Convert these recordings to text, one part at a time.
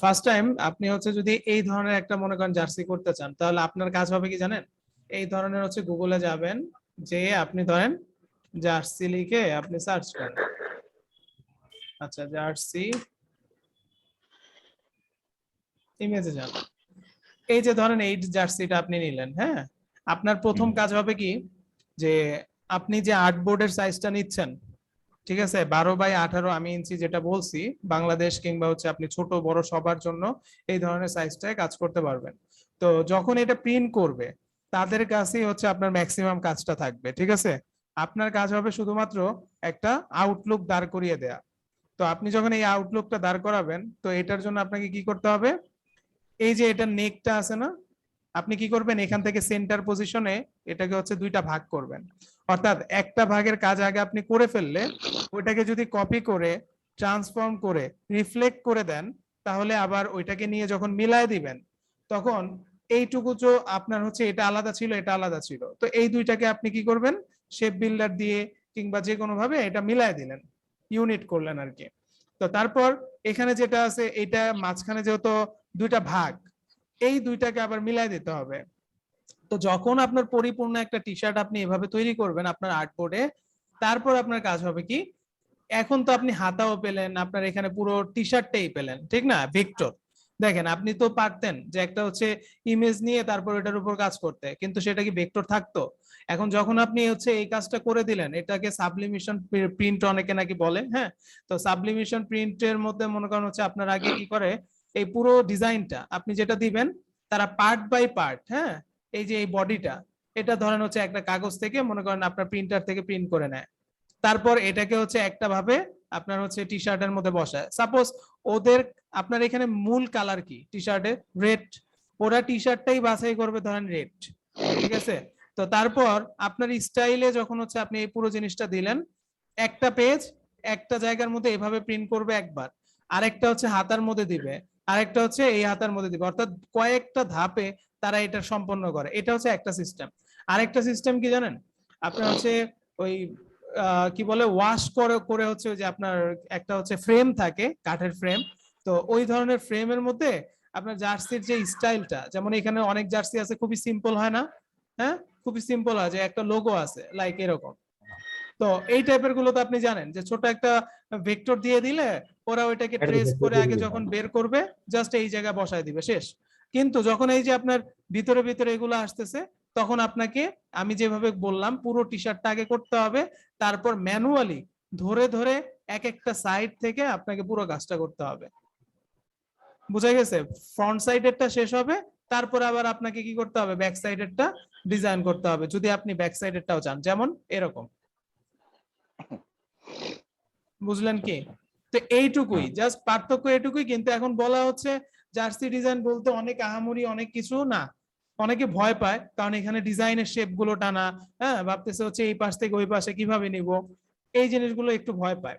First time আপনি হচ্ছে যদি এই ধরনের একটা মনে করেন জার্সি করতে চান, তাহলে আপনার কাজ হবে কি জানেন? এই ধরনের হচ্ছে গুগলে যাবেন, যে আপনি ধরেন জার্সি লিখে আপনি সার্চ করেন। আচ্ছা, জার্সি ইমেজে যান। এই যে ধরেন এই জার্সিটা আপনি নিলেন, হ্যাঁ, আপনার প্রথম কাজ হবে কি, যে আপনি যে আর্টবোর্ডের সাইজটা নিচ্ছেন, ঠিক আছে, 12 বাই 18 আমি ইঞ্চি যেটা বলছি, বাংলাদেশ কিংবা হচ্ছে আপনি ছোট বড় সবার জন্য এই ধরনের সাইজটায় কাজ করতে পারবেন। তো যখন এটা প্রিন্ট করবে তাদের কাছেই হচ্ছে আপনার ম্যাক্সিমাম কাজটা থাকবে, ঠিক আছে। আপনার কাজ হবে শুধুমাত্র একটা আউটলুক দাঁড় করিয়ে দেয়া। তো আপনি যখন এই আউটলুকটা দাঁড় করাবেন, তো এটার জন্য আপনাকে কি করতে হবে, এই যে এটা নেকটা আছে না, আপনি কি করবেন, এখান থেকে সেন্টার পজিশনে এটাকে হচ্ছে দুইটা ভাগ করবেন। অর্থাৎ একটা ভাগের কাজ আগে আপনি করে ফেললে ওইটাকে যদি কপি করে ট্রান্সফর্ম করে রিফ্লেক্ট করে দেন, তাহলে আবার ওইটাকে নিয়ে যখন মিলায় দিবেন, তখন এইটুকু যে আপনার হচ্ছে এটা আলাদা ছিল এটা আলাদা ছিল, তো এই দুইটাকে আপনি কি করবেন, শেপ বিল্ডার দিয়ে কিংবা যে কোনো ভাবে এটা মিলায় দিলেন, ইউনিট করলেন আর কি। তো তারপর এখানে যেটা আছে এটা মাঝখানে যেহেতু দুইটা ভাগ, এই দুইটাকে আবার মিলাই দিতে হবে। তো যখন আপনার পরিপূর্ণ একটা টি শার্ট আপনি এভাবে তৈরি করবেন আপনার আর্টবোর্ডে, তারপর আপনার কাজ হবে কি, এখন তো আপনি হাতাও পেলেন, আপনার এখানে পুরো টি শার্টটাই পেলেন, ঠিক না, ভেক্টর। দেখেন আপনি তো পারতেন যে একটা হচ্ছে ইমেজ নিয়ে তারপর এটার উপর কাজ করতে, কিন্তু সেটা কি ভেক্টর থাকতো? এখন যখন আপনি হচ্ছে এই কাজটা করে দিলেন, এটাকে সাবলিমেশন প্রিন্ট অনেকে নাকি বলে, হ্যাঁ। তো সাবলিমেশন প্রিন্টের মধ্যে মনে করেন হচ্ছে আপনার আগে কি করে, এই পুরো ডিজাইনটা আপনি যেটা দিবেন তারা পার্ট বাই পার্ট, হ্যাঁ, এই যে এই বডিটা, এটা ধরেন হচ্ছে একটা কাগজ থেকে মনে করেন আপনার প্রিন্টার থেকে প্রিন্ট করে নেয়, তারপর এটাকে হচ্ছে একটা ভাবে আপনার হচ্ছে টি শার্টের মধ্যে বসায়। সাপোজ ওদের আপনার এখানে মূল কালার কি টি শার্টে, রেড, ওরা টি শার্টটাই বাছাই করবে ধরেন রেড, ঠিক আছে। তো তারপর আপনার স্টাইলে যখন হচ্ছে আপনি এই পুরো জিনিসটা দিলেন, একটা পেজ একটা জায়গার মধ্যে এভাবে প্রিন্ট করবে একবার, আরেকটা হচ্ছে হাতার মধ্যে দিবে, আরেকটা হচ্ছে এই হাতার মধ্যে দিবে, অর্থাৎ কয়েকটা ধাপে তারা এটা সম্পন্ন করে। এটা হচ্ছে একটা সিস্টেম। আরেকটা সিস্টেম কি জানেন, আপনার হচ্ছে ওই কি বলে ওয়াশ করে করে হচ্ছে ওই যে আপনার একটা হচ্ছে ফ্রেম থাকে, কাঠের ফ্রেম। তো ওই ধরনের ফ্রেমের মধ্যে আপনার জার্সির যে স্টাইলটা, যেমন এখানে অনেক জার্সি আছে খুবই সিম্পল হয় না, হ্যাঁ, খুবই সিম্পল হয়, যে একটা লোগো আছে লাইক এরকম। তো এই টাইপের গুলো তো আপনি জানেন যে ছোট একটা ভেক্টর দিয়ে দিলে ওরা ওইটাকে ট্রেস করে আগে যখন বের করবে জাস্ট এই জায়গায় বসায় দিবে, শেষ। কিন্তু যখন এই যে আপনার ভিতরে ভিতরে এগুলো আসতেছে, তখন আপনাকে আমি যেভাবে বললাম পুরো টি শার্টটা আগে করতে হবে, তারপর ম্যানুয়ালি ধরে ধরে এক একটা সাইড থেকে আপনাকে পুরো কাজটা করতে হবে। বুঝা গেছে? ফ্রন্ট সাইডেরটা শেষ হবে, তারপর আবার আপনাকে কি করতে হবে, ব্যাক সাইডেরটা ডিজাইন করতে হবে, যদি আপনি ব্যাক সাইডেরটাও চান, যেমন এরকম। বুঝলেন কি? তো এইটুকুই, জাস্ট পার্থক্য এটুকুই। কিন্তু এখন বলা হচ্ছে জার্সি ডিজাইন বলতে অনেক আহামরি অনেক কিছু না, অনেকে ভয় পায়, কারণ এখানে ডিজাইনের শেপ গুলো টানা, হ্যাঁ, ভাবতেছে হচ্ছে এই পাশ থেকে ওই পাশে কিভাবে নিব, এই জিনিসগুলো একটু ভয় পায়।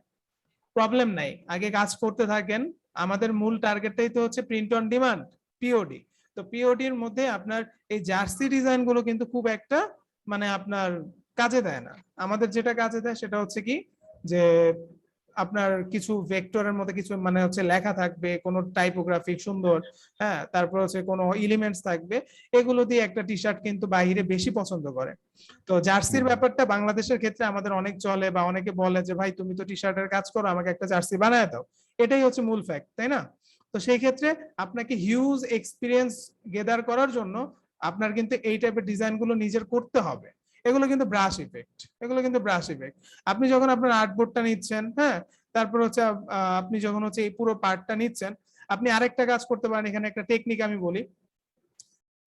প্রবলেম নাই, আগে কাজ করতে থাকেন। আমাদের মূল টার্গেটটাই তো হচ্ছে প্রিন্ট অন ডিমান্ড, পিওডি। তো পিওডির মধ্যে আপনার এই জার্সি ডিজাইন গুলো কিন্তু খুব একটা মানে আপনার কাজে দেয় না। আমাদের যেটা কাজে দেয় সেটা হচ্ছে কি, যে আপনার কিছু ভেক্টরের মধ্যে কিছু মানে হচ্ছে লেখা থাকবে, কোনো টাইপোগ্রাফিক সুন্দর, হ্যাঁ, তারপর হচ্ছে কোনো এলিমেন্টস থাকবে, এগুলো দিয়ে একটা টি শার্ট কিন্তু বাইরে বেশি পছন্দ করে। তো জার্সির ব্যাপারটা বাংলাদেশের ক্ষেত্রে আমাদের অনেক চলে, বা অনেকে বলে যে ভাই তুমি তো টি শার্টের কাজ করো, আমাকে একটা জার্সি বানায় দাও, এটাই হচ্ছে মূল ফ্যাক্ট, তাই না? তো সেই ক্ষেত্রে আপনাকে হিউজ এক্সপিরিয়েন্স গেদার করার জন্য আপনার কিন্তু এই টাইপের ডিজাইন গুলো নিজের করতে হবে। এগুলো কিন্তু ব্রাশ ইফেক্ট, এগুলো কিন্তু ব্রাশ ইফেক্ট। আপনি যখন আপনার আর্টবোর্ডটা নিচ্ছেন, হ্যাঁ, তারপর হচ্ছে আপনি যখন হচ্ছে এই পুরো পার্টটা নিচ্ছেন, আপনি আরেকটা কাজ করতে পারেন। এখানে একটা টেকনিক আমি বলি,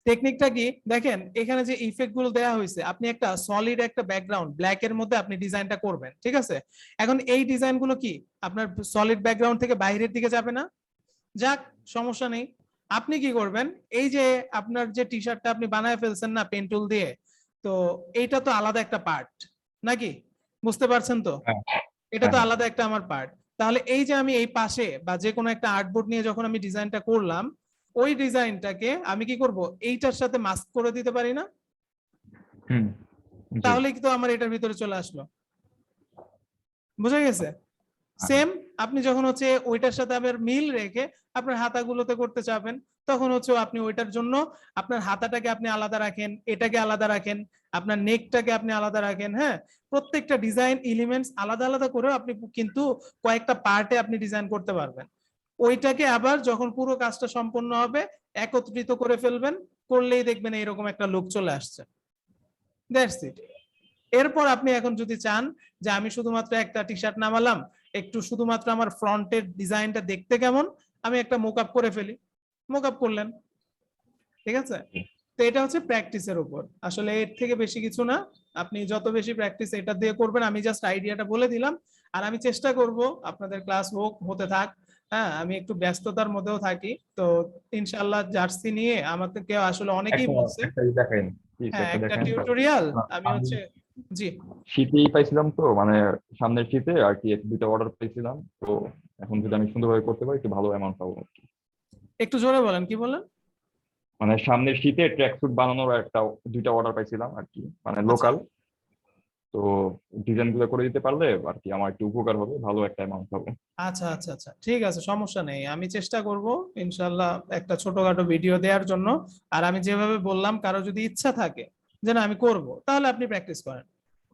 টেকনিকটা কি দেখেন, এখানে যে ইফেক্ট গুলো দেওয়া হয়েছে, আপনি একটা সলিড একটা ব্যাকগ্রাউন্ড ব্ল্যাক এর মধ্যে আপনি ডিজাইনটা করবেন, ঠিক আছে। এখন এই ডিজাইন গুলো কি আপনার সলিড ব্যাকগ্রাউন্ড থেকে বাইরের দিকে যাবে না, যাক, সমস্যা নেই। আপনি কি করবেন, এই যে আপনার যে টি শার্টটা আপনি বানায় ফেলছেন না পেন টুল দিয়ে, তো এইটা তো আলাদা একটা পার্ট নাকি, বুঝতে পারছেন তো? এটা তো আলাদা একটা আমার পার্ট। তাহলে এই যে আমি এই পাশে বা যে কোনো একটা আর্টবোর্ড নিয়ে যখন আমি ডিজাইনটা করলাম, ওই ডিজাইনটাকে আমি কি করব, এইটার সাথে মাস্ক করে দিতে পারি না? তাহলে কি তো আমার এটার ভিতরে চলে আসলো, বুঝা গেছে? সেম আপনি যখন হচ্ছে ওইটার সাথে আবার মিল রেখে আপনার হাতাগুলোতে করতে চাবেন, তখন হচ্ছে আপনি ওইটার জন্য আপনার হাতাটাকে আপনি আলাদা রাখেন, এটাকে আলাদা রাখেন, আপনার নেকটাকে আপনি আলাদা রাখেন। হ্যাঁ, প্রত্যেকটা ডিজাইন এলিমেন্টস আলাদা আলাদা করেও আপনি কিন্তু কয়েকটা পার্টে আপনি ডিজাইন করতে পারবেন। ওইটাকে আবার যখন পুরো কাজটা সম্পন্ন হবে একত্রিত করে ফেলবেন, করলেই দেখবেন এইরকম একটা লুক চলে আসছে। That's it. এরপর আপনি এখন যদি চান যে আমি শুধুমাত্র একটা টি শার্ট নামালাম, একটু শুধুমাত্র আমার ফ্রন্টের ডিজাইনটা দেখতে কেমন, আমি একটা মোকআপ করে ফেলি, মোকআপ করলেন। ঠিক আছে, তো এটা হচ্ছে প্র্যাকটিসের উপর, আসলে এর থেকে বেশি কিছু না। আপনি যত বেশি প্র্যাকটিস এটা দিয়ে করবেন, আমি জাস্ট আইডিয়াটা বলে দিলাম। আর আমি চেষ্টা করব আপনাদের ক্লাস হতে থাক। হ্যাঁ, আমি একটু ব্যস্ততার মধ্যেও থাকি, তো ইনশাআল্লাহ জার্সি নিয়ে আমাকে কেউ আসলে অনেকেই একটা বলছে। একটা দেখেন প্লিজ, হ্যাঁ, একটা একটা দেখেন। টিউটোরিয়াল আমি আমি হচ্ছে, জি শীতেই পাইছিলাম তো, মানে সামনের শীতে আর কি এক দুইটা অর্ডার পেয়েছিলাম তো। এখন যদি আমি সুন্দরভাবে করতে পারি একটু ভালো অ্যামাউন্ট পাবো আর কি। একটু জোরে বলেন, কি বলেন? মানে সামনের শীতে ট্র্যাক স্যুট বানানোর দুইটা অর্ডার পাইছিলাম আর কি, মানে আচ্ছা লোকাল। তো ডিজাইন গুলো করে দিতে পারলে আর কি আমার একটু উপকার হবে, ভালো একটা অ্যামাউন্ট পাবো। আচ্ছা আচ্ছা আচ্ছা, ঠিক আছে, সমস্যা নেই, আমি চেষ্টা করব ইনশাল্লাহ একটা ছোটখাটো ভিডিও দেওয়ার জন্য। আর আমি যেভাবে বললাম, কারো যদি ইচ্ছা থাকে যে না আমি করব, তাহলে আপনি প্র্যাকটিস করেন।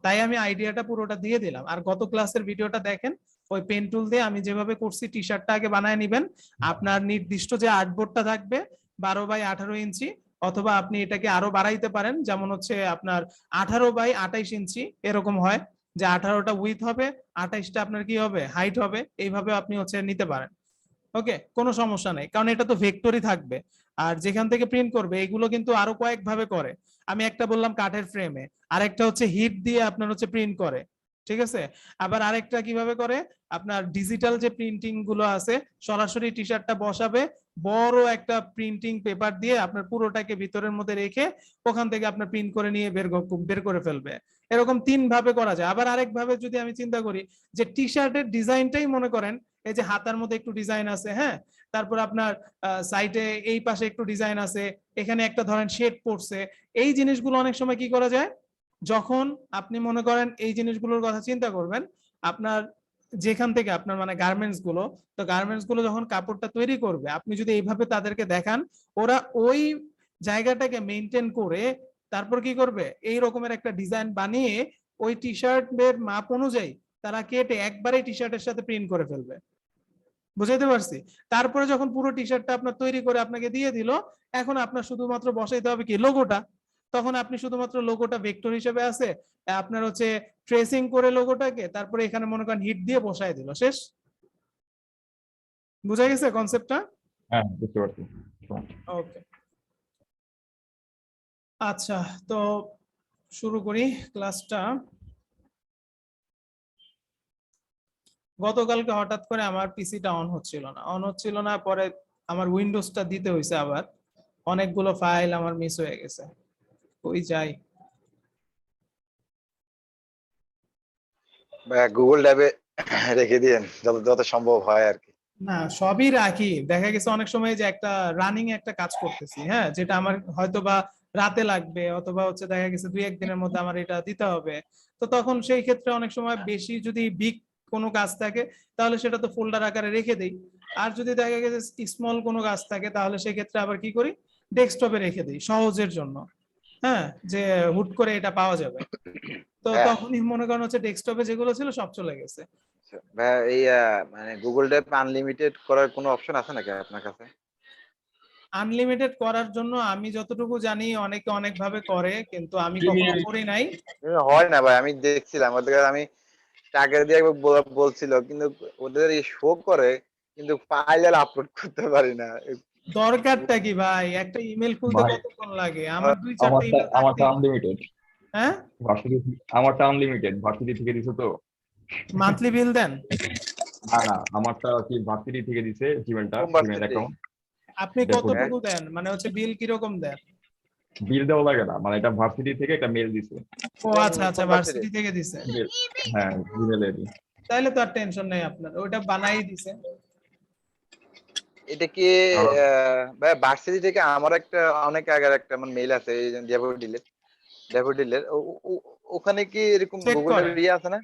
তাই আমি আইডিয়াটা পুরোটা দিয়ে দিলাম। আর গত ক্লাসের ভিডিওটা দেখেন, ওই পেন টুল দিয়ে আমি যেভাবে করছি, টি শার্টটা আগে বানায় নিবেন। আপনার নির্দিষ্ট যে আর্টবোর্ডটা থাকবে 12 বাই 18 ইঞ্চি, অথবা আপনি এটাকে আরো বাড়াইতে পারেন, যেমন হচ্ছে আপনার 18 বাই 28 ইঞ্চি এরকম হয়, যে 18টা উইথ হবে, 28টা আপনার কি হবে, হাইট হবে। এইভাবে আপনি হচ্ছে নিতে পারেন। ওকে, কোনো সমস্যা নেই, কারণ এটা তো ভেক্টরই থাকবে। আর যেখান থেকে প্রিন্ট করবে এগুলো কিন্তু আরো কয়েক ভাবে করে। আমি একটা বললাম কাঠের ফ্রেমে, আরেকটা হচ্ছে হিট দিয়ে আপনার হচ্ছে প্রিন্ট করে। ঠিক আছে, আবার আরেকটা কিভাবে করে, আপনার ডিজিটাল যে প্রিন্টিং গুলো আছে, সরাসরি টি শার্টটা বসাবে, বড় একটা প্রিন্টিং পেপার দিয়ে আপনার পুরোটাকে ভিতরের মধ্যে রেখে ওখান থেকে আপনার প্রিন্ট করে নিয়ে বের করে ফেলবে। এরকম 3 ভাবে করা যায়। আবার আরেক ভাবে যদি আমি চিন্তা করি, যে টি শার্টের ডিজাইনটাই মনে করেন, এই যে হাতার মধ্যে একটু ডিজাইন আছে, হ্যাঁ, তারপর আপনার সাইডে এই পাশে একটু ডিজাইন আছে, এখানে একটা ধরেন শেড পড়ছে। এই জিনিসগুলো অনেক সময় কি করা যায়, যখন আপনি মনে করেন এই জিনিসগুলোর কথা চিন্তা করবেন, আপনার যেখান থেকে আপনার মানে গার্মেন্টস গুলো, তো গার্মেন্টস গুলো যখন কাপড়টা তৈরি করবে, আপনি যদি এইভাবে তাদেরকে দেখান, ওরা ওই জায়গাটাকে মেনটেন করে তারপর কি করবে, এই রকমের একটা ডিজাইন বানিয়ে ওই টি শার্টের মাপ অনুযায়ী তারা কেটে একবারে টি শার্টের সাথে প্রিন্ট করে ফেলবে। বুঝাইতে পারছি? তারপরে যখন পুরো টি শার্টটা আপনার তৈরি করে আপনাকে দিয়ে দিল, এখন আপনার শুধুমাত্র বসাইতে হবে কি, লোগোটা। তখন আপনি শুধুমাত্র লোগোটা ভেক্টর হিসেবে আছে, আপনার হচ্ছে ট্রেসিং করে লোগোটাকে, তারপরে এখানে মনে করেন হিট দিয়ে বসাই দিল, শেষ। বুঝা গেছে কনসেপ্টটা? হ্যাঁ, বুঝতে পারছি। ওকে, আচ্ছা, তো শুরু করি ক্লাসটা। গতকালকে হঠাৎ করে আমার পিসিটা অন হচ্ছিল না, পরে আমার উইন্ডোজটা দিতে হয়েছে আবার। অনেকগুলো ফাইল আমার মিস হয়ে গেছে, কই যাই। গুগল ড্রাইভে রেখে দিয়েন যত যত সম্ভব হয় আর কি। না, সবই রাখি, দেখা গেছে অনেক সময় যে একটা রানিং একটা কাজ করতেছি, হ্যাঁ, যেটা আমার হয়তো বা রাতে লাগবে, অথবা হচ্ছে দেখা গেছে 2-1 দিনের মধ্যে আমার এটা দিতে হবে। তো তখন সেই ক্ষেত্রে অনেক সময় বেশি যদি বিগ কোনো কাজ থাকে, তাহলে সেটা তো ফোল্ডার আকারে রেখে দেই। আর যদি দেখা গেছে স্মল কোনো কাজ থাকে, তাহলে সেই ক্ষেত্রে আবার কি করি, ডেস্কটপে রেখে দিই সহজের জন্য। হ্যাঁ, যে হুট করে এটা পাওয়া যাবে, তো হ্যাঁ, তখনই মনে করেন হচ্ছে ডেস্কটপে যেগুলো ছিল সব চলে গেছে। ভাইয়া এই মানে গুগল ড্রাইভ আনলিমিটেড করার কোনো অপশন আছে নাকি আপনার কাছে? আনলিমিটেড করার জন্য আমি যতটুকু জানি অনেকে অনেক ভাবে করে, কিন্তু আমি কখনো করি নাই। হয় না ভাই, আমি দেখছিলাম ওদের কাছে, আমি টাকা দিয়ে একবার বলছিল, কিন্তু ওদের শো করে, কিন্তু ফাইল আর আপলোড করতে পারি না। দরকারটা কি ভাই, একটা ইমেল খুলতে ভাই কতক্ষণ লাগে, আমার 2-4টা আমারটা ইমেল আমারটা থাকতেই। আনলিমিটেড। হ্যাঁ, আমারটা আনলিমিটেড, ভার্সিটি থেকে দিছে তো। মান্থলি বিল দেন? না না, আমারটা কি ভার্সিটি থেকে দিছে, কোন জিমেল ভার্সিটি? অ্যাকাউন্ট। আপনি ডেপুটি। কতটুকু দেন, মানে হচ্ছে বিল কিরকম দেন? বিল দেওয়া লাগে না, মানে এটা ভার্সিটি থেকে একটা মেল দিছে। ও কোন আচ্ছা আচ্ছা, কোন ভার্সিটি? ভার্সিটি থেকে দিছে। Mail, হ্যাঁ জিমেলে দিই। তাইলে তো আর টেনশন নেই, আপনার ওইটা বানাই দিছে। এটা কি আর ভাই ভার্সিটি থেকে আমার একটা অনেক আগের একটা আমার মেইল আছে, ড্যাফোডিলের ওখানে কি এরকম চেক গুগল করেন, ড্রাইভ ইয়ে আছে না?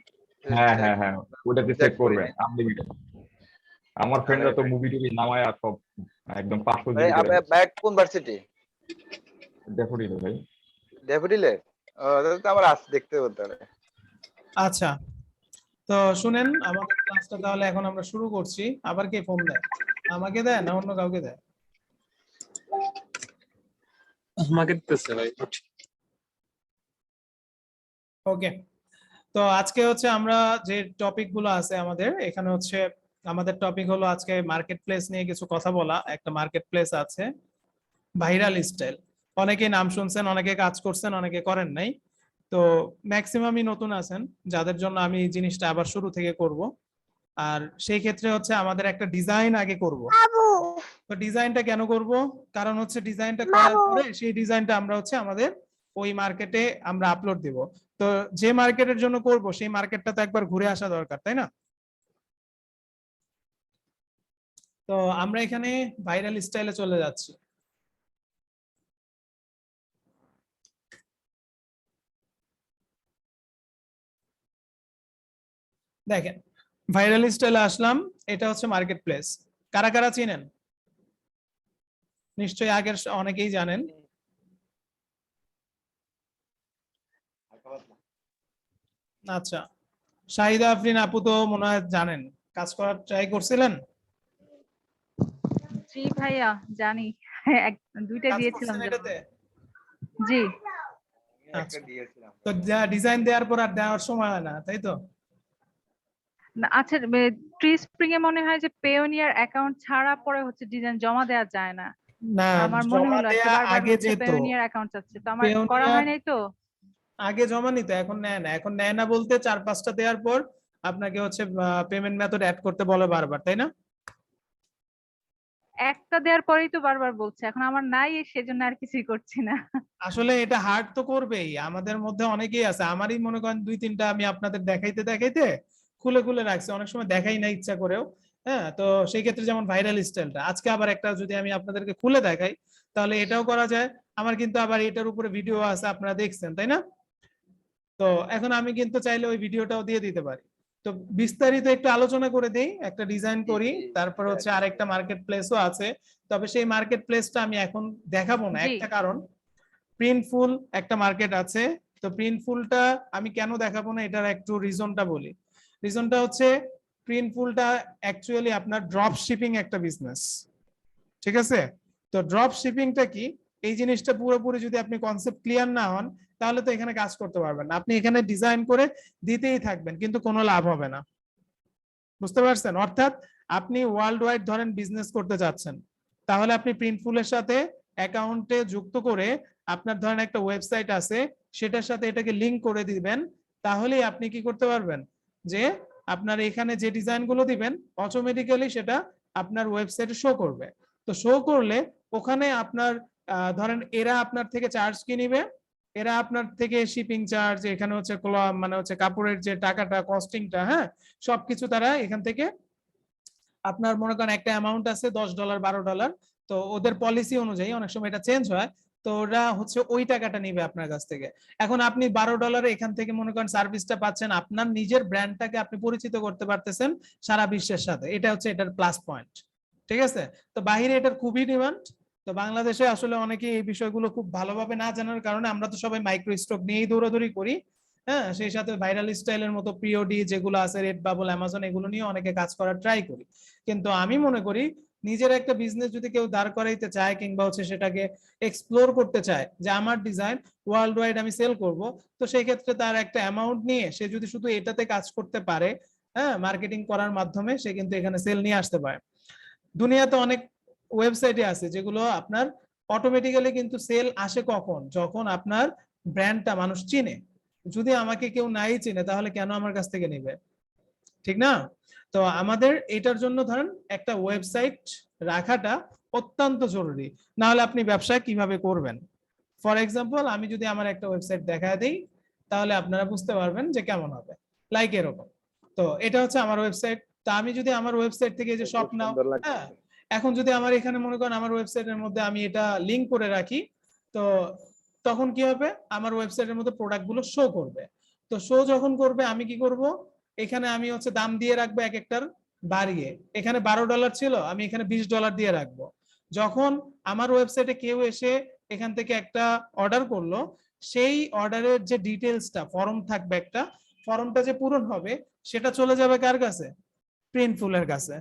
হ্যাঁ হ্যাঁ হ্যাঁ, ওটাতে চেক চেক করি করবেন নাই। আনলিমিটেড। আমার আমি ফ্রেন্ডরা তো মুভি টুভি নামায় আর সব একদম 500 ভাই জিবি করে আপনার ফেলছে। ভাই কোন ভার্সিটি? দেখো নি ভাই। ড্যাফোডিলে? ও তাহলে তো আমার আছে, দেখতে হতে পারে। আচ্ছা, তো শুনেন আমাদের ক্লাসটা তাহলে এখন আমরা শুরু করছি। আবার কে ফোন দেয়? আমাকে দেয় না অন্য কাউকে দেয়? আমাকে দিতেছে ভাই। ওকে, তো আজকে হচ্ছে আমরা যে টপিক গুলো আছে আমাদের এখানে হচ্ছে, আমাদের টপিক হলো আজকে মার্কেট প্লেস নিয়ে কিছু কথা বলা। একটা মার্কেট প্লেস আছে ভাইরাল স্টাইল, অনেকেই নাম শুনছেন, অনেকে কাজ করছেন, অনেকে করেন নাই। তো ম্যাক্সিমামই নতুন আছেন, যাদের জন্য আমি এই জিনিসটা আবার শুরু থেকে করব। আর সেই ক্ষেত্রে হচ্ছে আমাদের একটা ডিজাইন আগে করব। তো ডিজাইনটা কেন করব? কারণ হচ্ছে ডিজাইনটা করার পরে সেই ডিজাইনটা আমরা হচ্ছে আমাদের ওই মার্কেটে আমরা আপলোড দিব। তো যে মার্কেটের জন্য করব সেই মার্কেটটা তো একবার ঘুরে আসা দরকার, তাই না? তো আমরা এখানে ভাইরাল স্টাইলে চলে যাচ্ছি। দেখেন, ভাইরাল স্টাইলে আসলাম, এটা হচ্ছে মার্কেট প্লেস। কারা কারা চিনেন? নিশ্চয়ই আগের অনেকেই জানেন। আচ্ছা, শাহিদা আফরিন আপু তো মনে হয় জানেন, কাজ করার ট্রাই করছিলেন? জি ভাইয়া জানি, দুইটা কাজ দিয়েছিলাম করছেন জমা। এটাতে? জি একটা আচ্ছা, দিয়েছিলাম। তো ডিজাইন দেওয়ার পর আর দেওয়ার সময় হয় না, তাই তো? না, আচ্ছা, ট্রি স্প্রিং এ মনে হয় যে পেওনিয়ার অ্যাকাউন্ট ছাড়া পরে হচ্ছে ডিজাইন জমা দেওয়া যায় না। না, আমার মনে জমা হলো আর কি, দেয়া বারবার আগে হচ্ছে যেত। পেওনিয়ার অ্যাকাউন্ট চাচ্ছে, তো আমার করা পেওনিয়ার হয় নাই তো। আগে জমা নিত, এখন নেয় না। এখন নেয় না বলতে 4-5টা দেওয়ার পর আপনাকে হচ্ছে পেমেন্ট মেথড অ্যাড করতে বলে বারবার, তাই না? একটা দেওয়ার পরেই তো বারবার বলছে, এখন আমার নাই, সেজন্য আর কিছুই করছি না। আসলে এটা হার্ড তো করবেই, আমাদের মধ্যে অনেকেই আছে, আমারই মনে করেন 2-3টা আমি আপনাদের দেখাইতে দেখাইতে খুলে খুলে রাখছি, অনেক সময় দেখাই না ইচ্ছা করেও। হ্যাঁ, তো সেই ক্ষেত্রে যেমন ভাইরাল স্টাইলটা আজকে আবার একটা যদি আমি আপনাদেরকে খুলে দেখাই, তাহলে এটাও করা যায়। আমার কিন্তু আবার এটার উপরে ভিডিও আছে, আপনারা দেখছেন তাই না? তো এখন আমি কিন্তু চাইলে ওই ভিডিওটাও দিয়ে দিতে পারি। তো বিস্তারিত একটু আলোচনা করে দেই, একটা ডিজাইন করি, তারপর হচ্ছে আরেকটা মার্কেট প্লেসও আছে। তবে সেই মার্কেট প্লেসটা আমি এখন দেখাবো না, জি একটা কারণ, প্রিন্টফুল একটা মার্কেট আছে। তো প্রিন্টফুলটা আমি কেন দেখাবো না, এটার একটু রিজনটা বলি। রিজনটা হচ্ছে প্রিন্টফুলটা অ্যাকচুয়ালি আপনার ড্রপ শিপিং একটা বিজনেস, ঠিক আছে? তো ড্রপ শিপিংটা কি, এই জিনিসটা পুরোপুরি যদি আপনি কনসেপ্ট ক্লিয়ার না হন, তাহলে তো এখানে কাজ করতে পারবেন না। আপনি এখানে ডিজাইন করে দিতেই থাকবেন, কিন্তু কোনো লাভ হবে না। বুঝতে পারছেন? অর্থাৎ আপনি ওয়ার্ল্ড ওয়াইড ধরেন বিজনেস করতে চাচ্ছেন, তাহলে আপনি প্রিন্টফুলের সাথে অ্যাকাউন্টে যুক্ত করে আপনার ধরেন একটা ওয়েবসাইট আছে, সেটার সাথে এটাকে লিংক করে দিবেন। তাহলেই আপনি কি করতে পারবেন, যে আপনার এখানে যে ডিজাইনগুলো দিবেন অটোমেটিক্যালি সেটা আপনার ওয়েবসাইটে শো করবে। তো শো করলে ওখানে আপনার ধরেন এরা আপনার থেকে চার্জ কি নিবে, এরা আপনার থেকে শিপিং চার্জ, এখানে হচ্ছে মানে হচ্ছে কাপড়ের যে টাকাটা, কস্টিংটা, হ্যাঁ, সবকিছু তারা এখান থেকে, আপনার মনে করেন একটা অ্যামাউন্ট আছে $10 $12, তো ওদের পলিসি অনুযায়ী অনেক সময় এটা চেঞ্জ হয়, তো ওরা হচ্ছে ওই টাকাটা নিবে আপনার কাছ থেকে। এখন আপনি $12 এখান থেকে মনে করেন সার্ভিসটা পাচ্ছেন, আপনার নিজের ব্র্যান্ডটাকে আপনি পরিচিত করতে পারতেছেন সারা বিশ্বের সাথে, এটা হচ্ছে এটার প্লাস পয়েন্ট। ঠিক আছে? তো বাহিরে এটার খুবই ডিমান্ড। তো বাংলাদেশে আসলে অনেকে এই বিষয়গুলো খুব ভালোভাবে না জানার কারণে আমরা তো সবাই মাইক্রো স্টক নিয়েই দৌড়াদৌড়ি করি। হ্যাঁ, সেই সাথে ভাইরাল স্টাইলের মতো পিওডি যেগুলো আছে, রেড বাবল, অ্যামাজন, এগুলো নিয়ে অনেকে কাজ করার ট্রাই করি। কিন্তু আমি মনে করি নিজের একটা বিজনেস যদি কেউ দাঁড় করাইতে চায় কিংবা হচ্ছে সেটাকে এক্সপ্লোর করতে চায় যে আমার ডিজাইন ওয়ার্ল্ড ওয়াইড আমি সেল করব, তো সেই ক্ষেত্রে তার একটা অ্যামাউন্ট নিয়ে সে যদি শুধু এটাতে কাজ করতে পারে, হ্যাঁ, মার্কেটিং করার মাধ্যমে সে কিন্তু এখানে সেল নিয়ে আসতে পারে। দুনিয়াতে অনেক ওয়েবসাইটে আছে যেগুলো আপনার অটোমেটিক্যালি কিন্তু সেল আসে কখন, যখন আপনার ব্র্যান্ডটা মানুষ চিনে। যদি আমাকে কেউ নাই চিনে তাহলে কেন আমার কাছ থেকে নেবে, ঠিক না? তো আমাদের এটার জন্য ধরেন একটা ওয়েবসাইট রাখাটা অত্যন্ত জরুরি, না হলে আপনি ব্যবসা কিভাবে করবেন। ফর এক্সাম্পল, আমি যদি আমার একটা ওয়েবসাইট দেখায় দিই, তাহলে আপনারা বুঝতে পারবেন যে কেমন হবে। লাইক এরকম, তো এটা হচ্ছে আমার ওয়েবসাইট। তা আমি যদি আমার ওয়েবসাইট থেকে যে শপ খুব নাও, সুন্দর হ্যাঁ, লাগছে। এখন যদি আমার এখানে মনে করেন আমার ওয়েবসাইটের মধ্যে আমি এটা লিংক করে রাখি, তো তখন কি হবে, আমার ওয়েবসাইটের মধ্যে প্রোডাক্ট গুলো শো করবে। তো শো যখন করবে আমি কি করব, এখানে আমি হচ্ছে দাম দিয়ে রাখবো এক একটার বাড়িয়ে, এখানে $12 ছিল, আমি এখানে $20 দিয়ে রাখবো। যখন আমার ওয়েবসাইটে কেউ এসে এখান থেকে একটা অর্ডার করলো, সেই অর্ডারের যে ডিটেলসটা ফর্ম থাকবে, একটা ফর্মটা যে পূরণ হবে সেটা চলে যাবে কার কাছে? প্রিন্টফুলের কাছে।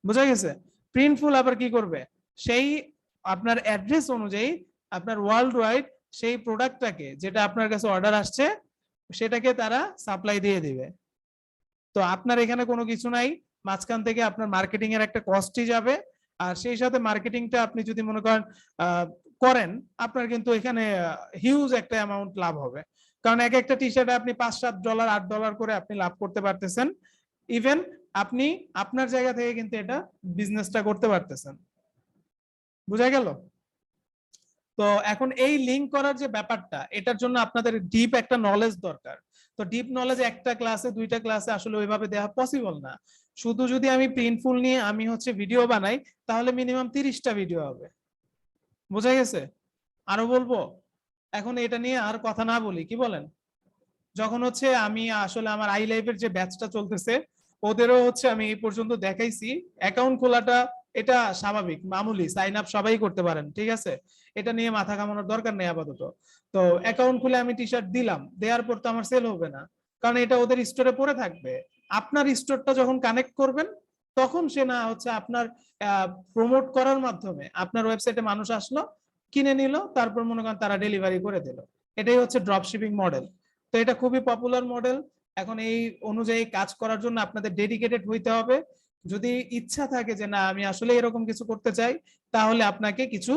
বুঝা গেছে? প্রিন্টফুল আবার কি করবে, সেই আপনার অ্যাড্রেস অনুযায়ী আপনার ওয়ার্ল্ড ওয়াইড সেই প্রোডাক্টটাকে, যেটা আপনার কাছে অর্ডার আসছে, সেটাকে তারা সাপ্লাই দিয়ে দিবে। তো আপনার এখানে কোনো কিছু নাই, মাঝখান থেকে আপনার মার্কেটিং এর একটা কস্টই যাবে, আর সেই সাথে মার্কেটিংটা আপনি যদি মনে করেন করেন, আপনার কিন্তু এখানে হিউজ একটা অ্যামাউন্ট লাভ হবে। কারণ এক একটা টি শার্টে আপনি $5-7 $8 করে আপনি লাভ করতে পারতেছেন। ইভেন আপনি আপনার জায়গা থেকে কিন্তু এটা বিজনেসটা করতে পারতেছেন। বুঝা গেল? তো এখন এই লিংক করার যে ব্যাপারটা, এটার জন্য আপনাদের ডিপ একটা নলেজ দরকার। তো ডিপ নলেজ একটা ক্লাসে, দুইটা ক্লাসে আসলে ওইভাবে দেওয়া পসিবল না। শুধু যদি আমি প্রিন্টফুল নিয়ে আমি হচ্ছে ভিডিও বানাই, তাহলে মিনিমাম 30টা ভিডিও হবে। বোঝা গেছে? আরো বলবো? এখন এটা নিয়ে আর কথা না বলি, কি বলেন? যখন হচ্ছে আমি আসলে আমার আই লাইফের যে ব্যাচটা চলতেছে, ওদেরও হচ্ছে আমি এই পর্যন্ত দেখাইছি অ্যাকাউন্ট খোলাটা, এটা স্বাভাবিক মামুলি, সাইন আপ সবাই করতে পারেন, ঠিক আছে? এটা নিয়ে মাথা ঘামানোর দরকার নেই আপাতত। তো অ্যাকাউন্ট খুলে আমি টি শার্ট দিলাম, দেওয়ার পর তো আমার সেল হবে না, কারণ এটা ওদের স্টোরে পড়ে থাকবে। আপনার স্টোরটা যখন কানেক্ট করবেন, তখন সে না হচ্ছে আপনার প্রমোট করার মাধ্যমে আপনার ওয়েবসাইটে মানুষ আসলো, কিনে নিল, তারপর মনে করেন তারা ডেলিভারি করে দিল। এটাই হচ্ছে ড্রপ শিপিং মডেল। তো এটা খুবই পপুলার মডেল। এখন এই অনুযায়ী কাজ করার জন্য আপনাদের ডেডিকেটেড হইতে হবে। যদি ইচ্ছা থাকে যে না আমি আসলে এরকম কিছু করতে চাই, তাহলে আপনাকে কিছু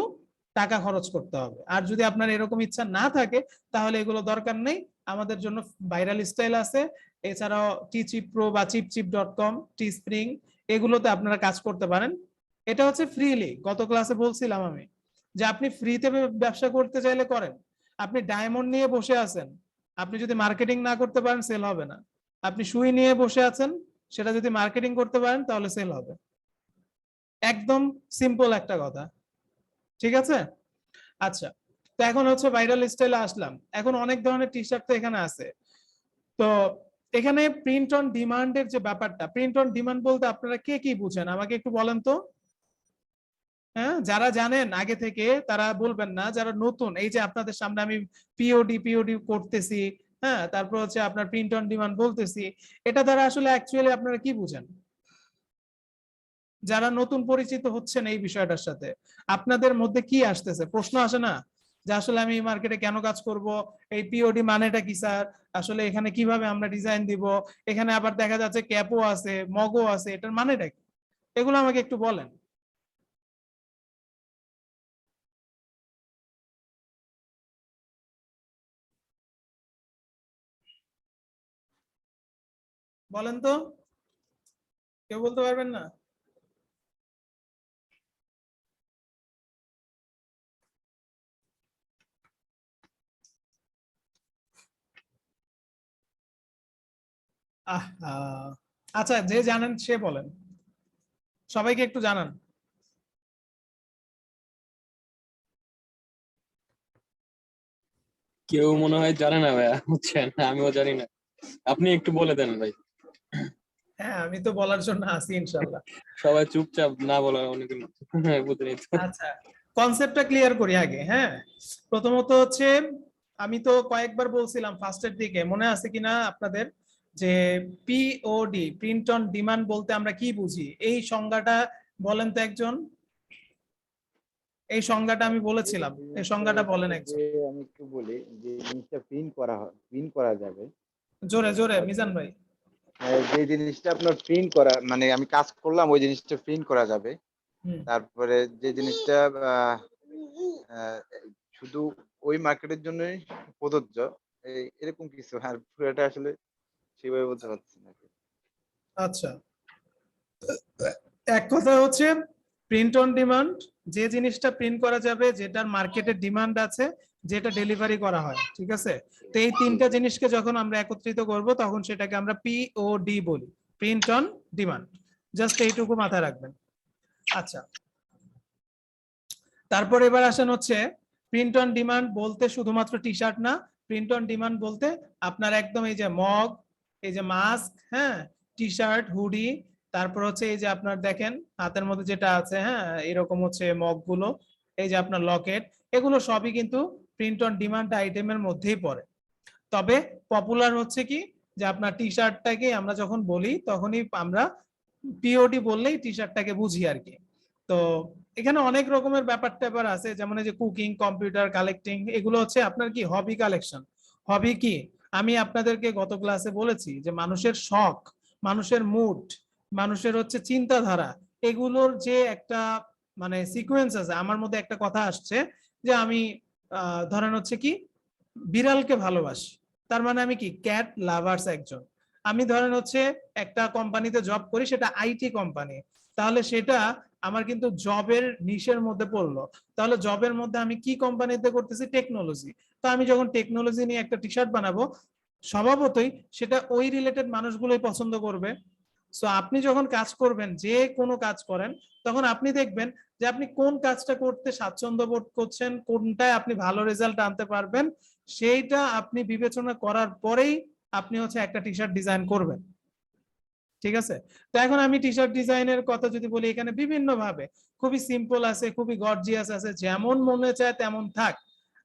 টাকা খরচ করতে হবে। আর যদি আপনার এরকম ইচ্ছা না থাকে, তাহলে এগুলো দরকার নেই। আমাদের জন্য ভাইরাল স্টাইল আছে, এছাড়াও টিচিপ প্রো বা chipchip.com, টি স্প্রিং, এগুলোতে আপনারা কাজ করতে পারেন। এটা হচ্ছে ফ্রিলি, গত ক্লাসে বলছিলাম আমি যে আপনি ফ্রিতে ব্যবসা করতে চাইলে করেন। আপনি ডায়মন্ড নিয়ে বসে আছেন, আপনি যদি মার্কেটিং না করতে পারেন সেল হবে না। আপনি সুই নিয়ে বসে আছেন, সেটা যদি মার্কেটিং করতে পারেন তাহলে সেল হবে। একদম সিম্পল একটা কথা, ঠিক আছে? আচ্ছা, তো এখন হচ্ছে ভাইরাল স্টাইলে আসলাম। এখন অনেক ধরনের টি শার্ট তো এখানে আছে। তো এখানে প্রিন্ট অন ডিমান্ডের যে ব্যাপারটা, প্রিন্ট অন ডিমান্ড বলতে আপনারা কে কি বুঝেন আমাকে একটু বলেন তো। হ্যাঁ, যারা জানেন আগে থেকে তারা বলবেন না, যারা নতুন, এই যে আপনাদের সামনে আমি পিওডি করতেছি, হ্যাঁ, তারপর হচ্ছে আপনার প্রিন্ট অন ডিমান্ড বলতেছি, এটা দ্বারা আসলে অ্যাকচুয়ালি আপনারা কি বুঝেন? যারা নতুন পরিচিত হচ্ছেন এই বিষয়টার সাথে, আপনাদের মধ্যে কি আসতেছে? প্রশ্ন আসে না যে আসলে আমি মার্কেটে কেন কাজ করব, এই পিওডি মানেটা কি স্যার, আসলে এখানে কিভাবে আমরা ডিজাইন দিব, এখানে আবার দেখা যাচ্ছে ক্যাপও আছে, মগও আছে, এটার মানেটা কি? এগুলো আমাকে একটু বলেন। বলেন তো, কেউ বলতে পারবেন না? আচ্ছা, যে জানেন সে বলেন, সবাইকে একটু জানান। কেউ মনে হয় জানে না ভাইয়া, বুঝছেন, আমিও জানি না, আপনি একটু বলে দেন ভাই। হ্যাঁ, আমি তো বলার জন্য আছি ইনশাল্লাহ। সবাই চুপচাপ না বলা অনেক বুঝে নিত। আচ্ছা, কনসেপ্টটা ক্লিয়ার করি আগে। হ্যাঁ, প্রথমত হচ্ছে আমি তো কয়েকবার বলছিলাম ফার্স্টের দিকে, মনে আছে কিনা আপনাদের, যে পিওডি, প্রিন্ট অন ডিমান্ড বলতে আমরা কি বুঝি, এই সংজ্ঞাটা বলেন তো একজন। এই সংজ্ঞাটা আমি বলেছিলাম, এই সংজ্ঞাটা বলেন একজন। আমি একটু বলি যে জিনিসটা প্রিন্ট করা যাবে। জোরে জোরে মিজান ভাই। যে জিনিসটা আপনার প্রিন্ট করা, মানে আমি কাজ করলাম ওই জিনিসটা প্রিন্ট করা যাবে। হুম। তারপরে যে জিনিসটা শুধু ওই মার্কেটের জন্যই প্রযোজ্য, এরকম কিছু। আর পুরোটা আসলে সেভাবে বলতে পারছি না। আচ্ছা, এক কথা হচ্ছে প্রিন্ট অন ডিমান্ড, যে জিনিসটা প্রিন্ট করা যাবে, যেটার মার্কেটে ডিমান্ড আছে, যেটা ডেলিভারি করা হয়, ঠিক আছে? তো এই তিনটা জিনিসকে যখন আমরা একত্রিত করব, তখন সেটাকে আমরা পিওডি বলি, প্রিন্ট অন ডিমান্ড। জাস্ট এইটুকু মাথায় রাখবেন। আচ্ছা, তারপর এবার আসেন হচ্ছে প্রিন্ট অন ডিমান্ড বলতে শুধুমাত্র টি শার্ট না, প্রিন্ট অন ডিমান্ড বলতে আপনার একদম এই যে মগ, এই যে মাস্ক, হ্যাঁ, টি শার্ট, হুডি, তারপর হচ্ছে এই যে আপনার দেখেন হাতের মধ্যে যেটা আছে, হ্যাঁ, এরকম হচ্ছে মগ গুলো, এই যে আপনার লকেট, এগুলো সবই কিন্তু প্রিন্ট অন ডিমান্ড আইটেমের মধ্যেই পড়ে। তবে পপুলার হচ্ছে কি যে আপনার টি শার্টটাকে আমরা যখন বলি তখনই আমরা পিওডি বললেই টি শার্টটাকে বুঝি আর কি। তো এখানে অনেক রকমের ব্যাপার ট্যাপার আছে, যেমন এই যে কুকিং, কম্পিউটার, কালেক্টিং, এগুলো হচ্ছে আপনার কি হবি কালেকশন। হবি কি, আমি আপনাদেরকে গত ক্লাসে বলেছি যে মানুষের শখ, মানুষের মুড, মানুষের হচ্ছে চিন্তাধারা, এগুলোর যে একটা মানে সিকোয়েন্স আছে। আমার মধ্যে একটা কথা আসছে যে আমি ধরেন হচ্ছে কি বিড়ালকে ভালোবাসি, তার মানে আমি কি ক্যাট লাভার্স একজন। আমি ধরেন হচ্ছে একটা কোম্পানিতে জব করি, সেটা আইটি কোম্পানি, তাহলে সেটা আমার কিন্তু জবের নিশের মধ্যে পড়লো। তাহলে জবের মধ্যে আমি কি কোম্পানিতে করতেছি, টেকনোলজি। তো আমি যখন টেকনোলজি নিয়ে একটা টি শার্ট বানাবো, স্বভাবতই সেটা ওই রিলেটেড মানুষগুলোই পছন্দ করবে। সো আপনি যখন কাজ করবেন, যে কোনো কাজ করেন, তখন আপনি দেখবেন যে আপনি কোন কাজটা করতে স্বাচ্ছন্দ্য বোধ করছেন, কোনটায় আপনি ভালো রেজাল্ট আনতে পারবেন, সেইটা আপনি বিবেচনা করার পরেই আপনি হচ্ছে একটা টি শার্ট ডিজাইন করবেন। ঠিক আছে? তো এখন আমি টি শার্ট ডিজাইনের কথা যদি বলি, এখানে বিভিন্ন ভাবে খুবই সিম্পল আছে, খুবই গর্জিয়াস আছে, যেমন মনে চায় তেমন থাক।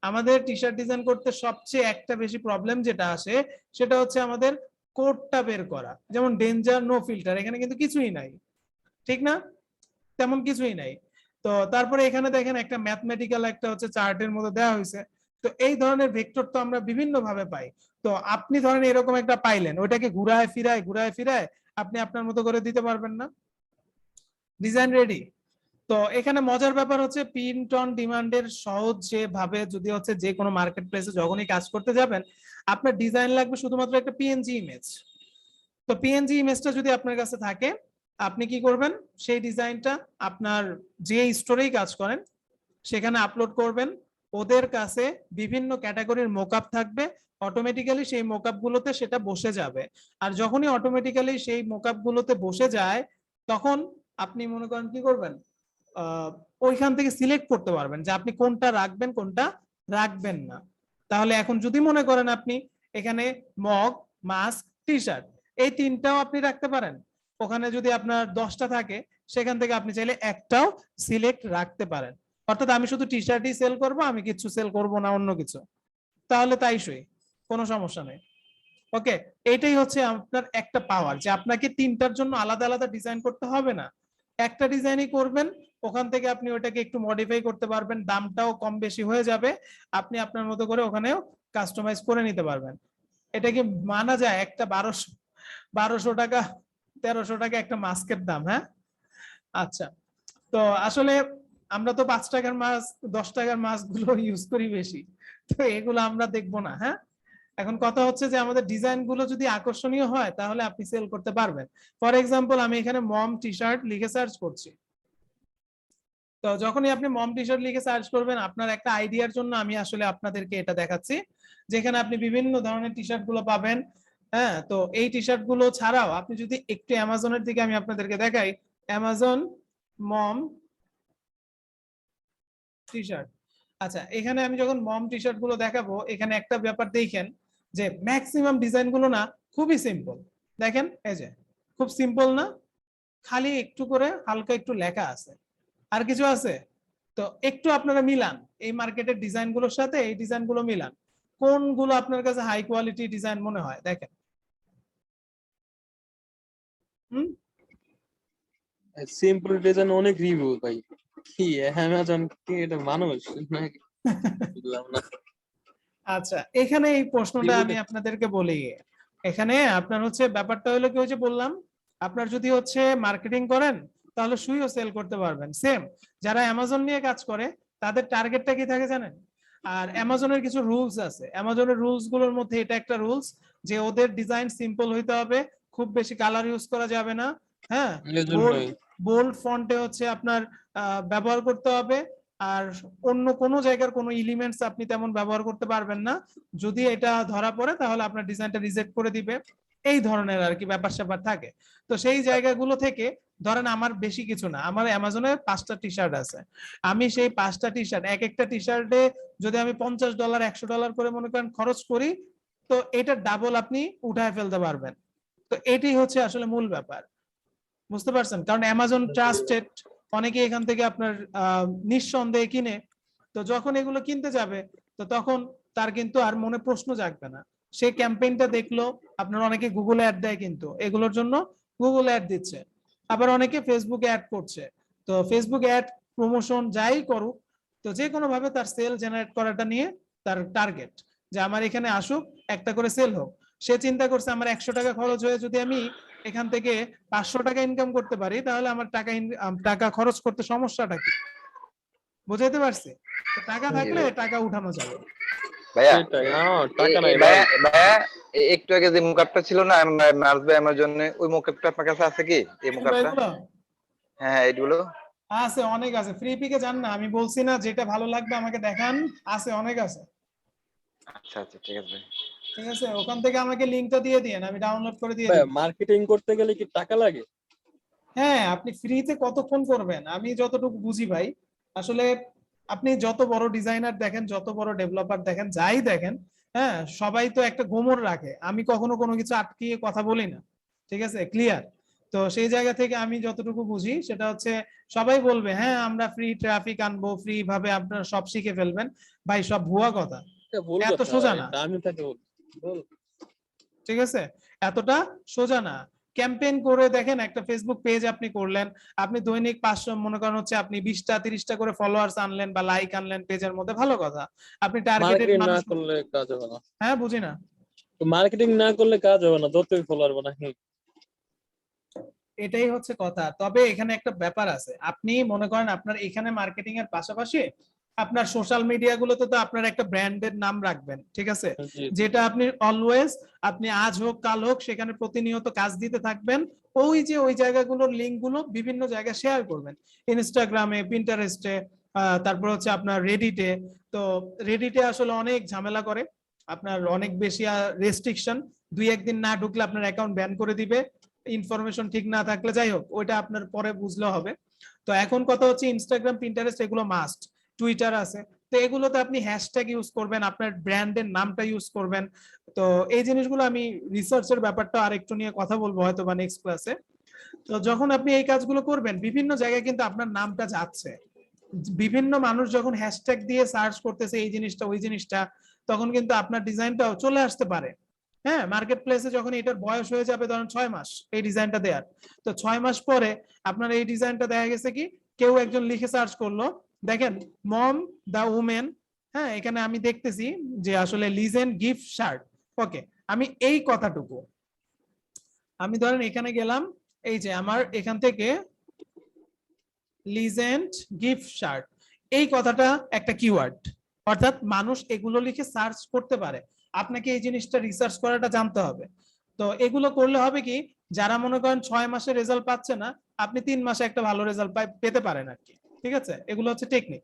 আমাদের টি শার্ট ডিজাইন করতে সবচেয়ে একটা বেশি প্রবলেম যেটা আসে, সেটা হচ্ছে আমাদের কোডটা বের করা। যেমন ডেঞ্জার, নো ফিল্টার, এখানে কিন্তু কিছুই নাই, ঠিক না? তেমন কিছুই নাই। তো তারপরে এখানে দেখেন একটা ম্যাথমেটিক্যাল একটা হচ্ছে চার্টের মধ্যে দেওয়া হয়েছে। তো এই ধরনের ভেক্টর তো আমরা বিভিন্ন ভাবে পাই। তো আপনি ধরেন এরকম একটা পাইলেন, ওইটাকে ঘুরায় ফিরায় আপনি আপনার মতো করে দিতে পারবেন না। Design ready. তো এখানে মজার ব্যাপার হচ্ছে প্রিন্ট অন ডিমান্ডের সহজ যে ভাবে যদি হচ্ছে যে কোনো মার্কেট প্লেসে যখনই কাজ করতে যাবেন, আপনার ডিজাইন লাগবে শুধুমাত্র একটা পিএনজি ইমেজ। তো পিএনজি ইমেজটা যদি আপনার কাছে থাকে, আপনি কি করবেন, সেই ডিজাইনটা আপনার যে স্টোরেই কাজ করেন সেখানে আপলোড করবেন। ওদের কাছে বিভিন্ন ক্যাটাগরির মোকআপ থাকবে, অটোমেটিক্যালি সেই মোকআপ গুলোতে সেটা বসে যাবে। আর যখনই অটোমেটিক্যালি সেই মোকআপ গুলোতে বসে যায়, তখন আপনি মনে করেন কি করবেন, ওইখান থেকে সিলেক্ট করতে পারবেন যে আপনি কোনটা রাখবেন কোনটা রাখবেন না। তাহলে এখন যদি মনে করেন আপনি এখানে মগ, মাস্ক, টি শার্ট, এই তিনটাও আপনি রাখতে পারেন। ওখানে যদি আপনার 10টা থাকে, সেখান থেকে আপনি চাইলে একটাও সিলেক্ট রাখতে পারেন। অর্থাৎ আমি শুধু টি শার্টই সেল করবো, আমি কিছু সেল করব না অন্য কিছু, তাহলে তাই সই, কোনো সমস্যা নেই। ওকে, এটাই হচ্ছে আপনার একটা পাওয়ার, যে আপনাকে তিনটার জন্য আলাদা আলাদা ডিজাইন করতে হবে না, একটা ডিজাইনই করবেন। ওখান থেকে আপনি ওটাকে একটু মডিফাই করতে পারবেন, দামটাও কম বেশি হয়ে যাবে, আপনি আপনার মতো করে ওখানেও কাস্টমাইজ করে নিতে পারবেন। এটা কি মানা যায়? একটা 1200 টাকা 1300 টাকা একটা মাস্কের দাম, হ্যাঁ? আচ্ছা, তো আসলে আমরা তো 5 টাকার মাস্ক, 10 টাকার মাস্ক গুলো ইউজ করি বেশি, তো এগুলো আমরা দেখবো না। হ্যাঁ, এখন কথা হচ্ছে যে আমাদের ডিজাইন গুলো যদি আকর্ষণীয় হয় তাহলে আপনি সেল করতে পারবেন। ফর এক্সাম্পল, আমি এখানে মম টি শার্ট লিখে সার্চ করছি। তো যখনই আপনি মম টি শার্ট লিখে সার্চ করবেন, আপনার একটা আইডিয়ার জন্য আমি আসলে আপনাদেরকে এটা দেখাচ্ছি, যেখানে আপনি বিভিন্ন ধরনের টি শার্ট গুলো পাবেন। হ্যাঁ, তো এই টি শার্ট গুলো ছাড়াও আপনি যদি একটু অ্যামাজনের দিকে আমি আপনাদেরকে দেখাই, অ্যামাজন মম টি শার্ট। আচ্ছা, এখানে আমি যখন মম টি শার্ট গুলো দেখাবো, এখানে একটা ব্যাপার দেখেন যে ম্যাক্সিমাম ডিজাইন গুলো না খুবই সিম্পল। দেখেন, এই যে খুব সিম্পল না, খালি একটু করে হালকা একটু লেখা আছে, আর কিছু আছে? তো একটু আপনারা মিলান এই মার্কেটের ডিজাইন গুলোর সাথে এই ডিজাইন গুলো মিলান, কোনগুলো আপনার কাছে হাই কোয়ালিটি ডিজাইন মনে হয়, দেখেন। সিম্পল ডিজাইন অনেক রিভিউ ভাই, কি অ্যামাজন কি এটা মানুষ নাকি বুঝলাম না। আচ্ছা, এখানে এই প্রশ্নটা আমি আপনাদেরকে বলি। এখানে আপনার হচ্ছে ব্যাপারটা হলো কি, হচ্ছে বললাম আপনার যদি হচ্ছে মার্কেটিং করেন তাহলে সুইও সেল করতে পারবেন। সেম যারা অ্যামাজন নিয়ে কাজ করে তাদের টার্গেটটা কি থাকে জানেন? আর অ্যামাজনের কিছু রুলস আছে, অ্যামাজনের রুলস গুলোর মধ্যে এটা একটা রুলস যে ওদের ডিজাইন সিম্পল হইতে হবে, খুব বেশি কালার ইউজ করা যাবে না। হ্যাঁ, বোল্ড ফন্টে হচ্ছে আপনার ব্যবহার করতে হবে, আর অন্য কোনো জায়গার কোনো এলিমেন্টস আপনি তেমন ব্যবহার করতে পারবেন না। যদি এটা ধরা পড়ে তাহলে আপনার ডিজাইনটা রিজেক্ট করে দিবে, এই ধরনের আর কি ব্যাপার স্যাপার থাকে। তো সেই জায়গাগুলো থেকে ধরেন আমার বেশি কিছু না, আমার অ্যামাজনে 5টা টি শার্ট আছে, আমি সেই 5টা টি শার্ট, এক একটা টি শার্টে যদি আমি $50 $100 করে মনে করেন খরচ করি, তো এটা ডাবল আপনি উঠায় ফেলতে পারবেন। তো এটাই হচ্ছে আসলে মূল ব্যাপার, বুঝতে পারছেন? কারণ অ্যামাজন ট্রাস্টেড, অনেকে এখান থেকে আপনার নিঃসন্দেহে কিনে। তো যখন এগুলো কিনতে যাবে, তো তখন তার কিন্তু আর মনে প্রশ্ন জাগবে না। সে ক্যাম্পেইনটা দেখলো, আপনার অনেকে গুগলে অ্যাড দেয়, কিন্তু এগুলোর জন্য গুগল অ্যাড দিচ্ছে, আবার অনেকে ফেসবুকে অ্যাড করছে। তো ফেসবুক অ্যাড, প্রমোশন যাই করুক, তো যে কোনো ভাবে তার সেল জেনারেট করাটা নিয়ে তার টার্গেট, যে আমার এখানে আসুক, একটা করে সেল হোক। সে চিন্তা করছে আমার 100 টাকা খরচ হয়ে যদি আমি এখান থেকে 500 টাকা ইনকাম করতে পারি, তাহলে আমার টাকা খরচ করতে সমস্যাটা কি? বুঝাইতে পারছি? তো টাকা থাকলে টাকা উঠানো যাবে। ভাইয়া সেটাই, আমার টাকা নাই ভাই। ভাইয়া ভাইয়া একটু আগে যে মুকআপটা ছিল না মার্স ভাই আমার জন্য, ওই মুকআপটা আপনার কাছে আছে কি? এই মুকআপটা, এগুলো হ্যাঁ হ্যাঁ এগুলো। আছে, অনেক আছে। ফ্রি পিকে যান না, আমি বলছি না যেটা ভালো লাগবে আমাকে দেখান, আছে, অনেক আছে। আচ্ছা আচ্ছা ঠিক আছে ভাই। ঠিক আছে, ওখান থেকে আমাকে লিংকটা দিয়ে দিয়েন, আমি ডাউনলোড করে দিয়ে ভাই দিই। মার্কেটিং করতে গেলে কি টাকা লাগে? হ্যাঁ, আপনি ফ্রিতে কতক্ষণ করবেন? আমি যতটুকু বুঝি ভাই, আসলে আপনি যত বড় ডিজাইনার দেখেন, যত বড় ডেভেলপার দেখেন, যাই দেখেন, হ্যাঁ, সবাই তো একটা গোমর রাখে। আমি কখনো কোনো কিছু আটকিয়ে কথা বলি না, ঠিক আছে, ক্লিয়ার? তো সেই জায়গা থেকে আমি যতটুকু বুঝি সেটা হচ্ছে, সবাই বলবে হ্যাঁ আমরা ফ্রি ট্রাফিক আনবো, ফ্রি ভাবে আপনারা সব শিখে ফেলবেন। ভাই, সব ভুয়া কথা, এটা ভুল এত কথা সোজা ভাই, না। দামি থাকে বল। ঠিক আছে, এতটা সোজা না। ক্যাম্পেইন করে দেখেন, একটা ফেসবুক পেজ আপনি করলেন, আপনি দৈনিক 500, মনে করেন হচ্ছে আপনি 20টা 30টা করে ফলোয়ার্স আনলেন বা লাইক আনলেন পেজের মধ্যে, ভালো কথা। আপনি টার্গেটেড মার্কেটিং না মানুষ, করলে কাজ হবে না। হ্যাঁ বুঝি না। তো মার্কেটিং না করলে কাজ হবে না, যতই ফলোয়ার বানাই। এটাই হচ্ছে কথা। তবে এখানে একটা ব্যাপার আছে, আপনি মনে করেন আপনার এখানে মার্কেটিং এর পাশাপাশি আপনার সোশ্যাল মিডিয়া গুলোতে তো আপনার একটা ব্র্যান্ডের নাম রাখবেন, ঠিক আছে, জি, যেটা আপনি অলওয়েজ, আপনি আজ হোক কাল হোক সেখানে প্রতিনিয়ত কাজ দিতে থাকবেন। ওই যে ওই জায়গাগুলোর লিঙ্ক গুলো বিভিন্ন জায়গায় শেয়ার করবেন, ইনস্টাগ্রামে, পিন্টারেস্টে, তারপর হচ্ছে আপনার রেডিটে। তো রেডিটে আসলে অনেক ঝামেলা করে, আপনার অনেক বেশি রেস্ট্রিকশন, 2-1 দিন না ঢুকলে আপনার অ্যাকাউন্ট ব্যান করে দিবে, ইনফরমেশন ঠিক না থাকলে। যাই হোক, ওইটা আপনার পরে বুঝলে হবে। তো এখন কথা হচ্ছে ইনস্টাগ্রাম, পিন্টারেস্ট এগুলো মাস্ট। টুইটার আছে, তো এগুলোতে আপনি হ্যাশট্যাগ ইউজ করবেন, আপনার ব্র্যান্ডের নামটা ইউজ করবেন। তো এই জিনিসগুলো আমি রিসার্চের ব্যাপারটা আরেকটু নিয়ে কথা বলবো হয়তো বা নেক্সট ক্লাসে। তো যখন আপনি এই কাজগুলো করবেন, বিভিন্ন জায়গায় কিন্তু আপনার নামটা যাচ্ছে, বিভিন্ন মানুষ যখন হ্যাশট্যাগ দিয়ে সার্চ করতেছে এই জিনিসটা ওই জিনিসটা, তখন কিন্তু আপনার ডিজাইনটাও চলে আসতে পারে। হ্যাঁ, মার্কেট প্লেসে যখন এটার বয়স হয়ে যাবে ধরেন 6 মাস এই ডিজাইনটা দেওয়ার, তো 6 মাস পরে আপনার এই ডিজাইনটা দেখা গেছে কি কেউ একজন লিখে সার্চ করলো, দেখেন মম দা উমেন, হ্যাঁ, এখানে আমি দেখতেছি যে আসলে লিজেন্ড গিফট শার্ট। ওকে, আমি এই কথাটুকু, আমি ধরেন এখানে গেলাম, এই যে আমার এখান থেকে লিজেন্ড গিফট শার্ট, এই কথাটা একটা কিওয়ার্ড, অর্থাৎ মানুষ এগুলো লিখে সার্চ করতে পারে। আপনাকে এই জিনিসটা রিসার্চ করাটা জানতে হবে। তো এগুলো করলে হবে কি, যারা মনে করেন 6 মাসে রেজাল্ট পাচ্ছে না, আপনি 3 মাসে একটা ভালো রেজাল্ট পেতে পারেন আর কি। ঠিক আছে, এগুলো হচ্ছে টেকনিক।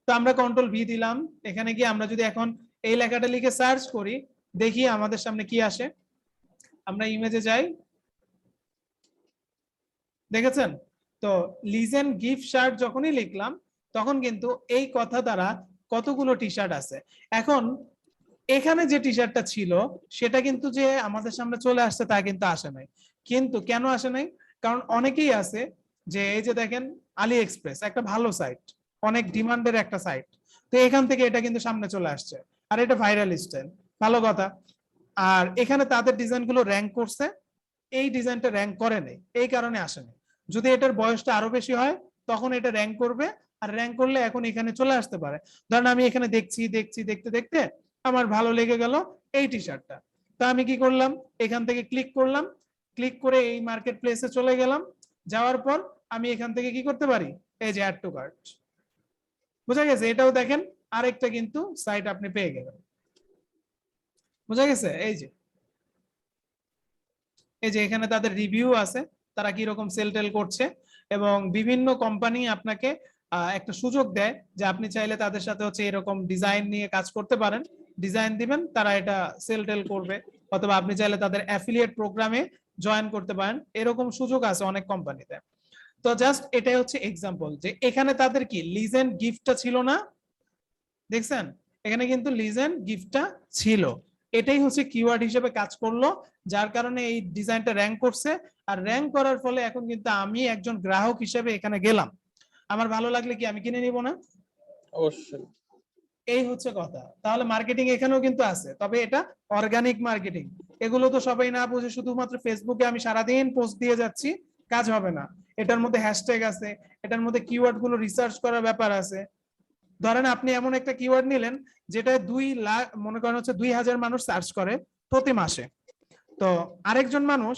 তো আমরা কন্ট্রোল ভি দিলাম, এখানে গিয়ে আমরা যদি এখন এই লেখাটা লিখে সার্চ করি, দেখি আমাদের সামনে কি আসে। আমরা ইমেজে যাই, দেখেছেন? তো লিজেন্ড গিফট শার্ট যখনই লিখলাম, তখন কিন্তু এই কথা দ্বারা কতগুলো টি শার্ট আছে। এখন এখানে যে টি শার্টটা ছিল সেটা কিন্তু যে আমাদের সামনে চলে আসছে তা কিন্তু আসে নাই। কিন্তু কেন আসে নাই? কারণ অনেকেই আছে যে এই যে দেখেন আলি এক্সপ্রেস একটা ভালো সাইট, অনেক ডিমান্ডের একটা সাইট, তো এখান থেকে এটা কিন্তু সামনে চলে আসছে, আর এটা ভাইরাল স্টাইল, ভালো কথা। আর এখানে তাদের ডিজাইন গুলো র্যাঙ্ক করছে, এই ডিজাইনটা র্যাঙ্ক করে নাই, এই কারণে আসে নাই। যদি এটার বয়সটা আরো বেশি হয় তখন এটা র্যাঙ্ক করবে, আর র্যাঙ্ক করলে এখন এখানে চলে আসতে পারে। ধরেন আমি এখানে দেখছি দেখছি দেখতে দেখতে আমার ভালো লেগে গেল এই টি শার্টটা, তা আমি কি করলাম, এখান থেকে ক্লিক করলাম, ক্লিক করে এই মার্কেট প্লেসে চলে গেলাম। যাওয়ার পর আমি এখান থেকে কি করতে পারি, এই যে অ্যাড টু কার্ট, বুঝা গেছে? এটাও দেখেন আরেকটা কিন্তু সাইট আপনি পেয়ে গেলেন, বুঝা গেছে? এই যে এখানে তাদের রিভিউ আছে, তারা কি রকম সেল টেল করছে, এবং বিভিন্ন কোম্পানি আপনাকে একটা সুযোগ দেয় যে আপনি চাইলে তাদের সাথে হচ্ছে এরকম ডিজাইন নিয়ে কাজ করতে পারেন, ডিজাইন দিবেন, তারা এটা সেল টেল করবে, অথবা আপনি চাইলে তাদের অ্যাফিলিয়েট প্রোগ্রামে জয়েন করতে পারেন, এরকম সুযোগ আছে অনেক কোম্পানিতে। তো জাস্ট এটাই হচ্ছে এক্সাম্পল যে এখানে তাদের কি লিজেন্ড গিফটটা ছিল না, দেখছেন? এখানে কিন্তু লিজেন্ড গিফটটা ছিল, এটাই হচ্ছে কিওয়ার্ড হিসেবে কাজ করলো, যার কারণে এই ডিজাইনটা র্যাঙ্ক করছে। আর র্যাঙ্ক করার ফলে এখন কিন্তু আমি একজন গ্রাহক হিসেবে এখানে গেলাম, আমার ভালো লাগলে কি আমি কিনে নিব না? অবশ্যই। এই হচ্ছে কথা। তাহলে মার্কেটিং এখানেও কিন্তু আছে, তবে এটা অর্গানিক মার্কেটিং। এগুলো তো সবাই না বুঝে শুধুমাত্র ফেসবুকে আমি সারাদিন পোস্ট দিয়ে যাচ্ছি, কাজ হবে না। এটার মধ্যে হ্যাশট্যাগ আছে, এটার মধ্যে কিওয়ার্ড গুলো রিসার্চ করার ব্যাপার আছে। ধরেন আপনি এমন একটা কিওয়ার্ড নিলেন যেটা 2 লাখ, মনে করেন হচ্ছে 2000 মানুষ সার্চ করে প্রতি মাসে। তো আরেকজন মানুষ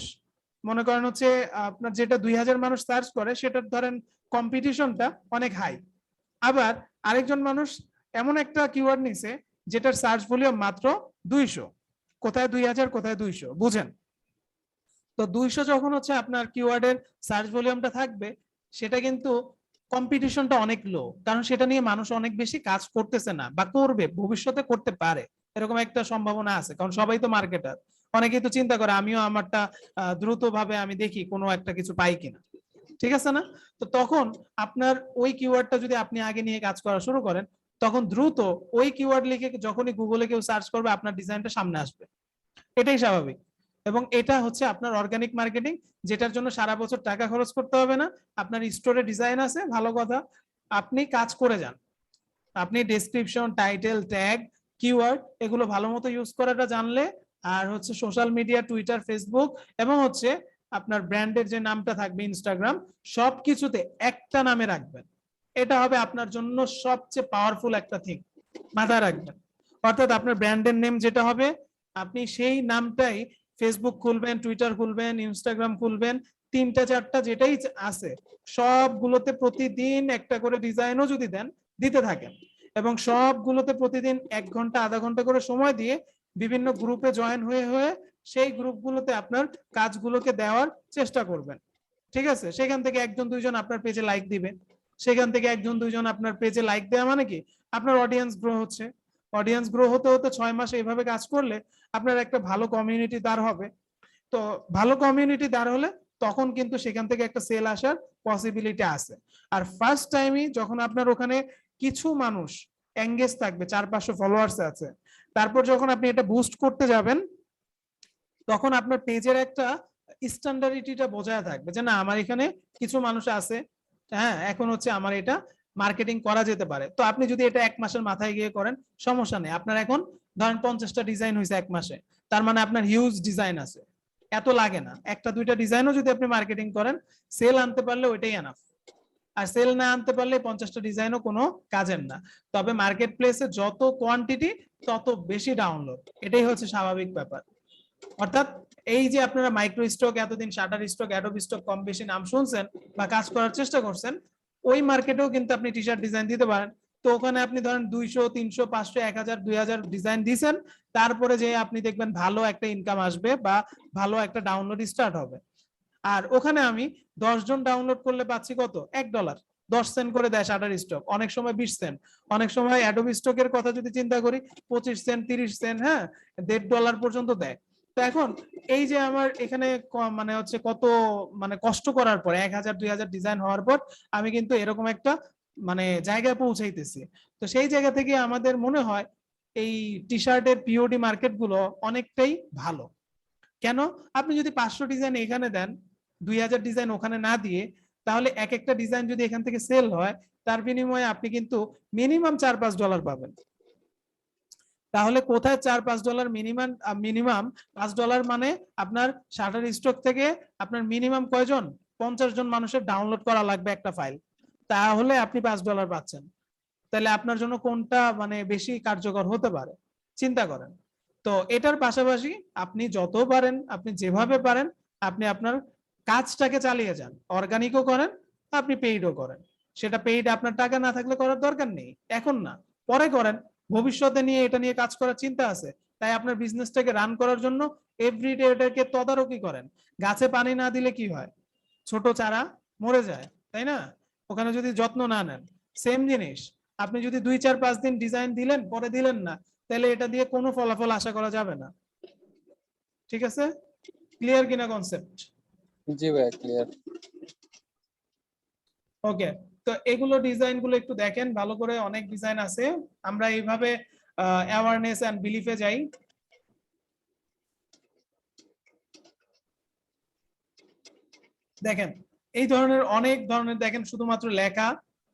মনে করেন হচ্ছে আপনার যেটা 2000 মানুষ সার্চ করে সেটার ধরেন কম্পিটিশনটা অনেক হাই। আবার আরেকজন মানুষ এমন একটা কিওয়ার্ড নিছে যেটার সার্চ ভলিউম মাত্র 200, কোথায় 2000 কোথায় 200, বুঝেন? তো 200 যখন হচ্ছে আপনার কিওয়ার্ডের সার্চ ভলিউমটা থাকবে, সেটা কিন্তু কম্পিটিশনটা অনেক লো, কারণ সেটা নিয়ে মানুষ অনেক বেশি কাজ করতেছে না, বা করবে, ভবিষ্যতে করতে পারে এরকম একটা সম্ভাবনা আছে, কারণ সবাই তো মার্কেটার। অনেকেই তো চিন্তা করে আমিও আমারটা দ্রুত ভাবে আমি দেখি কোনো একটা কিছু পাই কিনা, ঠিক আছে না? তো তখন আপনার ওই কিওয়ার্ডটা যদি আপনি আগে নিয়ে কাজ করা শুরু করেন, তখন দ্রুত ওই কিওয়ার্ড লিখে যখনই গুগলে কেউ সার্চ করবে আপনার ডিজাইনটা সামনে আসবে, এটাই স্বাভাবিক। এবং এটা হচ্ছে আপনার অর্গানিক মার্কেটিং, যেটার জন্য সারা বছর টাকা খরচ করতে হবে না। আপনার স্টোরে ডিজাইন আছে, ভালো কথা, আপনি কাজ করে যান। আপনি ডেসক্রিপশন, টাইটেল, ট্যাগ, কিওয়ার্ড এগুলো ভালো মতো ইউজ করাটা জানলে, আর হচ্ছে সোশ্যাল মিডিয়া, টুইটার, ফেসবুক এবং হচ্ছে আপনার ব্র্যান্ডের যে নামটা থাকবে ইনস্টাগ্রাম, সবকিছুতে একটা নামে রাখবেন। এটা হবে আপনার জন্য সবচেয়ে পাওয়ারফুল একটা থিং, মাথায় রাখবেন। অর্থাৎ আপনার ব্র্যান্ডের নেম যেটা হবে, আপনি সেই নামটাই ফেসবুক খুলবেন, টুইটার খুলবেন, ইনস্টাগ্রাম খুলবেন, 3টা 4টা যেটাই আছে সবগুলোতে প্রতিদিন একটা করে ডিজাইনও যদি দেন, দিতে থাকেন, এবং সবগুলোতে প্রতিদিন 1 ঘন্টা আধা ঘন্টা করে সময় দিয়ে বিভিন্ন গ্রুপে জয়েন হয়ে হয়ে সেই গ্রুপগুলোতে আপনার কাজগুলোকে দেওয়ার চেষ্টা করবেন। ঠিক আছে? সেখান থেকে 1 জন 2 জন আপনার পেজে লাইক দিবে, সেখান থেকে 1 জন 2 জন আপনার পেজে লাইক দেওয়া মানে কি আপনার অডিয়েন্স গ্রো হচ্ছে। অডিয়েন্স গ্রো হতে হতে 6 মাস এইভাবে কাজ করলে আপনার একটা ভালো কমিউনিটি দাঁড় হবে। তো ভালো কমিউনিটি দাঁড় হলে তখন কিন্তু সেখান থেকে একটা সেল আসার পসিবিলিটি আছে। আর ফার্স্ট টাইমই যখন আপনার ওখানে কিছু মানুষ এঙ্গেজ থাকবে, 400-500 ফলোয়ার্স আছে, তারপর যখন আপনি এটা বুস্ট করতে যাবেন, তখন আপনার পেজের একটা স্ট্যান্ডার্ডিটিটা বজায় থাকবে যে না, আমার এখানে কিছু মানুষ আছে, হ্যাঁ, এখন হচ্ছে আমার এটা মার্কেটিং করা যেতে পারে। তো আপনি যদি এটা 1 মাসের মাথায় গিয়ে করেন, সমস্যা নেই। আপনার এখন ধরেন 50টা ডিজাইন হয়েছে 1 মাসে, তার মানে আপনার হিউজ ডিজাইন আছে, এত লাগে না। 1টা 2টা ডিজাইনও যদি আপনি মার্কেটিং করেন, সেল আনতে পারলে ওইটাই এনাফ। আর সেল না আনতে পারলে 50টা ডিজাইনও কোনো কাজের না। তবে মার্কেট প্লেসে যত কোয়ান্টিটি তত বেশি ডাউনলোড, এটাই হচ্ছে স্বাভাবিক ব্যাপার। অর্থাৎ এই যে আপনারা মাইক্রো স্টক, এতদিন শাটার স্টক, অ্যাডোবি স্টক কম বেশি নাম শুনছেন বা কাজ করার চেষ্টা করছেন, ওই মার্কেটেও কিন্তু আপনি টি শার্ট ডিজাইন দিতে পারেন। তো ওখানে আপনি ধরেন 200, 300, 500, 1000, 2000 ডিজাইন দিয়েছেন, তারপরে যে আপনি দেখবেন ভালো একটা ইনকাম আসবে বা ভালো একটা ডাউনলোড স্টার্ট হবে। আর ওখানে আমি 10 জন ডাউনলোড করলে পাচ্ছি কত? $1, 10 সেন্ট করে দেয় শাটার স্টক, অনেক সময় 20 সেন্ট, অনেক সময় অ্যাডোবি স্টকের কথা যদি চিন্তা করি 25 সেন্ট, 30 সেন্ট, হ্যাঁ, $1.50 পর্যন্ত দেয়। তো এখন এই যে আমার এখানে মানে হচ্ছে কত মানে কষ্ট করার পর 1000 2000 ডিজাইন হওয়ার পর আমি কিন্তু এরকম একটা মানে জায়গায় পৌঁছাইতেছি। তো সেই জায়গা থেকে আমাদের মনে হয় এই টি শার্টের পিওডি মার্কেট গুলো অনেকটাই ভালো। কেন? আপনি যদি 500 ডিজাইন এখানে দেন, 2000 ডিজাইন ওখানে না দিয়ে, তাহলে এক একটা ডিজাইন যদি এখান থেকে সেল হয়, তার বিনিময়ে আপনি কিন্তু মিনিমাম $4-5 পাবেন। তাহলে কোথায় $4-5 মিনিমাম? মিনিমাম $5 মানে আপনার শাটার স্টক থেকে আপনার মিনিমাম কয়জন? 50 জন মানুষের ডাউনলোড করা লাগবে একটা ফাইল, তাহলে আপনি $5 পাচ্ছেন। তাহলে আপনার জন্য কোনটা মানে বেশি কার্যকর হতে পারে চিন্তা করেন। তো এটার পাশাপাশি আপনি যত পারেন, আপনি যেভাবে পারেন, আপনি আপনার কাজটাকে চালিয়ে যান, অর্গানিকও করেন, আপনি পেইডও করেন। সেটা পেইড আপনার টাকা না থাকলে করার দরকার নেই, এখন না, পরে করেন। ভবিষ্যতে নিয়ে এটা নিয়ে কাজ করার চিন্তা আছে, তাই আপনার বিজনেসটাকে রান করার জন্য এভরিডে এটাকে তদারকি করেন। গাছে পানি না দিলে কি হয়? ছোট চারা মরে যায়, তাই না? ওখানে যদি যত্ন না নেন, সেম জিনিস। আপনি যদি 2-4-5 দিন ডিজাইন দিলেন, পরে দিলেন না, তাহলে এটা দিয়ে কোনো ফলাফল আশা করা যাবে না। ঠিক আছে? ক্লিয়ার কিনা কনসেপ্ট? জি ভাই, ক্লিয়ার। ওকে, তো এগুলো ডিজাইন গুলো একটু দেখেন ভালো করে, অনেক ডিজাইন আছে। আমরা এইভাবে অ্যাওয়ারনেস এন্ড বিলিফে যাই। দেখেন এই ধরনের অনেক ধরনের, দেখেন শুধুমাত্র লেখা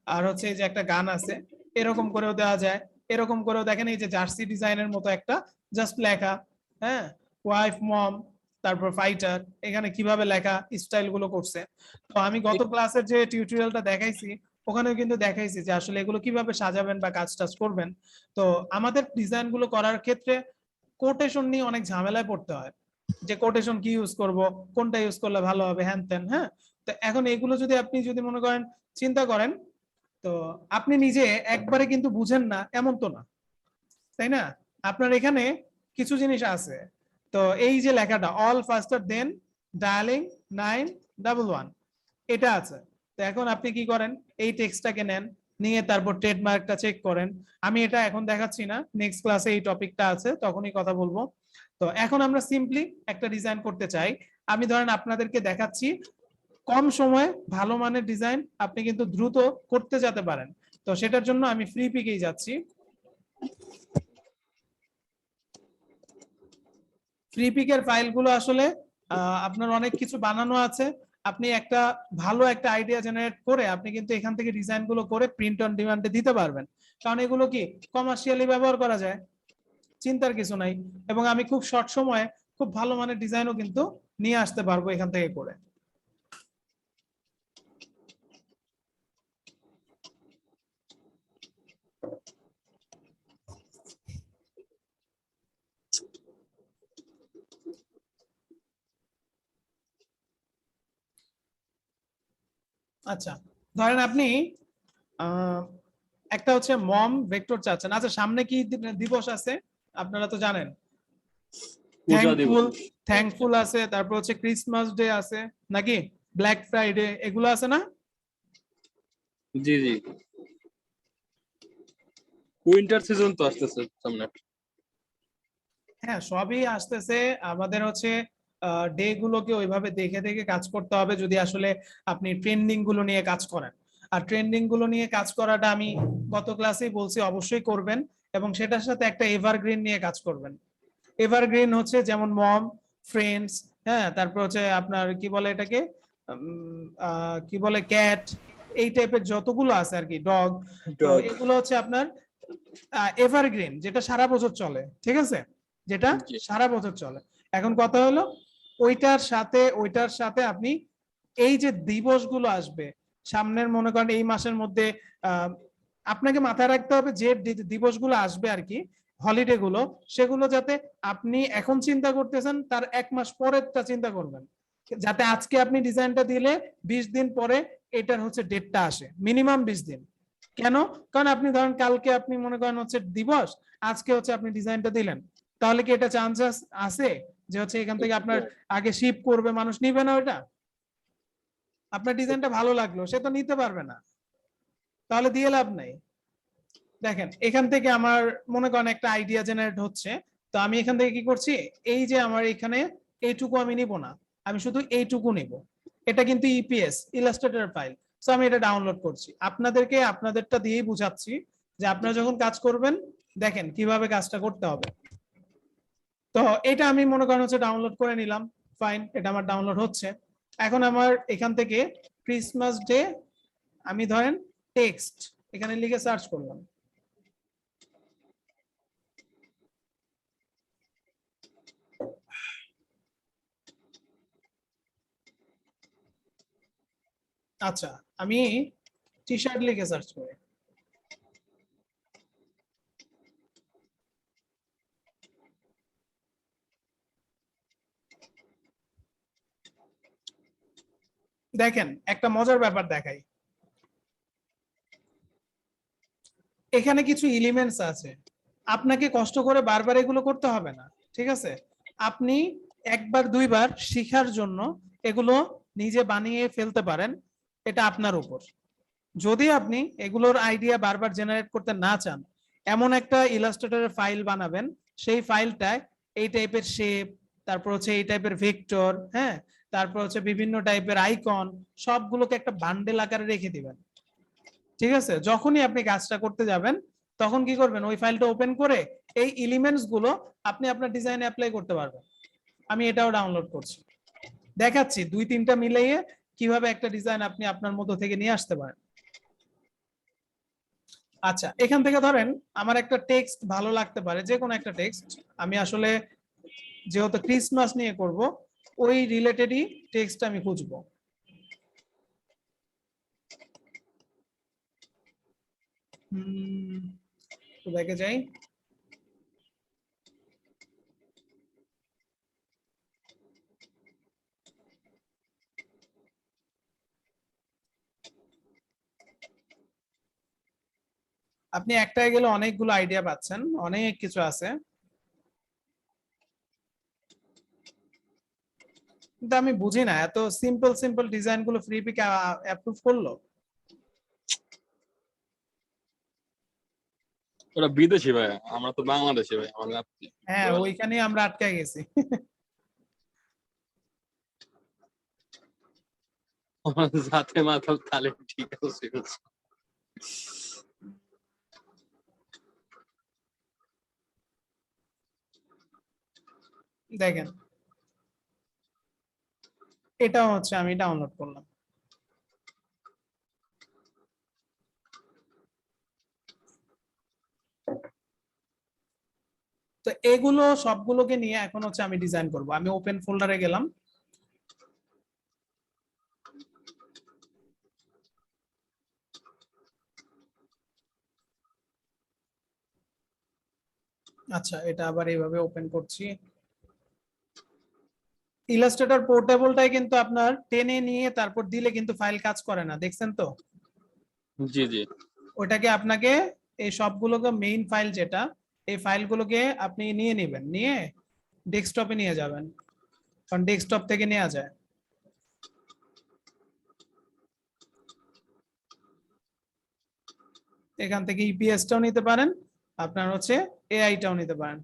আর হচ্ছে এই যে একটা গান আছে, এরকম করেও দেওয়া যায়, এরকম করেও দেখেন এই যে জার্সি ডিজাইনের মতো একটা জাস্ট লেখা, হ্যাঁ, ওয়াইফ মম, তারপর ফাইটার, এখানে কিভাবে লেখা স্টাইল গুলো করছে। তো আমি গত ক্লাসের যে টিউটোরিয়ালটা দেখাইছি ওখানেও কিন্তু দেখাইছি যে আসলে এগুলো কিভাবে সাজাবেন বা কাজ টাজ করবেন। তো আমাদের ডিজাইন গুলো করার ক্ষেত্রে কোটেশন নিয়ে অনেক ঝামেলায় পড়তে হয়, যে কোটেশন কি ইউজ করব, কোনটা ইউজ করলে ভালো হবে, হ্যান ত্যান। হ্যাঁ, তো এখন এগুলো যদি আপনি যদি মনে করেন চিন্তা করেন, তো আপনি নিজে একবারে কিন্তু বুঝেন না এমন তো না, তাই না? আপনার এখানে কিছু জিনিস আছে। তো এই যে লেখাটা অল ফাস্টার দেন ডায়ালিং 911 এটা আছে। তো এখন আপনি কি করেন, এই টেক্সটটাকে নেন, নিয়ে তারপর ট্রেডমার্কটা চেক করেন। আমি এটা এখন দেখাচ্ছি না, নেক্সট ক্লাসে এই টপিকটা আছে তখনই কথা বলবো। তো এখন আমরা সিম্পলি একটা ডিজাইন করতে চাই। আমি ধরেন আপনাদেরকে দেখাচ্ছি কম সময়ে ভালো মানের ডিজাইন আপনি কিন্তু দ্রুত করতে যেতে পারেন। তো সেটার জন্য আমি ফ্রি পিকেই যাচ্ছি। ফ্রি পিকের ফাইলগুলো আসলে আপনার অনেক কিছু বানানো আছে। আপনি একটা ভালো একটা আইডিয়া জেনারেট করে আপনি কিন্তু এখান থেকে ডিজাইন গুলো করে প্রিন্ট অন ডিমান্ডে দিতে পারবেন, কারণ এগুলো কি কমার্শিয়ালি ব্যবহার করা যায়, চিন্তার কিছু নাই। এবং আমি খুব শর্ট সময়ে খুব ভালো মানের ডিজাইনও কিন্তু নিয়ে আসতে পারবো এখান থেকে করে। আচ্ছা, ধরেন আপনি একটা হচ্ছে মম ভেক্টর চাচ্ছেন। আচ্ছা, সামনে কি দিবস আছে আপনারা তো জানেন, পূজা দিবস। থ্যাঙ্কফুল আছে, তারপর হচ্ছে ক্রিসমাস ডে আছে নাকি, ব্ল্যাক ফ্রাইডে, এগুলো আছে না? জি জি, উইন্টার সিজন তো আসতেছে সামনে। হ্যাঁ, সবই আসতেছে। আমাদের হচ্ছে ডে গুলোকে ওইভাবে দেখে দেখে কাজ করতে হবে যদি আসলে আপনি ট্রেন্ডিং গুলো নিয়ে কাজ করেন। আর ট্রেন্ডিং গুলো নিয়ে কাজ করাটা আমি গত ক্লাসেই বলছি অবশ্যই করবেন, এবং সেটার সাথে একটা এভারগ্রিন নিয়ে কাজ করবেন। এভারগ্রিন হচ্ছে যেমন মম, ফ্রেন্ডস, হ্যাঁ, তারপর হচ্ছে আপনার কি বলে এটাকে, কি বলে, ক্যাট, এই টাইপের যতগুলো আছে আর কি, ডগ। তো এগুলো হচ্ছে আপনার এভারগ্রিন, যেটা সারা বছর চলে, ঠিক আছে, যেটা সারা বছর চলে। এখন কথা হলো ওইটার সাথে আপনি এই যে দিবসগুলো আসবে সামনের, মনে করেন এই মাসের মধ্যে, আপনাকে মাথায় রাখতে হবে যে দিবসগুলো আসবে আর কি, হলিডে গুলো, সেগুলো যাতে আপনি এখন চিন্তা করতেছেন তার এক মাস পরেরটা চিন্তা করবেন, যাতে আজকে আপনি ডিজাইনটা দিলে 20 দিন পরে এটার হচ্ছে ডেটটা আসে, মিনিমাম 20 দিন। কেন? কারণ আপনি ধরেন কালকে আপনি মনে করেন হচ্ছে দিবস, আজকে হচ্ছে আপনি ডিজাইনটা দিলেন, তাহলে কি এটা চান্সেস আছে যে হচ্ছে এখান থেকে আপনার আগে শিপ করবে, মানুষ নিবে না ওইটা? আপনার ডিজাইনটা ভালো লাগলো, সে তো নিতে পারবে না, তাহলে দিয়ে লাভ নাই। দেখেন এখান থেকে আমার মনে করেন একটা আইডিয়া জেনারেট হচ্ছে, তো আমি এখান থেকে কি করছি, এই যে আমার এখানে এইটুকু আমি নিব না, আমি শুধু এইটুকু নিব। এটা কিন্তু ইপিএস ইলাস্ট্রেটর ফাইল, সো আমি এটা ডাউনলোড করছি, আপনাদেরকে আপনাদেরটা দিয়েই বুঝাচ্ছি যে আপনারা যখন কাজ করবেন দেখেন কিভাবে কাজটা করতে হবে। তো এটা আমি মনে করেন হচ্ছে ডাউনলোড করে নিলাম, ফাইন, এটা আমার ডাউনলোড হচ্ছে। এখন আমার এখান থেকে ক্রিসমাস ডে আমি ধরেন টেক্সট এখানে লিখে সার্চ করলাম, আচ্ছা আমি টি শার্ট লিখে সার্চ করি, দেখেন একটা মজার ব্যাপার দেখাই, এখানে কিছু এলিমেন্টস আছে, আপনাকে কষ্ট করে বারবার এগুলো করতে হবে না, ঠিক আছে? আপনি একবার দুইবার শিখার জন্য এগুলো নিজে বানিয়ে ফেলতে পারেন, এটা আপনার উপর। যদি আপনি এগুলোর আইডিয়া বারবার জেনারেট করতে না চান, এমন একটা ইলাস্ট্রেটরের ফাইল বানাবেন, সেই ফাইলটায় এই টাইপের শেপ, তারপর হচ্ছে এই টাইপের ভেক্টর, হ্যাঁ, তারপর হচ্ছে বিভিন্ন টাইপের আইকন, সবগুলোকে একটা বান্ডেল আকারে রেখে দিবেন, ঠিক আছে? যখনই আপনি কাজটা করতে যাবেন তখন কি করবেন, ওই ফাইলটা ওপেন করে এই এলিমেন্টস গুলো আপনি আপনার ডিজাইনে অ্যাপ্লাই করতে পারবেন। আমি এটাও ডাউনলোড করছি, দেখাচ্ছি 2-3টা মিলিয়ে কিভাবে একটা ডিজাইন আপনি আপনার মতো থেকে নিয়ে আসতে পারেন। আচ্ছা, এখান থেকে ধরেন আমার একটা টেক্সট ভালো লাগতে পারে, যে কোনো একটা টেক্সট। আমি আসলে যেহেতু ক্রিসমাস নিয়ে করব, ওই রিলেটেডই টেক্সট আমি খুঁজবো। তো ব্যাকে যাই। আপনি একটাই গেলে অনেকগুলো আইডিয়া পাচ্ছেন, অনেক কিছু আছে, কিন্তু আমি বুঝি না এত সিম্পল সিম্পল ডিজাইন গুলো ফ্রি পিক অ্যাপ্রুভ করলো। ওটা বিদেশি ভাই, আমরা তো বাংলাদেশি ভাই, আমাদের হ্যাঁ, ওইখানেই আমরা আটকে গেছি। যাতে মাথাল তালে ঠিক আছে। দেখেন, এটা হচ্ছে আমি ডাউনলোড করলাম। তো এগুলো সবগুলোকে নিয়ে এখন হচ্ছে আমি ডিজাইন করব। আমি ওপেন ফোল্ডারে গেলাম, আচ্ছা এটা আবার এইভাবে ওপেন করছি। ইলাস্ট্রেটর পোর্টেবলটাই কিন্তু আপনার টেনে নিয়ে তারপর দিলে কিন্তু ফাইল কাজ করে না, দেখছেন তো? জি জি। ওটাকে আপনাকে এই সবগুলোকে মেইন ফাইল যেটা, এই ফাইলগুলোকে আপনি নিয়ে নেবেন, নিয়ে ডেস্কটপে নিয়ে যাবেন, কারণ ডেস্কটপ থেকে নেওয়া যায়। এখান থেকে ইপিএসটাও নিতে পারেন, আপনার হচ্ছে এআইটাও নিতে পারেন।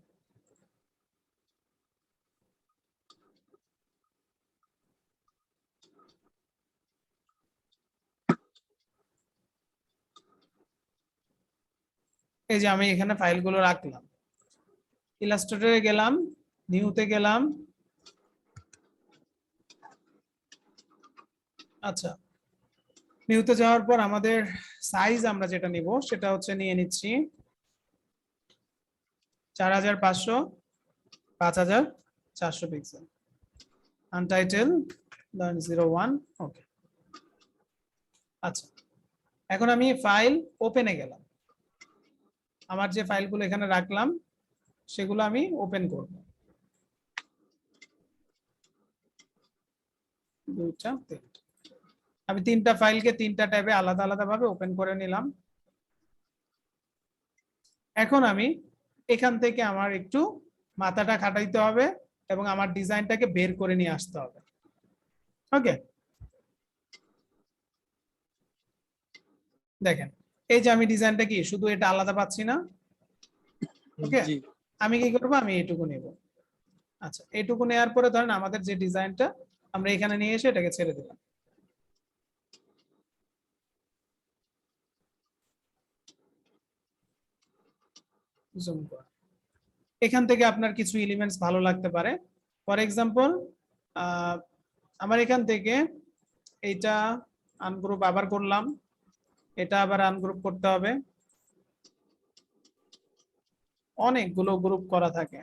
এই যে আমি এখানে ফাইলগুলো রাখলাম, ইলাস্ট্রেটরে গেলাম, নিউতে গেলাম। আচ্ছা, নিউতে যাওয়ার পর আমাদের সাইজ আমরা যেটা নিব সেটা হচ্ছে নিয়ে নিচ্ছি 4500 5400 পিক্সেল, আনটাইটেল 01। ওকে, আচ্ছা এখন আমি ফাইল ওপেনে গেলাম, আমার যে ফাইলগুলো এখানে রাখলাম সেগুলো আমি ওপেন করব। দুইটা, তিনটা, আমি তিনটা ফাইলকে তিনটা ট্যাবে আলাদা আলাদা ভাবে ওপেন করে নিলাম। এখন আমি এখান থেকে আমার একটু মাথাটা খাটাইতে হবে এবং আমার ডিজাইনটাকে বের করে নিয়ে আসতে হবে। ওকে, দেখেন এই যে আমি ডিজাইনটা কি শুধু এটা আলাদা পাচ্ছি না। ওকে, জি। আমি কি করব, আমি এইটুকু নেব। আচ্ছা, এইটুকু নেওয়ার পরে ধরেন আমাদের যে ডিজাইনটা আমরা এখানে নিয়ে এসে এটাকে ছেড়ে দিলাম। জুম কর। এখান থেকে আপনার কিছু এলিমেন্টস ভালো লাগতে পারে। ফর এক্সাম্পল, আমার এখান থেকে এইটা আনগ্রুপ আবার করলাম, এটা আবার আনগ্রুপ করতে হবে, অনেকগুলো গ্রুপ করা থাকে।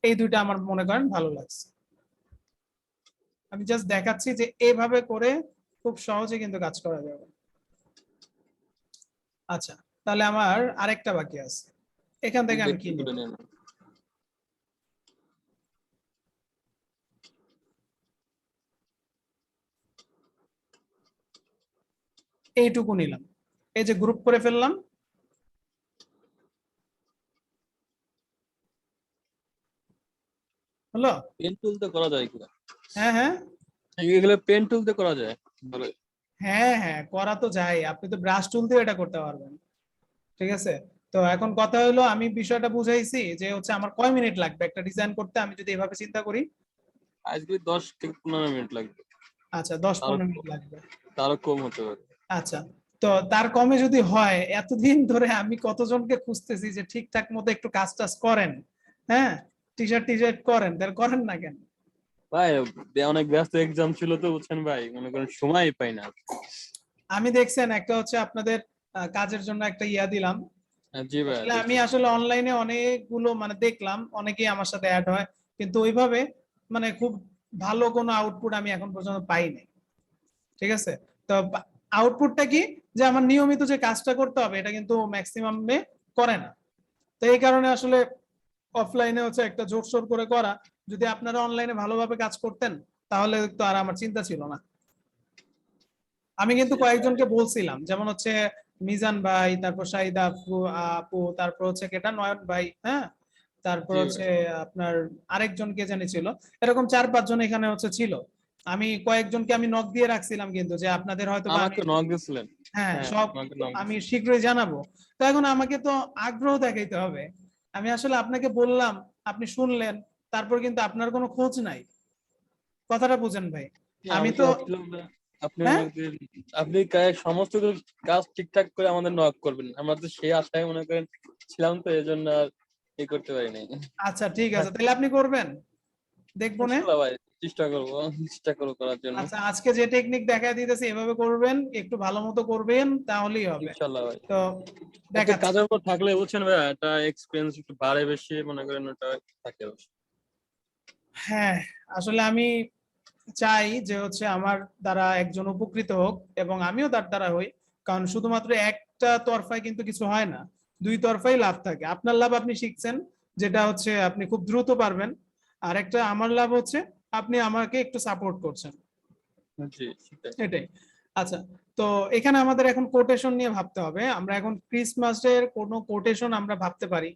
এই দুইটা আমার মনে করেন ভালো লাগছে, আমি জাস্ট দেখাচ্ছি যে এইভাবে করে খুব সহজে কিন্তু কাজ করা যাবে। আচ্ছা, তাহলে আমার আরেকটা বাকি আছে, এখান থেকে আমি কি নেব? এইটুকু নিলাম, এই যে গ্রুপ করে ফেললাম। হলো? পেন টুলতে করা যায় কিনা? হ্যাঁ হ্যাঁ এগুলো পেন টুলতে করা যায় ভালো। হ্যাঁ হ্যাঁ, করা তো যায়, আপনি তো ব্রাশ টুল দিয়ে এটা করতে পারবেন। ঠিক আছে, তো এখন কথা হলো আমি বিষয়টা বুঝাইছি যে হচ্ছে আমার কয় মিনিট লাগবে একটা ডিজাইন করতে, আমি যদি এভাবে চিন্তা করি। আজকে 10 থেকে 15 মিনিট লাগবে। আচ্ছা, 10-15 মিনিট লাগবে, তারও কম হতে পারে। আচ্ছা। তো তার কমে যদি হয়, এতদিন ধরে আমি কতজনকে খুঁজতেছি যে ঠিকঠাক মতো একটু কাজ টাজ করেন, হ্যাঁ, টি শার্ট করেন, তাহলে করেন না কেন? ভাই অনেক ব্যস্ত এক্সাম ছিল তো বুঝছেন ভাই, মনে করেন সময় পাই না। আমি দেখছেন একটা হচ্ছে আপনাদের কাজের জন্য একটা ইয়া দিলাম। জি ভাই আসলে আমি আসলে অনলাইনে অনেকগুলো মানে দেখলাম, অনেকেই আমার সাথে অ্যাড হয়, কিন্তু ওইভাবে মানে খুব ভালো কোনো আউটপুট আমি এখন পর্যন্ত পাইনি। ঠিক আছে, তো আউটপুটটা কি, যে আমার নিয়মিত যে কাজটা করতে হবে এটা কিন্তু ম্যাক্সিমাম করে না। তো এই কারণে আসলে অফলাইনে হচ্ছে একটা জোরসোর করে করা। যদি আপনারা অনলাইনে ভালোভাবে কাজ করতেন তাহলে তো আর আমার চিন্তা ছিল না। আমি কিন্তু কয়েকজনকে বলছিলাম, যেমন হচ্ছে মিজান ভাই, তারপর শাহিদা আপু, তারপর হচ্ছে কেটা নয়ন ভাই, হ্যাঁ, তারপর জি ভাই। হচ্ছে আপনার আরেকজন কে জানি ছিল, এরকম 4-5 জন এখানে হচ্ছে ছিল। আমি কয়েকজনকে আমি নক দিয়ে রাখছিলাম কিন্তু, যে আপনাদের হয়তো বা আমাকে নক দিছিলেন। হ্যাঁ হ্যাঁ, সব আমাকে knock আমি দিছিলেন। শীঘ্রই জানাবো। তো এখন আমাকে তো আগ্রহ দেখাইতে হবে। আমি আসলে আপনাকে বললাম, আপনি শুনলেন, তারপর কিন্তু আপনার কোনো খোঁজ নাই। কথাটা বুঝেন ভাই। আমি আমি তো তো ভাবছিলাম না আপনি হ্যাঁ, মনে করেন আপনি সমস্ত কাজ ঠিকঠাক করে আমাদের নক করবেন, আমরা তো সেই আশায় মনে করেন ছিলাম, তো এই জন্য আর এই করতে পারি নাই। আচ্ছা ঠিক আছে, তাহলে আপনি করবেন, দেখবো না। ইনশাল্লাহ ভাই, চেষ্টা করবো করার জন্য। আচ্ছা, আজকে যে টেকনিক দেখা দিতেছে এভাবে করবেন, একটু ভালো মতো করবেন, তাহলেই হবে। ইনশাল্লাহ ভাই, তো একটা দেখাচ্ছি। কাজের উপর থাকলে বুঝছেন ভাই, একটা এক্সপিরিয়েন্স একটু বাড়ে বেশি মনে করেন ওটা থাকে বেশি। হ্যাঁ, আসলে আমি চাই যে হচ্ছে আমার দ্বারা একজন উপকৃত হোক এবং আমিও তার দ্বারা হই। কারণ শুধুমাত্র একটা তরফায় কিন্তু কিছু হয় না, দুই তরফাই লাভ থাকে। আপনার লাভ আপনি শিখছেন, যেটা হচ্ছে আপনি খুব দ্রুত পারবেন, আর একটা আমার লাভ হচ্ছে আপনি আমাকে একটু সাপোর্ট করছেন, জি সেটাই। এটাই। আচ্ছা, তো এখানে আমাদের এখন কোটেশন নিয়ে ভাবতে হবে। আমরা এখন ক্রিসমাসের কোনো কোটেশন আমরা ভাবতে পারি।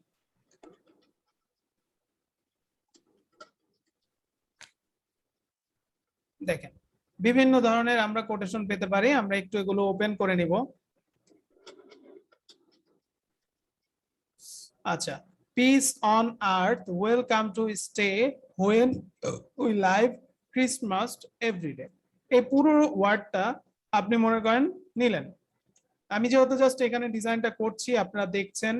দেখেন, বিভিন্ন ধরনের আমরা কোটেশন পেতে পারি, আমরা একটু এগুলো ওপেন করে নিব। আচ্ছা, peace on earth will come to stay when we live Christmas everyday. এই পুরো ওয়ার্ডটা আপনি মনে করেন নিলেন। আমি যেহেতু জাস্ট এখানে ডিজাইনটা করছি, আপনারা দেখছেন,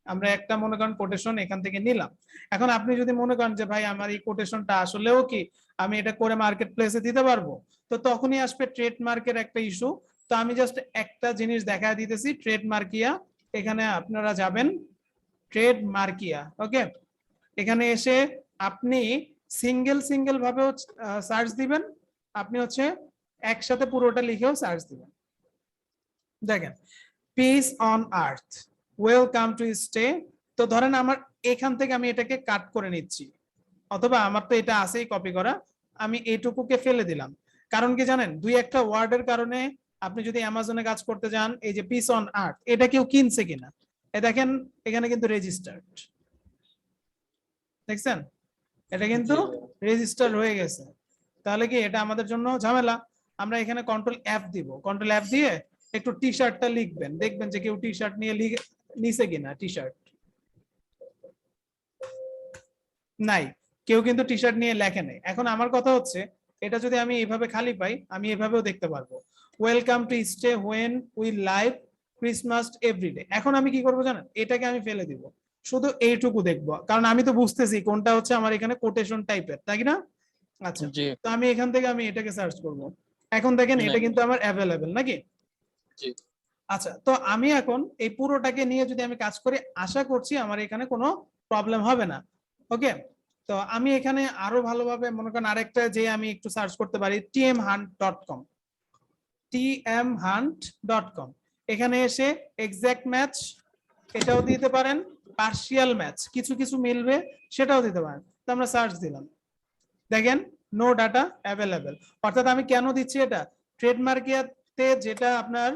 আমরা একটা মনে করেন কোটেশন এখান থেকে নিলাম। এখন আপনি যদি মনে করেন যে ভাই আমার এই কোটেশনটা আসলেও কি আমি এটা করে মার্কেট প্লেসে দিতে পারবো, তো তখনই আসবে ট্রেডমার্কের একটা ইস্যু। তো আমি জাস্ট একটা জিনিস দেখা দিতেছি, ট্রেডমার্কিয়া। এখানে আপনারা যাবেন ট্রেডমার্কিয়া, ওকে। এখানে এসে আপনি সিঙ্গেল সিঙ্গেল ভাবেও সার্চ দিবেন, আপনি হচ্ছে একসাথে পুরোটা লিখেও সার্চ দিবেন। দেখেন, piece on earth welcome to stay. তো ধরেন আমার এখান থেকে আমি এটাকে কাট করে নিচ্ছি, অথবা আমার তো এটা আছেই কপি করা, আমি এইটুকুকে ফেলে দিলাম। কারণ কি জানেন, দুই একটা ওয়ার্ডের কারণে আপনি যদি অ্যামাজনে কাজ করতে যান, এই যে পিস অন আর্থ, এটা কেউ কিনছে কিনা, এ দেখেন এখানে কিন্তু রেজিস্টার্ড, দেখছেন, এটা কিন্তু জি রেজিস্টার হয়ে গেছে। তাহলে কি এটা আমাদের জন্য ঝামেলা। আমরা এখানে কন্ট্রোল এফ দিব, কন্ট্রোল এফ দিয়ে একটু টি শার্টটা লিখবেন, দেখবেন যে কেউ টি শার্ট নিয়ে নিছে কিনা। টি শার্ট নাই, কেউ কিন্তু টি শার্ট নিয়ে লেখে নাই। এখন আমার কথা হচ্ছে, এটা যদি আমি এইভাবে খালি পাই, আমি এভাবেও দেখতে পারবো, welcome to stay when we live Christmas everyday. এখন আমি কি করবো জানেন, এটাকে আমি ফেলে দিব, শুধু এইটুকু দেখবো, কারণ আমি তো বুঝতেছি কোনটা হচ্ছে আমার এখানে কোটেশন টাইপের, তাই না? আচ্ছা, জি তো আমি এখান থেকে আমি এটাকে সার্চ করব। এখন দেখেন এটা কিন্তু আমার অ্যাভেলেবেল নাকি? জি আচ্ছা, তো আমি এখন এই পুরোটাকে নিয়ে যদি আমি কাজ করি, আশা করছি আমার এখানে কোনো প্রবলেম হবে না। ওকে, তো আমি এখানে আরো ভালোভাবে মনে করেন আরেকটা যে আমি একটু সার্চ করতে পারি tmhunt.com, tmhunt.com। এখানে এসে এক্সাক্ট ম্যাচ এটাও দিতে পারেন, পার্শিয়াল ম্যাচ কিছু কিছু মিলবে সেটাও দিতে পারেন। তো আমরা সার্চ দিলাম, দেখেন নো ডাটা অ্যাভেলেবেল। অর্থাৎ আমি কেন দিচ্ছি এটা, ট্রেডমার্কিয়াতে যেটা আপনার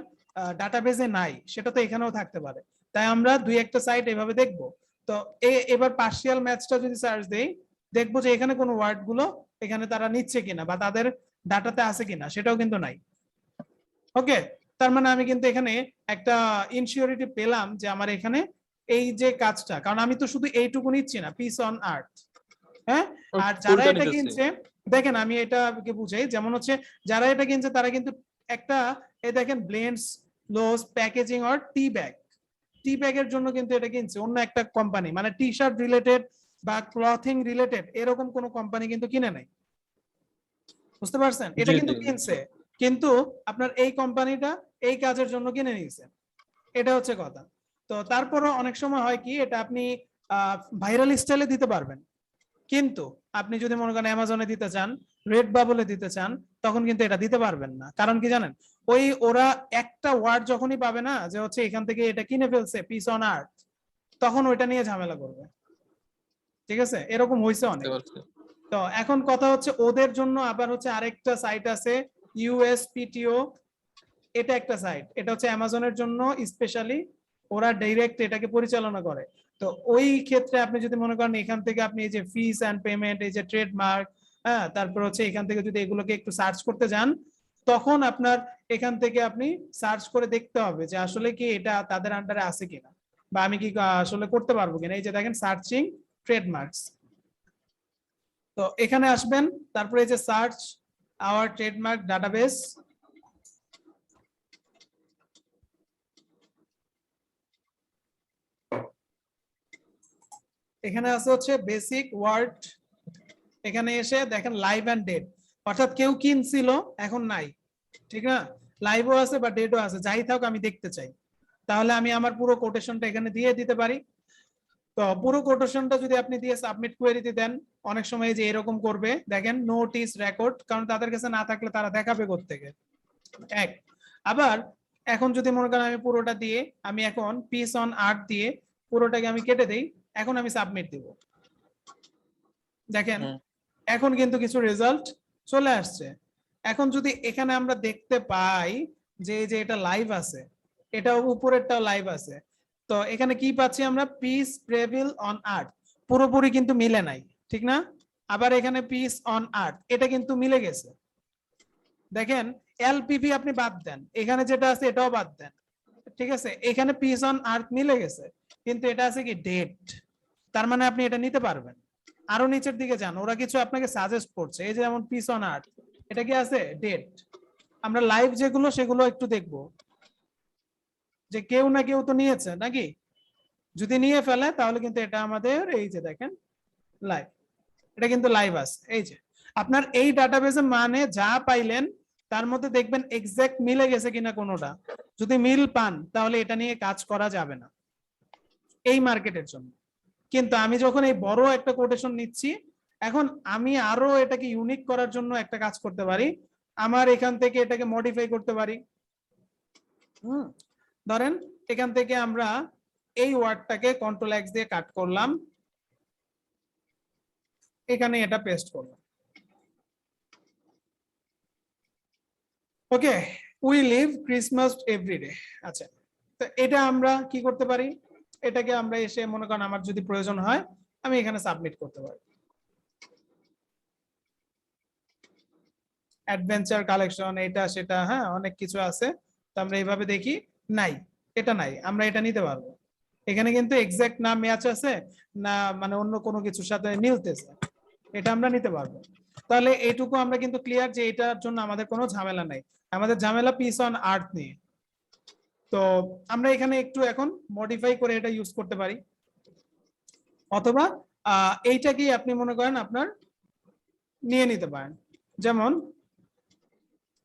ডাটাবেজে নাই সেটা তো এখানেও থাকতে পারে, তাই আমরা দুই একটা সাইট এভাবে দেখবো। তো এবার পার্শিয়াল ম্যাচটা যদি সার্চ দেই, দেখবো যে এখানে কোনো ওয়ার্ড গুলো এখানে তারা নিচ্ছে কিনা বা তাদের ডাটাতে আছে কিনা, সেটাও কিন্তু নাই। ওকে, তার মানে আমি কিন্তু এখানে একটা ইনসিওরিটি পেলাম যে আমার এখানে এই যে কাজটা, কারণ আমি তো শুধু এইটুকু নিচ্ছি না, পিস অন আর্থ, হ্যাঁ। আর যারা ফুলটা এটা নিতেছি। কিনছে, দেখেন আমি এটাকে বুঝাই, যেমন হচ্ছে যারা এটা কিনছে তারা কিন্তু একটা এই দেখেন blends loose packaging or tea bag, tea ব্যাগের জন্য কিন্তু এটা কিনছে অন্য একটা কোম্পানি, মানে টি শার্ট রিলেটেড বা ক্লথিং রিলেটেড এরকম কোনো কোম্পানি কিন্তু কিনে নাই, বুঝতে পারছেন? এটা জি, কিন্তু জি। কিনছে, কিন্তু আপনার এই কোম্পানিটা এই কাজের জন্য কিনে নিয়েছে, এটা হচ্ছে কথা। তো তারপরও অনেক সময় হয় কি, এটা আপনি ভাইরাল স্টাইলে দিতে পারবেন, কিন্তু আপনি যদি মনে করেন অ্যামাজনে দিতে চান, রেড বাবলে দিতে চান, তখন কিন্তু এটা দিতে পারবেন না। কারণ কি জানেন, ওই ওরা একটা ওয়ার্ড যখনই পাবে না যে হচ্ছে এখান থেকে এটা কিনে ফেলছে পিস অন আর্ট, তখন ওইটা নিয়ে ঝামেলা করবে, ঠিক আছে? এরকম হয়েছে বুঝতে অনেক। পারছি। তো এখন কথা হচ্ছে ওদের জন্য আবার হচ্ছে আরেকটা সাইট আছে, ইউএসপিটিও, এটা একটা সাইট, এটা হচ্ছে অ্যামাজনের জন্য স্পেশালি, ওরা ডাইরেক্ট এটাকে পরিচালনা করে। তো ওই ক্ষেত্রে আপনি যদি মনে করেন এখান থেকে আপনি এই যে ফিস এন্ড পেমেন্ট, এই যে ট্রেডমার্ক, হ্যাঁ, তারপর হচ্ছে এখান থেকে যদি এগুলোকে একটু সার্চ করতে যান, তখন আপনার এখান থেকে আপনি সার্চ করে দেখতে হবে যে আসলে কি এটা তাদের আন্ডারে আছে কিনা, বা আমি কি আসলে করতে পারবো কিনা। এই যে দেখেন সার্চিং ট্রেডমার্কস, তো এখানে আসবেন, তারপরে এই যে সার্চ আওয়ার ট্রেডমার্ক ডাটাবেস, এখানে আছে হচ্ছে বেসিক ওয়ার্ড, এখানে এসে দেখেন লাইভ এন্ড ডেট, অর্থাৎ কেউ কিনছিল এখন নাই, ঠিক না? লাইভও আছে বা ডেটও আছে, যাই থাক আমি দেখতে চাই, তাহলে আমি আমার পুরো কোটেশনটা এখানে দিয়ে দিতে পারি। তো পুরো কোটেশনটা যদি আপনি দিয়ে সাবমিট কোয়েরিতে দেন, অনেক সময় যে এরকম করবে, দেখেন নোটিস রেকর্ড, কারণ তাদের কাছে না থাকলে তারা দেখাবে কোত্থেকে, এক। আবার এখন যদি মনে করেন আমি পুরোটা দিয়ে, আমি এখন পিস অন আর্ট দিয়ে পুরোটাকে আমি কেটে দেই, এখন আমি সাবমিট দিব, দেখেন হুম। এখন কিন্তু কিছু রেজাল্ট চলে আসছে। এখন যদি এখানে আমরা দেখতে পাই যে এই যে এটা লাইভ আছে, এটা উপরেরটাও লাইভ আছে, তো এখানে কি পাচ্ছি আমরা, পিস প্রেভিল অন আর্ট, পুরোপুরি কিন্তু মিলে নাই, ঠিক না? আবার এখানে পিস অন আর্ট, এটা কিন্তু মিলে গেছে, দেখেন এলপিপি আপনি বাদ দেন, এখানে যেটা আছে এটাও বাদ দেন, ঠিক আছে? এখানে পিস অন আর্ট মিলে গেছে, কিন্তু এটা আছে কি ডেট, তার মানে আপনি এটা নিতে পারবেন। আরো নিচের দিকে যান, ওরা কিছু আপনাকে সাজেস্ট করছে, এই যে যেমন পিস অন আর্ট, এটা কি আছে ডেট। আমরা লাইভ যেগুলো সেগুলো একটু দেখবো, যে কেউ না কেউ তো নিয়েছে নাকি, যদি নিয়ে ফেলে তাহলে কিন্তু এটা আমাদের এই যে দেখেন লাইভ, এটা কিন্তু লাইভ আছে। এই যে আপনার এই ডাটাবেসে মানে যা পাইলেন তার মধ্যে দেখবেন এক্সাক্ট মিলে গেছে কিনা কোনোটা, যদি মিল পান তাহলে এটা নিয়ে কাজ করা যাবে না এই মার্কেটের জন্য। কিন্তু আমি যখন এই বড় একটা কোটেশন নিচ্ছি, এখন আমি আরো এটাকে ইউনিক করার জন্য একটা কাজ করতে পারি, আমার এখান থেকে এটাকে মডিফাই করতে পারি। ধরেন এখান থেকে আমরা এই ওয়ার্ডটাকে কন্ট্রোল এক্স দিয়ে কাট করলাম, এখানে এটা পেস্ট করলাম, ওকে, উই লিভ ক্রিসমাস এভরিডে। আচ্ছা, তো এটা আমরা কি করতে পারি, এটাকে আমরা এসে মনে করেন আমার যদি প্রয়োজন হয় আমি এখানে সাবমিট করতে পারি, অ্যাডভেঞ্চার কালেকশন এটা সেটা, হ্যাঁ অনেক কিছু আছে। তো আমরা এইভাবে দেখি, নাই, এটা নাই, আমরা এটা নিতে পারবো। এখানে কিন্তু এক্সাক্ট না ম্যাচ আছে না, মানে অন্য কোনো কিছুর সাথে মিলতেছে, এটা আমরা নিতে পারবো। তাহলে এইটুকু আমরা কিন্তু ক্লিয়ার যে এটার জন্য আমাদের কোনো ঝামেলা নাই, আমাদের ঝামেলা পিস অন আর্ট নিয়ে। তো আমরা এখানে একটু এখন মডিফাই করে এটা ইউজ করতে পারি, অথবা এইটাকেই আপনি মনে করেন আপনার নিয়ে নিতে পারেন। যেমন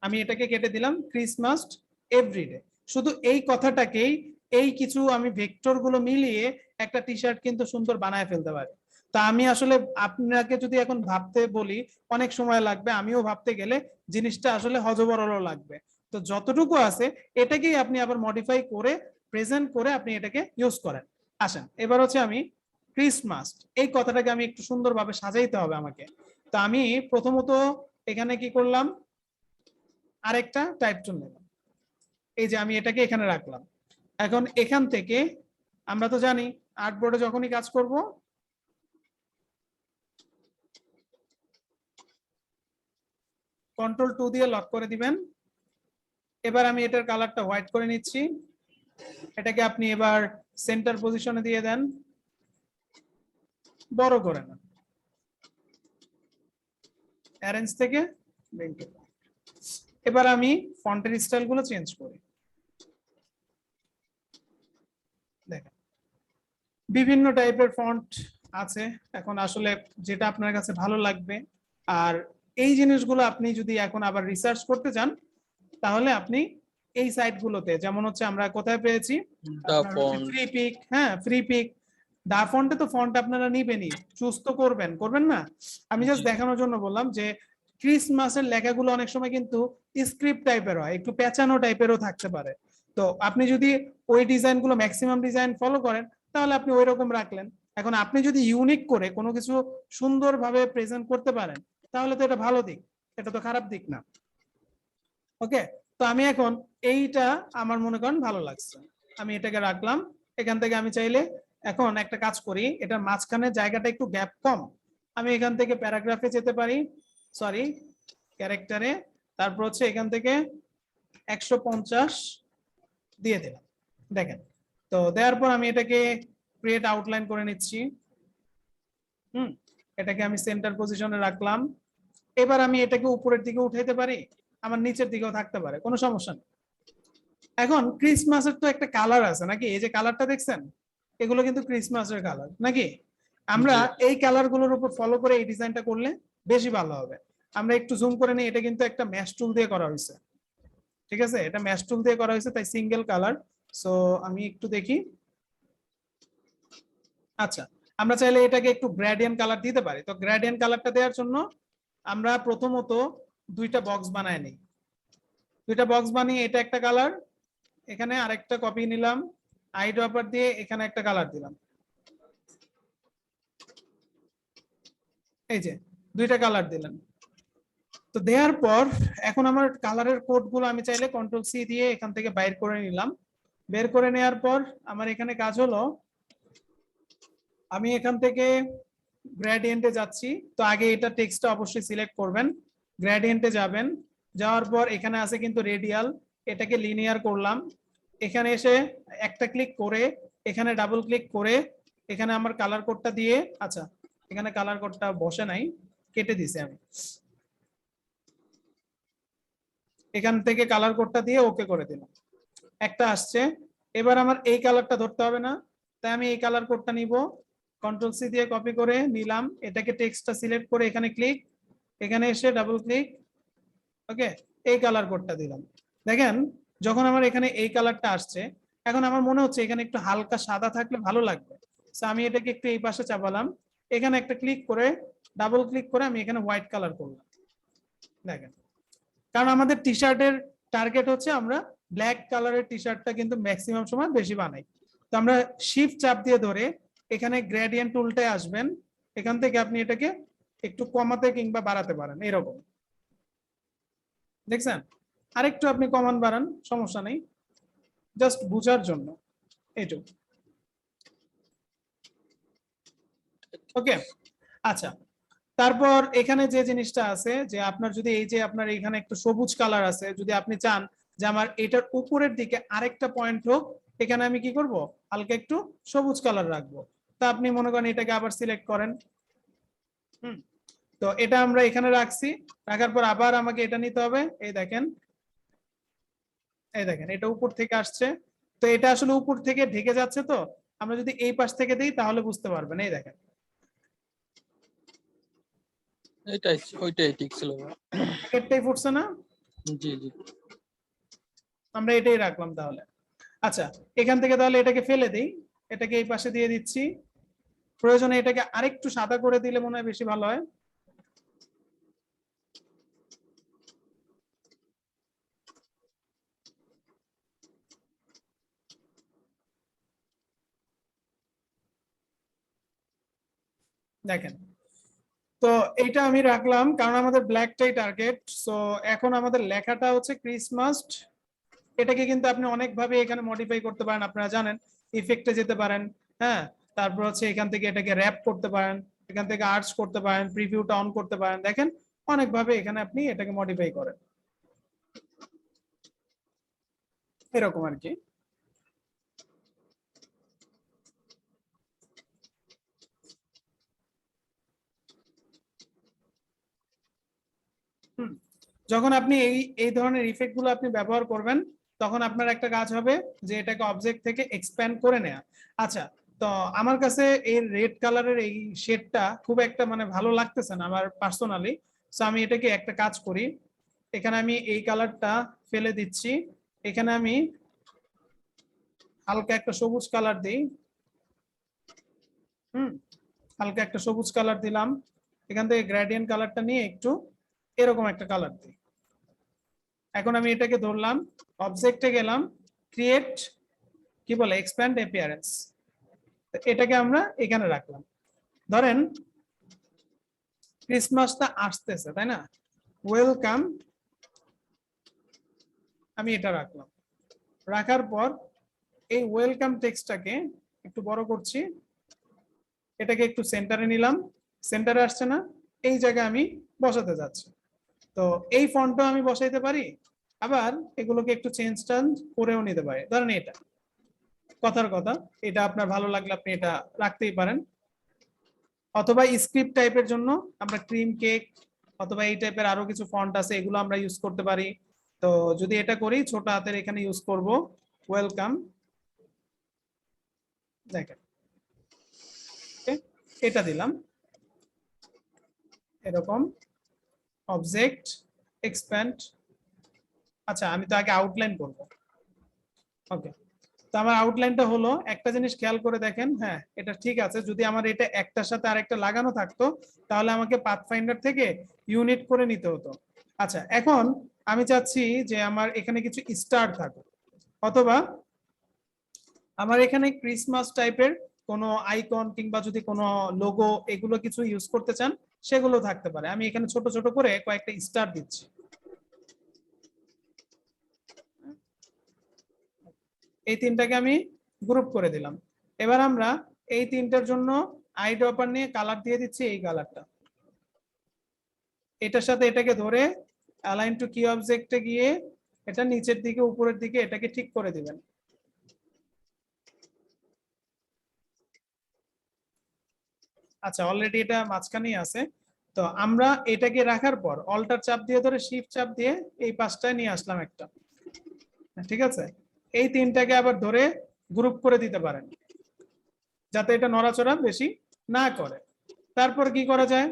আমি এটাকে কেটে দিলাম ক্রিসমাস এভরিডে, শুধু এই কথাটাকেই এই কিছু আমি ভেক্টর গুলো মিলিয়ে একটা টি শার্ট কিন্তু সুন্দর বানায় ফেলতে পারি। তা আমি আসলে আপনাকে যদি এখন ভাবতে বলি অনেক সময় লাগবে, আমিও ভাবতে গেলে জিনিসটা আসলে হজবরল লাগবে। তো যতটুকু আছে এটাকেই আপনি আবার মডিফাই করে প্রেজেন্ট করে আপনি এটাকে ইউজ করেন। আসেন এবার হচ্ছে আমি ক্রিসমাস এই কথাটাকে আমি একটু সুন্দরভাবে সাজাইতে হবে আমাকে। তো আমি প্রথমত এখানে কি করলাম, আরেকটা টাইপ টুল নিলাম, এই যে আমি এটাকে এখানে রাখলাম। এখন এখান থেকে আমরা তো জানি আর্টবোর্ডে যখনই কাজ করব কন্ট্রোল 2 দিয়ে লক করে দিবেন। এবার আমি এটার কালারটা হোয়াইট করে নিচ্ছি, এটাকে আপনি এবার সেন্টার পজিশনে দিয়ে দেন, বড় করে নেন, অ্যারেঞ্জ থেকে এবার আমি ফন্টের স্টাইল গুলো চেঞ্জ করি, দেখেন বিভিন্ন টাইপের ফন্ট আছে। এখন আসলে যেটা আপনার কাছে ভালো লাগবে, আর এই জিনিসগুলো আপনি যদি এখন আবার রিসার্চ করতে চান তাহলে আপনি এই সাইটগুলোতে, যেমন হচ্ছে আমরা কোথায় পেয়েছি, দা ফন্ট ফ্রি পিক, হ্যাঁ ফ্রি পিক, দা ফন্টে তো ফন্ট আপনারা নিবেনই, চুজ তো করবেন না। আমি জাস্ট দেখানোর জন্য বললাম যে ক্রিসমাসের লেখাগুলো অনেক সময় কিন্তু স্ক্রিপ্ট টাইপের হয়, একটু পেঁচানো টাইপেরও থাকতে পারে। তো আপনি যদি ওই ডিজাইন গুলো ম্যাক্সিমাম ডিজাইন ফলো করেন তাহলে আপনি ওই রকম রাখলেন। এখন আপনি যদি ইউনিক করে কোনো কিছু সুন্দরভাবে প্রেজেন্ট করতে পারেন তাহলে তো এটা ভালো দিক, এটা তো খারাপ দিক না। ওকে, তো আমি এখন এইটা আমার মনে করেন ভালো লাগছে, আমি এটাকে রাখলাম। এখান থেকে আমি চাইলে এখন একটা কাজ করি, এটার মাঝখানে জায়গাটা একটু গ্যাপ কম, আমি এখান থেকে প্যারাগ্রাফে যেতে পারি, সরি ক্যারেক্টারে, তারপর হচ্ছে এখান থেকে 150 দিয়ে দিলাম। দেখেন, তো দেওয়ার পর আমি এটাকে ক্রিয়েট আউটলাইন করে নিচ্ছি। এটাকে আমি সেন্টার পজিশনে রাখলাম। এবার আমি এটাকে উপরের দিকে উঠাইতে পারি, আমার নিচের দিকেও থাকতে পারে, কোনো সমস্যা নেই। এখন ক্রিসমাসের তো একটা কালার আছে নাকি, এই যে কালারটা দেখছেন এগুলো কিন্তু ক্রিসমাসের কালার নাকি, আমরা এই কালার গুলোর উপর ফলো করে এই ডিজাইনটা করলে বেশি ভালো হবে। আমরা একটু জুম করে নিই, এটা কিন্তু একটা ম্যাশ টুল দিয়ে করা হয়েছে, ঠিক আছে, এটা ম্যাশ টুল দিয়ে করা হয়েছে, তাই সিঙ্গেল কালার। সো আমি একটু দেখি, আচ্ছা আমরা চাইলে এটাকে একটু গ্রেডিয়েন্ট কালার দিতে পারি। তো গ্রেডিয়েন্ট কালারটা দেওয়ার জন্য আমরা প্রথমত দুইটা বক্স বানায় নিই, দুইটা বক্স বানিয়ে এটা একটা কালার, এখানে আরেকটা কপি নিলাম, আই ড্রপার দিয়ে এখানে একটা কালার দিলাম, এই যে দুইটা কালার দিলাম। তো দেওয়ার পর এখন আমার কালারের কোড গুলো আমি চাইলে কন্ট্রোল সি দিয়ে এখান থেকে বাইর করে নিলাম। বের করে নেওয়ার পর আমার এখানে কাজ হলো, আমি এখান থেকে গ্রেডিয়েন্টে যাচ্ছি। তো আগে এটা টেক্সটটা অবশ্যই সিলেক্ট করবেন, গ্রেডিয়েন্টে যাবেন, যাওয়ার পর এখানে আছে কিন্তু রেডিয়াল, এটাকে লিনিয়ার করলাম। এখানে এসে একটা ক্লিক করে এখানে ডাবল ক্লিক করে এখানে আমার কালার কোডটা দিয়ে, আচ্ছা এখানে কালার কোডটা বসে নাই, কেটে দিছি আমি, এখান থেকে কালার কোডটা দিয়ে ওকে করে দিলাম, একটা আসছে। এবার আমার এই কালারটা ধরতে হবে না, তাই আমি এই কালার কোডটা নিব, কন্ট্রোল সি দিয়ে কপি করে নিলাম, এটাকে টেক্সটটা সিলেক্ট করে এখানে ক্লিক, এখানে এসে ডাবল ক্লিক, ওকে এই কালার কোডটা দিলাম। দেখেন যখন আমার এখানে এই কালারটা আসছে, এখন আমার মনে হচ্ছে এখানে একটু হালকা সাদা থাকলে ভালো লাগবে। সো আমি এটাকে একটু এই পাশে চাপালাম, এখানে একটা ক্লিক করে ডাবল ক্লিক করে আমি এখানে হোয়াইট কালার করলাম। দেখেন, কারণ আমাদের টি শার্টের টার্গেট হচ্ছে আমরা ব্ল্যাক কালারের টি শার্টটা কিন্তু ম্যাক্সিমাম সময় বেশি বানাই। তো আমরা শিফট চাপ দিয়ে ধরে এখানে গ্রেডিয়েন্ট টুলটায় আসবেন, এখান থেকে আপনি এটাকে একটু কমাতে কিংবা বাড়াতে পারেন, এরকম দেখছেন, আরেকটু আপনি কমান বাড়ান সমস্যা নেই, জাস্ট বুঝার জন্য এইটুকু। ওকে, আচ্ছা তারপর এখানে যে জিনিসটা আছে যে আপনার যদি এই যে আপনার এখানে একটু সবুজ কালার আছে, যদি আপনি চান যে আমার এটার উপরের দিকে আরেকটা পয়েন্ট হোক, এখানে আমি কি করব, হালকা একটু সবুজ কালার রাখবো। তা আপনি মনে করেন এটাকে আবার সিলেক্ট করেন, তো এটা আমরা এখানে রাখছি, রাখার পর আবার আমাকে এটা নিতে হবে, এই দেখেন এটা উপর থেকে আসছে, তো এটা আসলে উপর থেকে ঢেকে যাচ্ছে, তো আমরা যদি এই পাশ থেকে দিই তাহলে বুঝতে পারবেন, এই দেখেন এটাই ওইটাই ঠিক ছিল। এটাই ফুটছে না, জি জি আমরা এটাই রাখলাম তাহলে। আচ্ছা এখান থেকে তাহলে এটাকে ফেলে দিই, এটাকে এই পাশে দিয়ে দিচ্ছি, প্রয়োজনে এটাকে আরেকটু সাদা করে দিলে মনে হয় বেশি ভালো হয়। দেখেন, তো এইটা আমি রাখলাম কারণ আমাদের ব্ল্যাকটাই টার্গেট। সো এখন আমাদের লেখাটা হচ্ছে ক্রিসমাস, এটাকে কিন্তু আপনি অনেক ভাবে এখানে মডিফাই করতে পারেন, আপনারা জানেন, ইফেক্টে যেতে পারেন, হ্যাঁ, তারপর হচ্ছে এখান থেকে এটাকে র‍্যাপ করতে পারেন, এখান থেকে আর্টস করতে পারেন, প্রিভিউটা অন করতে পারেন, দেখেন অনেক ভাবে এখানে আপনি এটাকে মডিফাই করেন, এরকম আর কি। যখন আপনি এই ধরনের ইফেক্ট গুলো আপনি ব্যবহার করবেন তখন আপনার একটা কাজ হবে যে এটাকে অবজেক্ট থেকে এক্সপ্যান্ড করে নেওয়া। আচ্ছা তো আমার কাছে এই রেড কালারের এই শেডটা খুব একটা মানে ভালো লাগতেছে না আমার পার্সোনালি। সো আমি এটাকে একটা কাজ করি, এখানে আমি এই কালারটা ফেলে দিচ্ছি, এখানে আমি হালকা একটা সবুজ কালার দিই। হালকা একটা সবুজ কালার দিলাম, এখান থেকে গ্রেডিয়েন্ট কালারটা নিয়ে একটু এরকম একটা কালার দিই। এখন আমি এটাকে ধরলাম, অবজেক্টে গেলাম, ক্রিয়েট কি বলে এক্সপ্যান্ড অ্যাপিয়ারেন্স, এটাকে আমরা এখানে রাখলাম। ধরেন ক্রিসমাসটা আসতেছে তাই না, ওয়েলকাম, আমি এটা রাখলাম। রাখার পর এই ওয়েলকাম টেক্সটটাকে একটু বড় করছি, এটাকে একটু সেন্টারে নিলাম, সেন্টারে আসছে না, এই জায়গায় আমি বসাতে যাচ্ছি। তো এই ফন্টটা আমি বসাইতে পারি, আবার এগুলোকে একটু চেঞ্জ টাঞ্জ করেও নিতে পারি। ধরেন এটা কথার কথা, এটা আপনার ভালো লাগলে আপনি এটা রাখতেই পারেন, অথবা স্ক্রিপ্ট টাইপের জন্য আমরা ক্রিম কেক অথবা এই টাইপের আরো কিছু ফন্ট আছে, এগুলো আমরা ইউজ করতে পারি। তো যদি এটা করি, ছোট হাতের এখানে ইউজ করব ওয়েলকাম, দেখেন এটা দিলাম, এরকম অবজেক্ট এক্সপ্যান্ড। আচ্ছা আমি তো আগে আউটলাইন করব, ওকে। তো আমার আউটলাইনটা হলো, একটা জিনিস খেয়াল করে দেখেন, হ্যাঁ এটা ঠিক আছে, যদি আমার এটা একটার সাথে আরেকটা লাগানো থাকতো তাহলে আমাকে পাথফাইন্ডার থেকে ইউনিট করে নিতে হতো। আচ্ছা এখন আমি চাচ্ছি যে আমার এখানে কিছু স্টার থাকুক, অথবা আমার এখানে ক্রিসমাস টাইপের কোনো আইকন কিংবা যদি কোনো লোগো এগুলো কিছু ইউজ করতে চান সেগুলো থাকতে পারে। আমি এখানে ছোট ছোট করে কয়েকটা স্টার দিচ্ছি। এই তিনটাকে আমি গ্রুপ করে দিলাম। এবার আমরা এই তিনটার জন্য আইড্রপার নিয়ে কালার দিয়ে দিচ্ছি, এই কালারটা এটার সাথে এটাকে ধরে অ্যালাইন টু কি অবজেক্টে গিয়ে এটা নিচের দিকে উপরের দিকে এটাকে ঠিক করে দিবেন। আচ্ছা অলরেডি এটা মাঝখানেই আছে। তো আমরা এটাকে রাখার পর অল্টার চাপ দিয়ে ধরে শিফট চাপ দিয়ে এই পাশটায় নিয়ে আসলাম একটা, ঠিক আছে। এই তিনটাকে আবার ধরে গ্রুপ করে দিতে পারেন যাতে এটা নড়াচড়া বেশি না করে। তারপর কি করা যায়,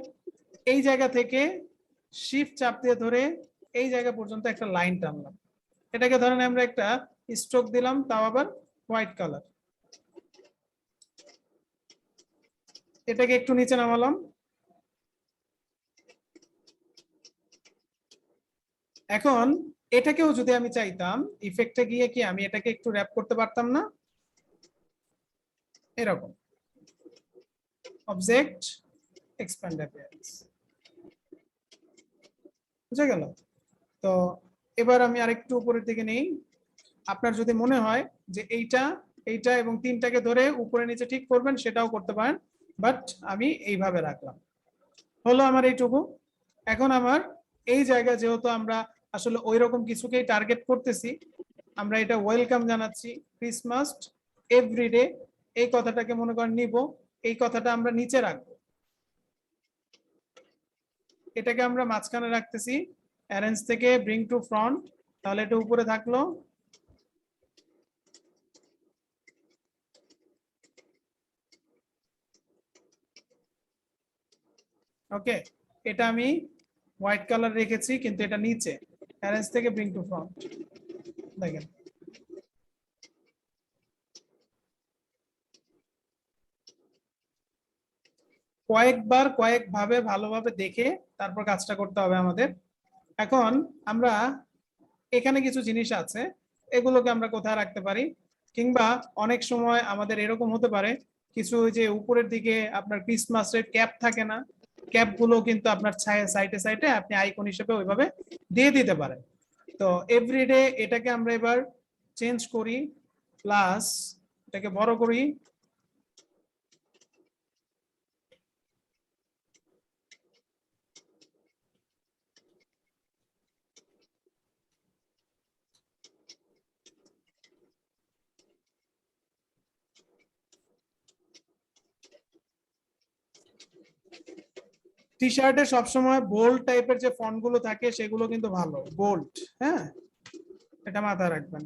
এই জায়গা থেকে শিফট চাপ দিয়ে ধরে এই জায়গা পর্যন্ত একটা লাইন টানলাম, এটাকে ধরেন আমরা একটা স্ট্রোক দিলাম, তাও আবার হোয়াইট কালার, এটাকে একটু নিচে নামালাম। এখন এটাকেও যদি আমি চাইতাম ইফেক্টে গিয়ে কি আমি এটাকে একটু র‍্যাপ করতে পারতাম না, এরকম অবজেক্ট এক্সপ্যান্ড অ্যাপিয়ারেন্স, বুঝা গেল? তো এবার আমি আরেকটু উপরের দিকে নেই, আপনার যদি মনে হয় যে এইটা এইটা এবং তিনটাকে ধরে উপরে নিচে ঠিক করবেন সেটাও করতে পারেন, বাট আমি এইভাবে রাখলাম। হলো আমার এইটুকু। এখন আমার এই জায়গা যেহেতু আমরা আসলে ওই রকম কিছুকেই টার্গেট করতেছি, আমরা এটা ওয়েলকাম জানাচ্ছি, ক্রিসমাস এভরিডে, এই কথাটাকে মনে করেন নিব, এই কথাটা আমরা নিচে রাখবো, এটাকে আমরা মাঝখানে রাখতেছি, অ্যারেঞ্জ থেকে ব্রিং টু ফ্রন্ট, তাহলে এটা উপরে থাকলো। ওকে, এটা আমি হোয়াইট কালার রেখেছি কিন্তু এটা নিচে, অ্যারেঞ্জ থেকে ব্রিং টু ফ্রন্ট, দেখেন কয়েকবার কয়েকভাবে ভালোভাবে দেখে তারপর কাজটা করতে হবে আমাদের। এখন আমরা এখানে কিছু জিনিস আছে, এগুলোকে আমরা কোথায় রাখতে পারি, কিংবা অনেক সময় আমাদের এরকম হতে পারে কিছু যে উপরের দিকে আপনার ক্রিসমাসের ক্যাপ থাকে না, ক্যাপ গুলো কিন্তু আপনার সাইডে সাইডে আপনি আইকন হিসেবে ওইভাবে দিয়ে দিতে পারেন। তো এভরিডে এটাকে আমরা এবার চেঞ্জ করি, প্লাস এটাকে বড় করি, টি শার্টে সবসময় বোল্ড টাইপের যে ফন্ট গুলো থাকে সেগুলো কিন্তু ভালো, বোল্ড, হ্যাঁ এটা মাথায় রাখবেন।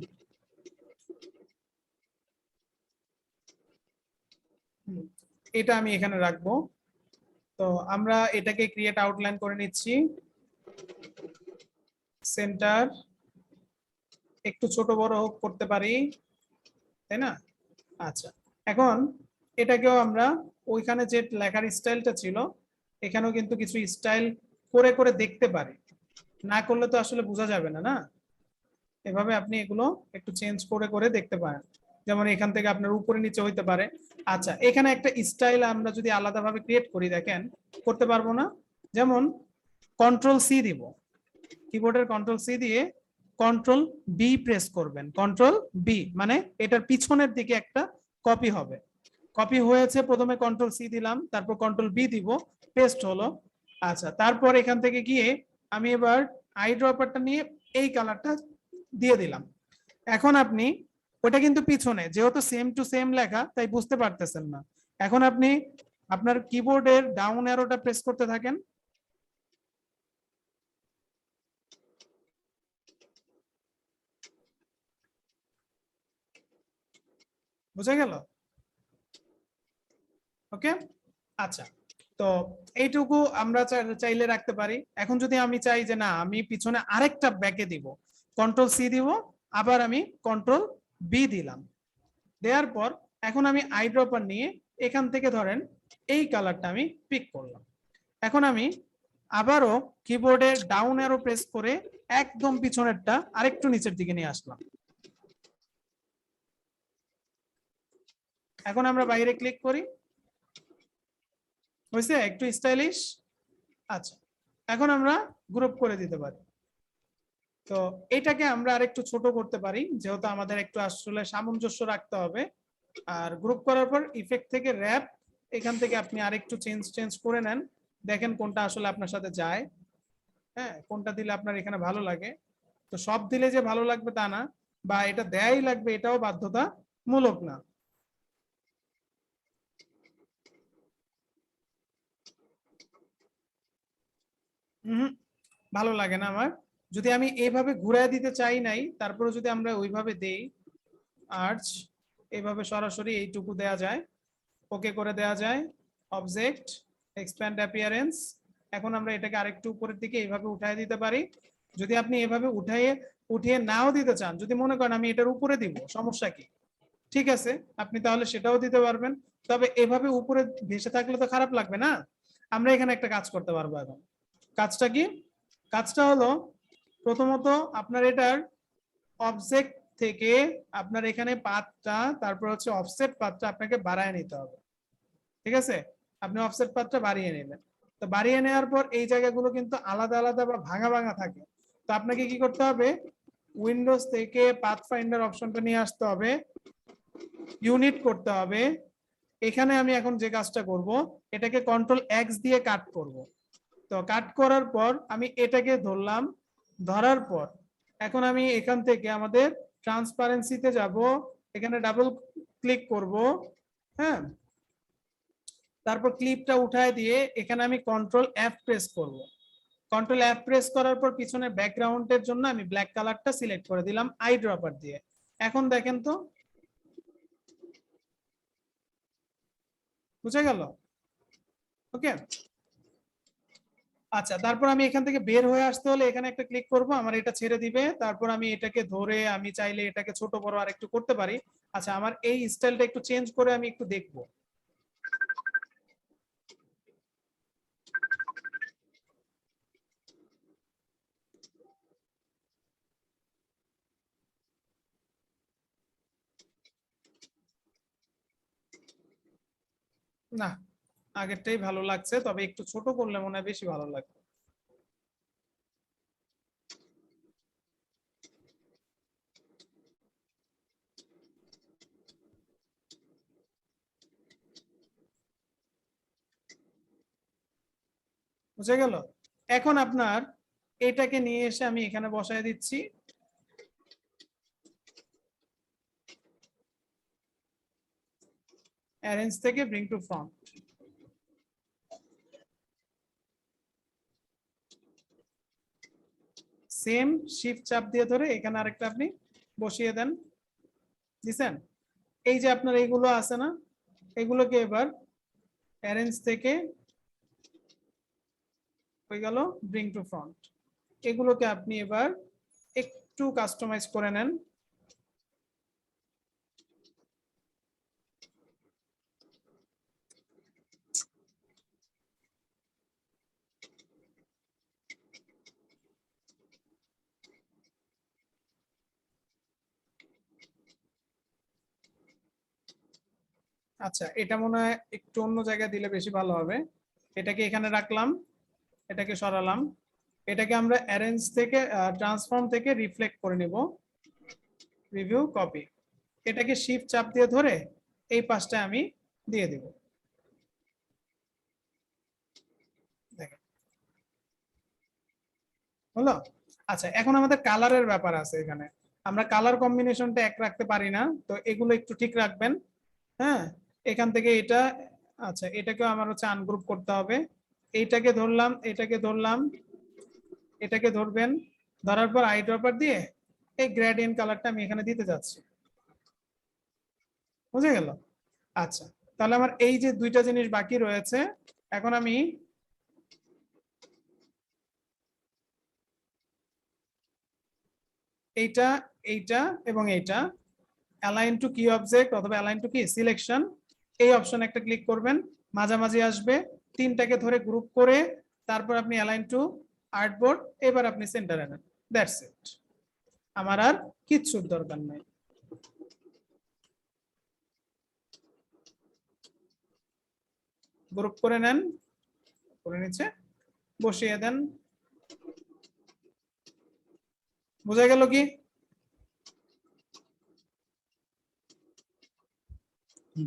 এটা আমি এখানে রাখবো। তো আমরা এটাকে ক্রিয়েট আউটলাইন করে নিচ্ছি। সেন্টার একটু ছোট বড় করতে পারি, তাই না? আচ্ছা, এখন এটাকেও আমরা ওইখানে যে লেখার স্টাইলটা ছিল এখানেও কিন্তু কিছু স্টাইল করে করে দেখতে পারি, না করলে তো আসলে বোঝা যাবে না, না? এভাবে আপনি এগুলো একটু চেঞ্জ করে করে দেখতে পারেন, যেমন এখান থেকে আপনার উপরে নিচে হইতে পারে। আচ্ছা, এখানে একটা স্টাইল আমরা যদি আলাদাভাবে ক্রিয়েট করি, দেখেন করতে পারবো না? যেমন কন্ট্রোল সি দিব, কিবোর্ডের কন্ট্রোল সি দিয়ে কন্ট্রোল বি প্রেস করবেন। কন্ট্রোল বি মানে এটার পিছনের দিকে একটা কপি হবে। কপি হয়েছে, প্রথমে কন্ট্রোল সি দিলাম, তারপর কন্ট্রোল বি দিব, পেস্ট হলো। আচ্ছা, তারপর এখান থেকে গিয়ে আমি এবার আই ড্রপারটা নিয়ে এই কালারটা দিয়ে দিলাম। এখন আপনি ওটা কিন্তু পিছনে, যেহেতু সেম টু সেম লেখা তাই বুঝতে পারতেছেন না। এখন আপনি আপনার কিবোর্ডের ডাউন অ্যারোটা প্রেস করতে থাকেন। বুঝা গেল? ওকে, আচ্ছা, তো এইটুকু আমরা চাইলে রাখতে পারি। এখন যদি আমি চাই যে না, আমি পিছনে আরেকটা ব্যাকে দিব, কন্ট্রোল সি দিব, আবার আমি কন্ট্রোল বি দিলাম, দেওয়ার পর এখন আমি আই ড্রপার নিয়ে এখান থেকে ধরেন এই কালারটা আমি পিক করলাম। এখন আমি আবারও কিবোর্ডের ডাউন অ্যারো প্রেস করে একদম পিছনেরটা আরেকটু নিচের দিকে নিয়ে আসলাম। এখন আমরা বাইরে ক্লিক করি, হয়েছে একটু স্টাইলিশ। আচ্ছা, এখন আমরা গ্রুপ করে দিতে পারি। তো এটাকে আমরা আরেকটু ছোট করতে পারি, যেহেতু আমাদের একটু আসলে সামঞ্জস্য রাখতে হবে। আর গ্রুপ করার পর ইফেক্ট থেকে র‍্যাপ, এখান থেকে আপনি আরেকটু চেঞ্জ করে নেন, দেখেন কোনটা আসলে আপনার সাথে যায়। হ্যাঁ, কোনটা দিলে আপনার এখানে ভালো লাগে। তো সব দিলে যে ভালো লাগবে তা না, বা এটা দেয়াই লাগবে এটাও বাধ্যতামূলক না। ভালো লাগে না আমার। যদি আমি এইভাবে ঘুরায় দিতে চাই নাই, তারপরে যদি আমরা ওইভাবে দেই, আর্চ এইভাবে সরাসরি এইটুকু দেয়া যায়, ওকে করে দেয়া যায়। অবজেক্ট এক্সপ্যান্ড অ্যাপিয়ারেন্স, এখন আমরা এটাকে আরেকটু উপরের দিকে এইভাবে উঠায় দিতে পারি। যদি আপনি এভাবে উঠিয়ে নাও দিতে চান, যদি মনে করেন আমি এটার উপরে দিব, সমস্যা কি? ঠিক আছে, আপনি তাহলে সেটাও দিতে পারবেন। তবে এভাবে উপরে ভেসে থাকলে তো খারাপ লাগবে না। আমরা এখানে একটা কাজ করতে পারবো। এখন কাজটা কি? কাজটা হলো, প্রথমত আপনার এটার অবজেক্ট থেকে আপনার এখানে পাথটা, তারপর হচ্ছে অফসেট পাথটা আপনাকে বাড়ায় নিতে হবে। ঠিক আছে, আপনি অফসেট পাথটা বাড়িয়ে নেবেন। তো বাড়িয়ে নেওয়ার পর এই জায়গাগুলো কিন্তু আলাদা আলাদা বা ভাঙা ভাঙা থাকে। তো আপনাকে কি করতে হবে? উইন্ডোজ থেকে পাথ ফাইন্ডার অপশনটা নিয়ে আসতে হবে, ইউনিট করতে হবে। এখানে আমি এখন যে কাজটা করব, এটাকে কন্ট্রোল এক্স দিয়ে কাট করব। তো কাট করার পর আমি এটাকে ধরলাম, ধরার পর এখন আমি এখান থেকে আমাদের ট্রান্সপারেন্সিতে যাব, এখানে ডাবল ক্লিক করব। হ্যাঁ, তারপর ক্লিপটা উঠায় দিয়ে এখানে আমি কন্ট্রোল এফ প্রেস করব। কন্ট্রোল এফ প্রেস করার পর পিছনে ব্যাকগ্রাউন্ডের জন্য আমি ব্ল্যাক কালারটা সিলেক্ট করে দিলাম আই ড্রপার দিয়ে। এখন দেখেন তো, বুঝা গেল? ওকে, আচ্ছা, তারপর আমি এখান থেকে বের হয়ে আসতে হলে এখানে একটা ক্লিক করব, আমার এটা ছেড়ে দিবে। তারপর আমি এটাকে ধরে আমি চাইলে এটাকে ছোট বড় আর একটু করতে পারি। আচ্ছা, আমার এই স্টাইলটা একটু চেঞ্জ করে আমি একটু দেখবো। না, আগেরটাই ভালো লাগছে, তবে একটু ছোট করলে মনে হয় বেশি ভালো লাগবে। বুঝে গেল? এখন আপনার এটাকে নিয়ে এসে আমি এখানে বসায় দিচ্ছি। অ্যারেঞ্জ থেকে bring to front, same shift চাপ দিয়ে ধরে এখানে আরেকটা আপনি বসিয়ে দেন, দিছেন। এই যে আপনার এইগুলো আছে না, এগুলোকে এবার অ্যারেঞ্জ থেকে হয়ে গেল ব্রিং টু ফ্রন্ট। এগুলোকে আপনি এবার একটু কাস্টমাইজ করে নেন। আচ্ছা, এটা মনে হয় একটু অন্য জায়গায় দিলে বেশি ভালো হবে। এটাকে এখানে রাখলাম, এটাকে সরালাম, এটাকে আমরা অ্যারেঞ্জ থেকে ট্রান্সফর্ম থেকে রিফ্লেক্ট করে নিব, রিভিউ কপি। এটাকে শিফট চাপ দিয়ে ধরে এই পাশটা আমি দিয়ে দেব। দেখেন হলো। আচ্ছা, এখন আমাদের কালারের ব্যাপার আছে এখানে। আমরা কালার কম্বিনেশনটা এক রাখতে পারি না, তো এগুলো একটু ঠিক রাখবেন। হ্যাঁ, এখান থেকে এটা, আচ্ছা এটাকেও আমার হচ্ছে আনগ্রুপ করতে হবে। এইটাকে ধরলাম, এটাকে ধরলাম, এটাকে ধরবেন, ধরার পর আই ড্রপার দিয়ে এই গ্রেডিয়েন্ট কালারটা আমি এখানে দিতে যাচ্ছি। বুঝে গেল? আচ্ছা, তাহলে আমার এই যে দুইটা জিনিস বাকি রয়েছে, এখন আমি এইটা, এইটা এবং এইটা অ্যালাইন টু কি অবজেক্ট অথবা অ্যালাইন টু কি সিলেকশন, এই অপশন একটা ক্লিক করবেন, মাঝামাঝি আসবে, তিনটাকে ধরে গ্রুপ করে তারপর আপনি অ্যালাইন টু আর্টবোর্ড, এবার আপনি সেন্টারে নেন। দ্যাটস ইট, আমার আর কিচ্ছুর দরকার নাই। গ্রুপ করে নেন, করে নিচে বসিয়ে দেন। বোঝা গেল কি?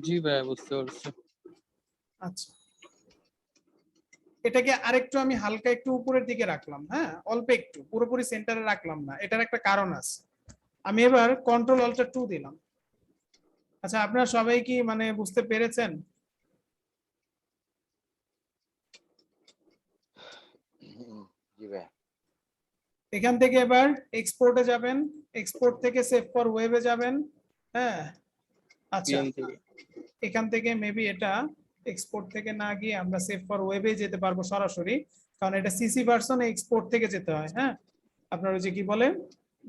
জি ভাই, বুঝতে পারছি। আচ্ছা, এটাকে আরেকটু আমি হালকা একটু উপরের দিকে রাখলাম, হ্যাঁ অল্প একটু, পুরোপুরি সেন্টারে রাখলাম না, এটার একটা কারণ আছে। আমি এবার কন্ট্রোল অল্টার 2 দিলাম। আচ্ছা, আপনারা সবাই কি মানে বুঝতে পেরেছেন? জি ভাই। এখান থেকে এবার এক্সপোর্টে যাবেন, এক্সপোর্ট থেকে সেভ ফর ওয়েবে যাবেন। হ্যাঁ, আচ্ছা, PN থেকে। এখান থেকে মেবি এটা এক্সপোর্ট থেকে না গিয়ে আমরা সেভ ফর ওয়েবে যেতে পারবো সরাসরি, কারণ এটা সিসি ভার্সন, এক্সপোর্ট থেকে যেতে হয়। হ্যাঁ, আপনার ওই যে কি বলে,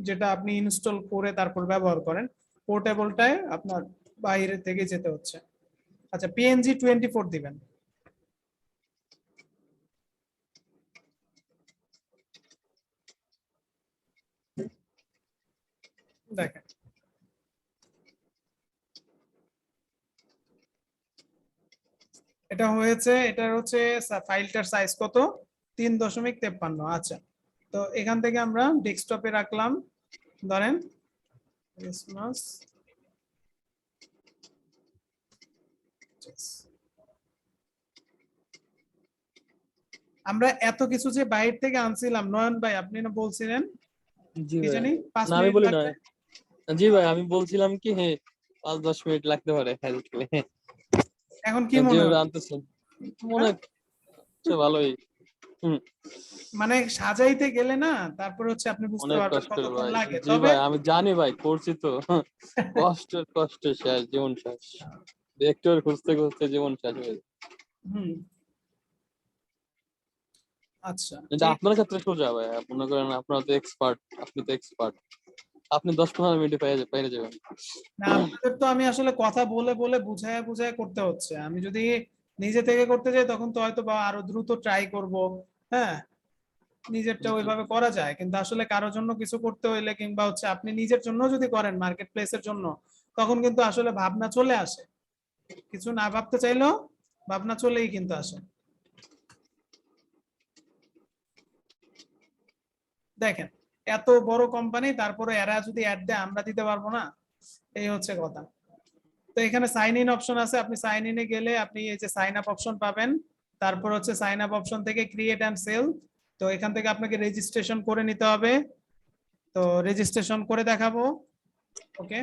যেটা আপনি ইনস্টল করে তারপর ব্যবহার করেন, পোর্টেবলটায় আপনার বাইরে থেকে যেতে হচ্ছে। আচ্ছা, পিএনজি 24 দিবেন। দেখেন এটা হয়েছে, এটার হচ্ছে ফাইলটার সাইজ কত, 3.53। আচ্ছা, তো এখান থেকে আমরা ডেস্কটপে রাখলাম, ধরেন ক্রিসমাস। আমরা এত কিছু যে বাইরে থেকে আনছিলাম, নয়ন ভাই আপনি না বলছিলেন জি কি ভাই। জানি 5 না, আমি মিনিট বলি লাগবে। নয়। জি ভাই, আমি বলছিলাম কি, হ্যাঁ 5-10 মিনিট লাগতে পারে হেল্পে। এখন কি মনে যেভাবে হচ্ছে? আনতেছেন মনে হচ্ছে ভালোই। হুম, মানে সাজাইতে গেলে না, তারপর হচ্ছে আপনি বুঝতে অনেক পারবেন কষ্টের কতক্ষণ ভাই। লাগে। জি তবে ভাই, আমি জানি ভাই, করছি তো। কষ্টে শেষ, জীবন শেষ। ভেক্টর খুঁজতে খুঁজতে জীবন শেষ হয়ে যায়। হুম, আচ্ছা কিন্তু আপনার ক্ষেত্রে সোজা ভাই, মনে করেন আপনারা তো এক্সপার্ট, আপনি তো এক্সপার্ট, আপনি 10-15 মিনিটে পেয়ে যাবেন। না, আপনাদের তো আমি আসলে কথা বলে বলে বুঝায় বুঝায় করতে হচ্ছে। আমি যদি নিজে থেকে করতে যাই তখন তো হয়তো বা আরো দ্রুত ট্রাই করব। হ্যাঁ, নিজেরটা ওইভাবে করা যায়, কিন্তু আসলে কারোর জন্য কিছু করতে হইলে কিংবা হচ্ছে আপনি নিজের জন্য যদি করেন মার্কেট প্লেসের জন্য, তখন কিন্তু আসলে ভাবনা চলে আসে। কিছু না ভাবতে চাইলেও ভাবনা চলেই কিন্তু আসে। দেখেন, এত বড় কোম্পানি, তারপরে এরা যদি অ্যাড দেয় আমরা দিতে পারবো না, এই হচ্ছে কথা। তো এখানে সাইন ইন অপশন আছে, আপনি সাইন ইনে গেলে আপনি এই যে সাইন আপ অপশন পাবেন। তারপর হচ্ছে সাইন আপ অপশন থেকে ক্রিয়েট এন্ড সেল, তো এখান থেকে আপনাকে রেজিস্ট্রেশন করে নিতে হবে। তো রেজিস্ট্রেশন করে দেখাবো। ওকে,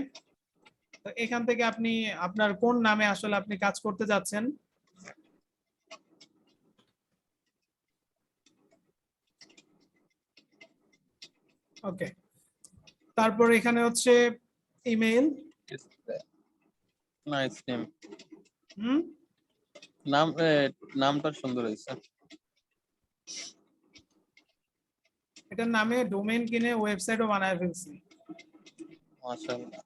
তো এখান থেকে আপনি আপনার কোন নামে আসলে আপনি কাজ করতে যাচ্ছেন, ওকে, তারপর এখানে হচ্ছে ইমেইল, নাইস নেম। হুম, নামটা সুন্দর হয়েছে। এটার নামে ডোমেইন কিনে ওয়েবসাইটও বানায় ফেলছি। মাশাআল্লাহ।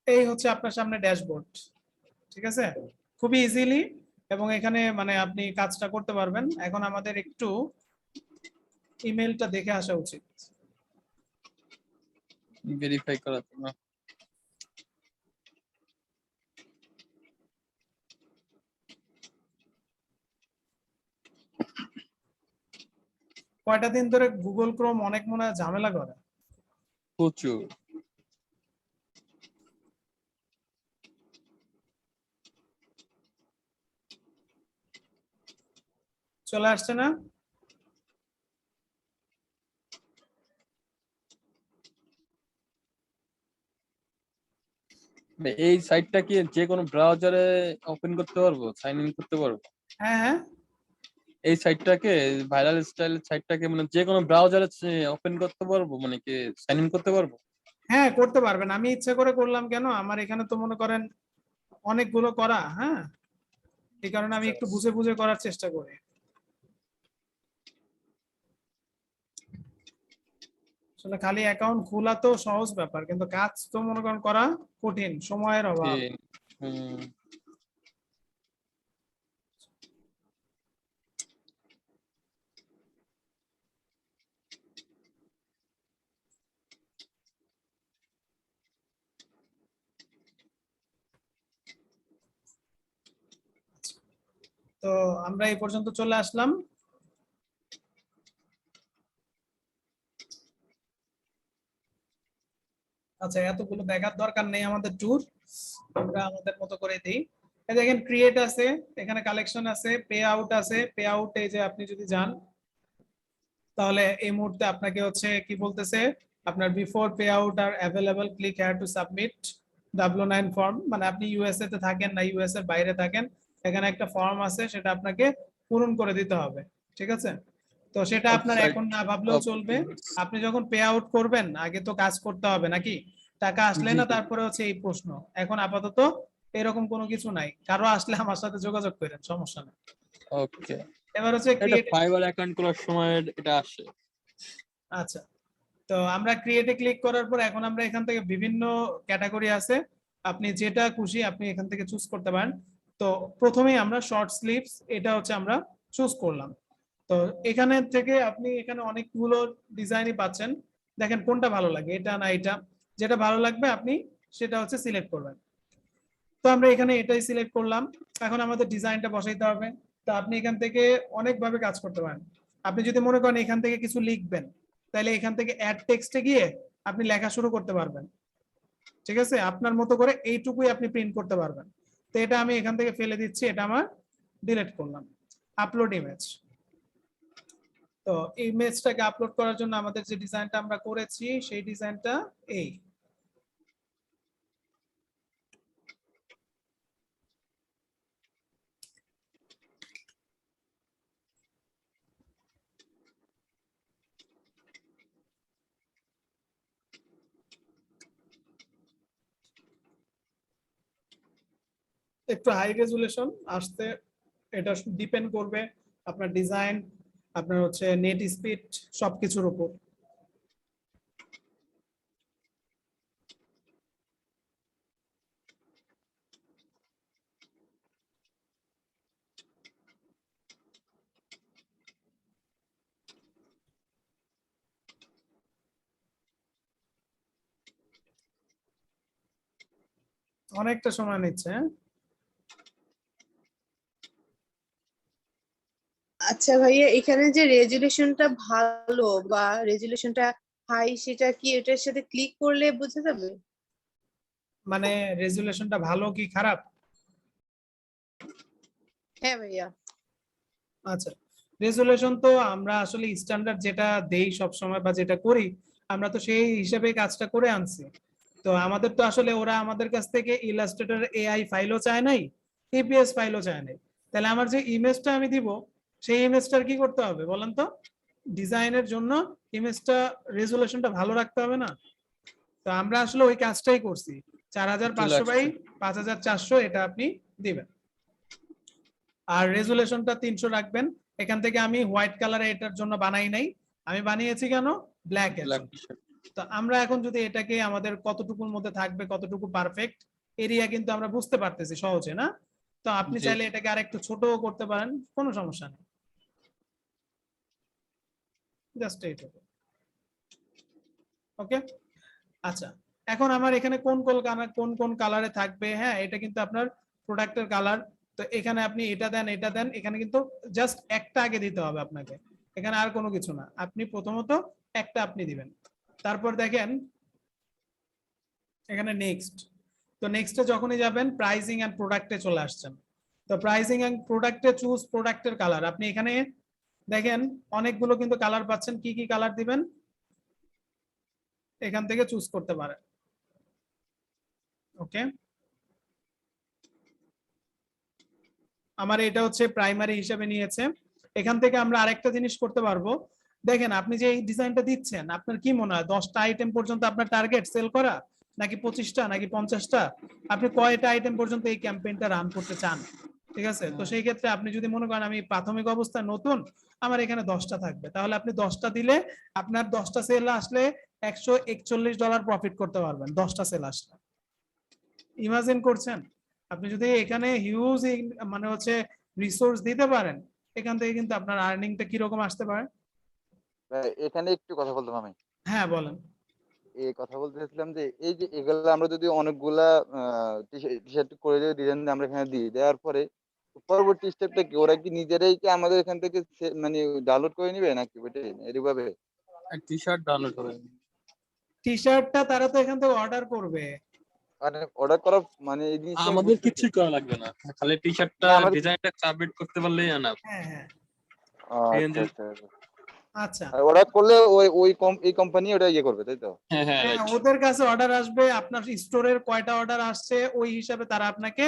এই হচ্ছে আপনার সামনে ড্যাশবোর্ড, ঠিক আছে, খুবই ইজিলি, এবং এখানে মানে আপনি কাজটা করতে পারবেন। এখন আমাদের একটু ইমেলটা দেখে আসা উচিত। ভেরিফাই করার জন্য। কয়টা দিন ধরে গুগল ক্রোম অনেক মনে হয় ঝামেলা করে। প্রচুর। চলে আসছে না? এই সাইটটা কি যে কোনো ব্রাউজারে ওপেন করতে পারবো, সাইন ইন করতে পারবো? হ্যাঁ হ্যাঁ, এই সাইটটাকে, ভাইরাল স্টাইল সাইটটাকে মানে যে কোনো ব্রাউজারে ওপেন করতে পারবো, মানে কি সাইন ইন করতে পারবো? হ্যাঁ করতে পারবেন। আমি ইচ্ছা করে করলাম কেন, আমার এখানে তো মনে করেন অনেকগুলো করা, হ্যাঁ, এই কারণে আমি একটু বুঝে বুঝে করার চেষ্টা করি। আসলে খালি অ্যাকাউন্ট খোলা তো সহজ ব্যাপার, কিন্তু কাজ তো মনে করেন করা কঠিন, সময়ের অভাব। হুম। তো আমরা এই পর্যন্ত চলে আসলাম। আচ্ছা, এতগুলো দেখার দরকার নেই আমাদের ট্যুর, আমরা আমাদের মতো করে দিই। এই দেখেন ক্রিয়েট আছে, এখানে কালেকশন আছে, পে আউট আছে। পে আউট এই যে আপনি যদি যান তাহলে এই মুহূর্তে আপনাকে হচ্ছে কি বলতেছে, আপনার before pay out R available, click here to submit W9 form. মানে আপনি ইউএসএ তে থাকেন না ইউএস এর বাইরে থাকেন, এখানে একটা ফর্ম আছে, সেটা আপনাকে পূরণ করে দিতে হবে, ঠিক আছে। তো সেটা আপনার এখন না ভাবলেও চলবে। আপনি যখন পে আউট করবেন আগে তো কাজ করতে হবে নাকি, টাকা আসলে জি না জি। তারপরে হচ্ছে এই প্রশ্ন। এখন আপাতত এরকম কোনো কিছু নাই, কারো আসলে আমার সাথে যোগাযোগ করেন, সমস্যা নেই। ওকে। এবার হচ্ছে এটা ক্রিয়েট। ফাইবার অ্যাকাউন্ট করার সময় এটা আসে। আচ্ছা, তো আমরা ক্রিয়েটে ক্লিক করার পর এখন আমরা এখান থেকে বিভিন্ন ক্যাটাগরি আছে, আপনি যেটা খুশি আপনি এখান থেকে চুজ করতে পারেন। তো প্রথমেই আমরা শর্ট স্লিভস, এটা হচ্ছে আমরা চুজ করলাম। তো এখানে থেকে আপনি এখানে অনেকগুলো ডিজাইনই পাচ্ছেন, দেখেন কোনটা ভালো লাগে, এটা না এটা, যেটা ভালো লাগবে আপনি সেটা হচ্ছে সিলেক্ট করবেন। তো আমরা এখানে এটাই সিলেক্ট করলাম। এখন আমাদের ডিজাইনটা বসাইতে হবে। তো আপনি এখান থেকে অনেকভাবে কাজ করতে পারেন। আপনি যদি মনে করেন এখান থেকে কিছু লিখবেন, তাহলে এখান থেকে অ্যাড টেক্সটে গিয়ে আপনি লেখা শুরু করতে পারবেন, ঠিক আছে, আপনার মতো করে এইটুকুই আপনি প্রিন্ট করতে পারবেন। তো এটা আমি এখান থেকে ফেলে দিচ্ছি, এটা আমার ডিলিট করলাম। Upload image. তো ইমেজটাকে আপলোড করার জন্য আমাদের যে ডিজাইনটা আমরা করেছি সেই ডিজাইনটা এই। একটু হাই রেজুলেশন আসতে, এটা ডিপেন্ড করবে আপনার ডিজাইন, আপনার হচ্ছে নেট স্পিড, সবকিছুর উপর। অনেকটা সময় নিচ্ছে, হ্যাঁ। আচ্ছা ভাইয়া, এখানে যে রেজুলেশনটা ভালো বা রেজুলেশনটা হাই, সেটা কি এটার সাথে ক্লিক করলে বোঝা যাবে? মানে রেজুলেশনটা ভালো কি খারাপ? হ্যাঁ ভাইয়া। আচ্ছা, রেজুলেশন তো আমরা আসলে স্ট্যান্ডার্ড যেটা দেই সব সময় বা যেটা করি আমরা তো সেই হিসাবে কাজটা করে আনছি। তো আমাদের তো আসলে ওরা আমাদের কাছ থেকে ইলাস্ট্রেটর এআই ফাইলও চায় নাই, এপিএস ফাইলও চায় নাই। তাহলে আমার যে ইমেজটা আমি দিব সেই ইমেজটার কি করতে হবে বলেন তো? ডিজাইনের জন্য ইমেজটা রেজুলেশনটা ভালো রাখতে হবে না? তো আমরা আসলে ওই কাজটাই করছি। 4500 বাই 5400 এটা আপনি দিবেন। আর রেজুলেশনটা 300 রাখবেন। এখান থেকে আমি হোয়াইট কালারে এটার জন্য বানাই নাই, আমি বানিয়েছি কেন ব্ল্যাক এর জন্য। তো আমরা এখন যদি এটাকে আমাদের কতটুকুর মধ্যে থাকবে, কতটুকু পারফেক্ট এরিয়া কিন্তু আমরা বুঝতে পারতেছি সহজে না? তো আপনি জি। চাইলে এটাকে আরেকটু ছোটও করতে পারেন, কোনো সমস্যা নেই। জাস্ট এইটুকু। ওকে, আচ্ছা এখন আমার এখানে কোন কোন কালারে থাকবে, হ্যাঁ এটা কিন্তু আপনার প্রোডাক্টের কালার। তো এখানে আপনি এটা দেন এটা দেন, এখানে কিন্তু জাস্ট একটা আগে দিতে হবে আপনাকে, এখানে আর কোনো কিছু না। আপনি প্রথমত একটা আপনি দিবেন, তারপর দেখেন এখানে নেক্সট। তো নেক্সটে যখনই যাবেন প্রাইসিং এন্ড প্রোডাক্টে চলে আসছেন। তো প্রাইসিং এন্ড প্রোডাক্টে চুজ প্রোডাক্টের কালার। আপনি এখানে দেখেন অনেকগুলো কিন্তু কালার পাচ্ছেন, কি কি কালার দিবেন এখান থেকে চুজ করতে পারেন। ওকে, আমার এটা হচ্ছে প্রাইমারি হিসেবে নিয়েছে। এখান থেকে আমরা আরেকটা জিনিস করতে পারবো। দেখেন আপনি যে এই ডিজাইনটা দিচ্ছেন আপনার কি মনে হয় 10টা আইটেম পর্যন্ত আপনার টার্গেট সেল করা, নাকি 25টা, নাকি 50টা? আপনি কয়টা আইটেম পর্যন্ত এই ক্যাম্পেইনটা রান করতে চান? ঠিক আছে, তো সেই ক্ষেত্রে আপনি যদি মনে করেন আমি প্রাথমিক অবস্থায় নতুন, আমার এখানে 10টা থাকবে, তাহলে আপনি 10টা দিলে আপনার 10টা সেল আসলে $141 প্রফিট করতে পারবেন 10টা সেল আসলে। ইমাজিন করছেন আপনি যদি এখানে হিউজ মানে হচ্ছে রিসোর্স দিতে পারেন, এখান থেকে কিন্তু আপনার আর্নিংটা কি রকম আসতে পারে। ভাই, এখানে একটু কথা বলতাম আমি। হ্যাঁ বলেন। এই কথা বলতে চাইছিলাম যে এই যে এগুলা আমরা যদি অনেকগুলা টি শার্ট করে যদি ডিজাইন আমরা এখানে দিই, দেওয়ার পরে পরবর্তী স্টেপটা কি? ওরা কি নিজেরাই কি আমাদের এখান থেকে মানে ডাউনলোড করে নিবে নাকি ওইটাই এরকমভাবে? টি শার্ট ডাউনলোড করে টি শার্টটা তারা তো এখান থেকে অর্ডার করবে। মানে অর্ডার করা মানে এই জিনিসটা আমি আমাদের বুঝতেছি কিছুই করা লাগবে না, খালি টি শার্টটা না। আমাদের ডিজাইনটা সাবমিট করতে পারলেই এনাফ। হ্যাঁ হ্যাঁ আচ্ছা আচ্ছা আচ্ছা। আচ্ছা। আর অর্ডার করলে ওই এই কোম্পানি ওটা ইয়ে করবে, তাই তো? হ্যাঁ হ্যাঁ হ্যাঁ রাইট। ওদের কাছে অর্ডার আসবে, আপনার স্টোরের কয়টা অর্ডার আসছে ওই হিসাবে তারা আপনাকে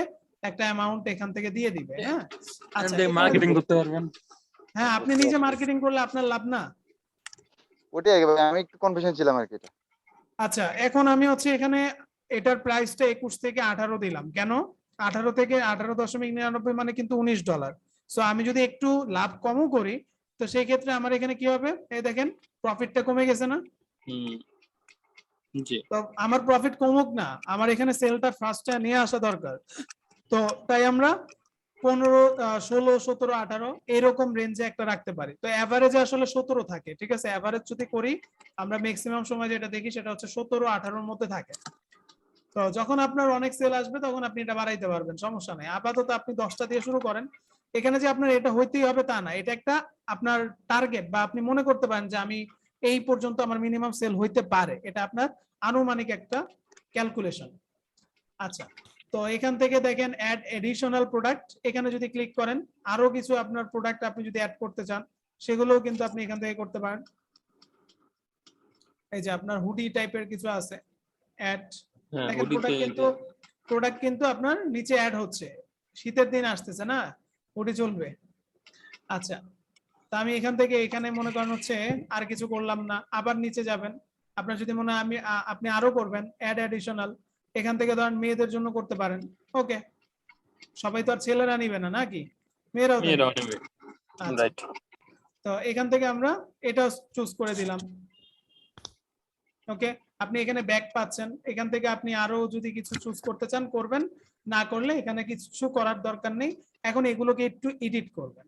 একটা অ্যামাউন্ট এখান থেকে দিয়ে দিবে। হ্যাঁ আচ্ছা, এখানে- মার্কেটিং করতে পারবেন। হ্যাঁ আপনি নিজে মার্কেটিং করলে আপনার লাভ না? ওটাই আমি একটু কনফিউশন ছিলাম আর কি এটা। আচ্ছা এখন আমি হচ্ছে এখানে এটার প্রাইসটা 21 থেকে 18 দিলাম, কেন 18 থেকে 18.99 মানে কিন্তু $19। সো আমি যদি একটু লাভ কমও করি তো সেই ক্ষেত্রে আমার এখানে কি হবে, এই দেখেন প্রফিটটা কমে গেছে না? হুম জি। তো আমার প্রফিট কমুক না, আমার এখানে সেলটা ফার্স্টে নিয়ে আসা দরকার। তো তাই আমরা 15, 16, 17, 18 এরকম রেঞ্জে একটা রাখতে পারি। তো এভারেজে আসলে 17 থাকে, ঠিক আছে? এভারেজ যদি করি আমরা ম্যাক্সিমাম সময় যেটা দেখি সেটা হচ্ছে 17, 18-র মধ্যে থাকে। তো যখন আপনার অনেক সেল আসবে তখন আপনি এটা বাড়াইতে পারবেন, সমস্যা নেই। আপাতত আপনি 10টা দিয়ে শুরু করেন। এখানে যে আপনার এটা হইতেই হবে তা না, এটা একটা আপনার টার্গেট বা আপনি মনে করতে পারেন যে আমি এই পর্যন্ত আমার মিনিমাম সেল হইতে পারে, এটা আপনার আনুমানিক একটা ক্যালকুলেশন। আচ্ছা, তো এখান থেকে দেখেন অ্যাড এডিশনাল প্রোডাক্ট, এখানে যদি ক্লিক করেন আরো কিছু আপনার প্রোডাক্ট আপনি যদি অ্যাড করতে চান সেগুলোও কিন্তু আপনি এখান থেকে করতে পারেন। এই যে আপনার হুডি টাইপের কিছু আছে অ্যাড, হ্যাঁ দেখেন প্রোডাক্ট কিন্তু আপনার নিচে অ্যাড হচ্ছে। শীতের দিন আসতেছে না, হুডি চলবে। আচ্ছা, তা আমি এখান থেকে এখানে মনে করেন হচ্ছে আর কিছু করলাম না, আবার নিচে যাবেন। আপনার যদি মনে হয় আপনি আরো করবেন অ্যাড অ্যাডিশনাল, এখান থেকে ধরেন মেয়েদের জন্য করতে পারেন। ওকে, সবাই তো আর ছেলেরা নিবে না নাকি, মেয়েরাও তো নিবে। নেবে। আচ্ছা, রাইট। তো এখান থেকে আমরা এটা চুজ করে দিলাম। ওকে, আপনি এখানে ব্যাক পাচ্ছেন, এখান থেকে আপনি আরো যদি কিছু চুজ করতে চান করবেন, না করলে এখানে কিছু করার দরকার নেই। এখন এগুলোকে একটু এডিট করবেন,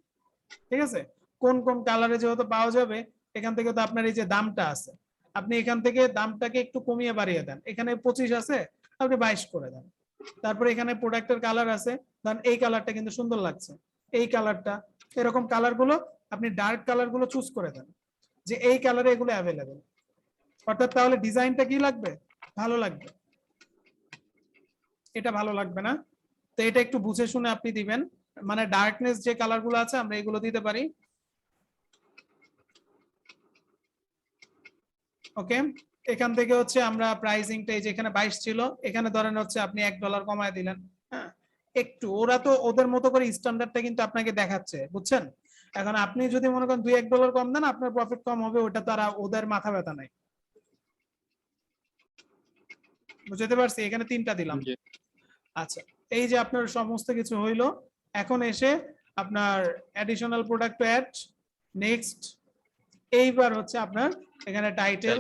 ঠিক আছে? কোন কোন কালারে যেহেতু পাওয়া যাবে, এখান থেকে তো আপনার এই যে দামটা আছে, আপনি এখান থেকে দামটাকে একটু কমিয়ে বাড়িয়ে দেন। এখানে 25 আছে, আপনি 22 করে দেন। তারপরে এখানে প্রোডাক্টের কালার আছে, ধরেন এই কালারটা কিন্তু সুন্দর লাগছে, এই কালারটা, এরকম কালার গুলো আপনি ডার্ক কালার গুলো চুজ করে দেন যে এই কালারে এগুলো অ্যাভেলেবেল। অর্থাৎ তাহলে ডিজাইনটা কি লাগবে, ভালো লাগবে। এটা ভালো লাগবে না, তো এটা একটু বুঝে শুনে আপনি দিবেন। মানে ডার্কনেস যে কালার গুলো আছে আমরা এগুলো দিতে পারি। ওকে, এখান থেকে হচ্ছে আমরা প্রাইসিংটা এই যে এখানে 22 ছিল, এখানে ধরেন হচ্ছে আপনি $1 কমায় দিলেন। হ্যাঁ, একটু ওরা তো ওদের মতো করে স্ট্যান্ডার্ডটা কিন্তু আপনাকে দেখাচ্ছে, বুঝছেন? এখন আপনি যদি মনে করেন $2-1 কম দেন, আপনার প্রফিট কম হবে, ওটা তো আর ওদের মাথা ব্যথা নাই। বুঝতে পারছি? এখানে 3টা দিলাম। জি। আচ্ছা, এই যে আপনার সমস্ত কিছু হইলো। এখন এসে আপনার additional product to add, next. এইবার হচ্ছে আপনার এখানে টাইটেল,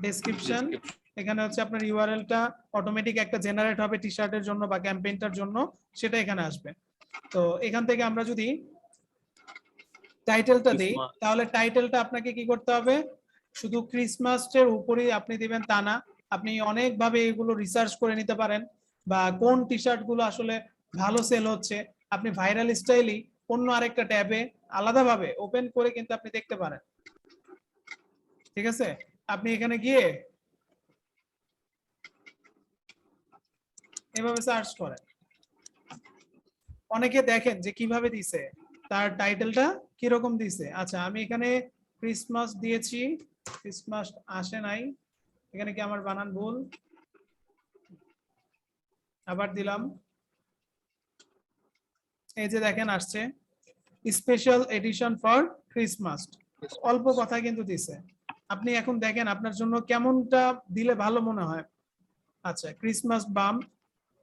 ডেসক্রিপশন, এখানে হচ্ছে আপনার ইউআরএলটা অটোমেটিক একটা জেনারেট হবে টি শার্টের জন্য বা ক্যাম্পেইনটার জন্য, সেটা এখানে আসবে। তো এখান থেকে আমরা যদি টাইটেলটা দিই, তাহলে টাইটেলটা আপনাকে কি করতে হবে, শুধু ক্রিসমাসের উপরেই আপনি দিবেন তা না, আপনি অনেকভাবে এগুলো রিসার্চ করে নিতে পারেন, বা কোন টি শার্ট গুলো আসলে ভালো সেল হচ্ছে আপনি ভাইরাল স্টাইলই অন্য আরেকটা ট্যাবে আলাদাভাবে ওপেন করে কিন্তু আপনি দেখতে পারেন। ঠিক আছে, আপনি এখানে গিয়ে এভাবে সার্চ করেন, অনেকে দেখেন যে কিভাবে দিছে, তার টাইটেলটা কিরকম দিছে। আচ্ছা, আমি এখানে ক্রিসমাস দিয়েছি, ক্রিসমাস আসে নাই, এখানে কি আমার বানান ভুল, আবার দিলাম, এই যে দেখেন আসছে স্পেশাল এডিশন ফর ক্রিসমাস, অল্প কথা কিন্তু দিছে। আপনি এখন দেখেন আপনার জন্য কেমনটা দিলে ভালো মনে হয়। আচ্ছা, ক্রিসমাস বাম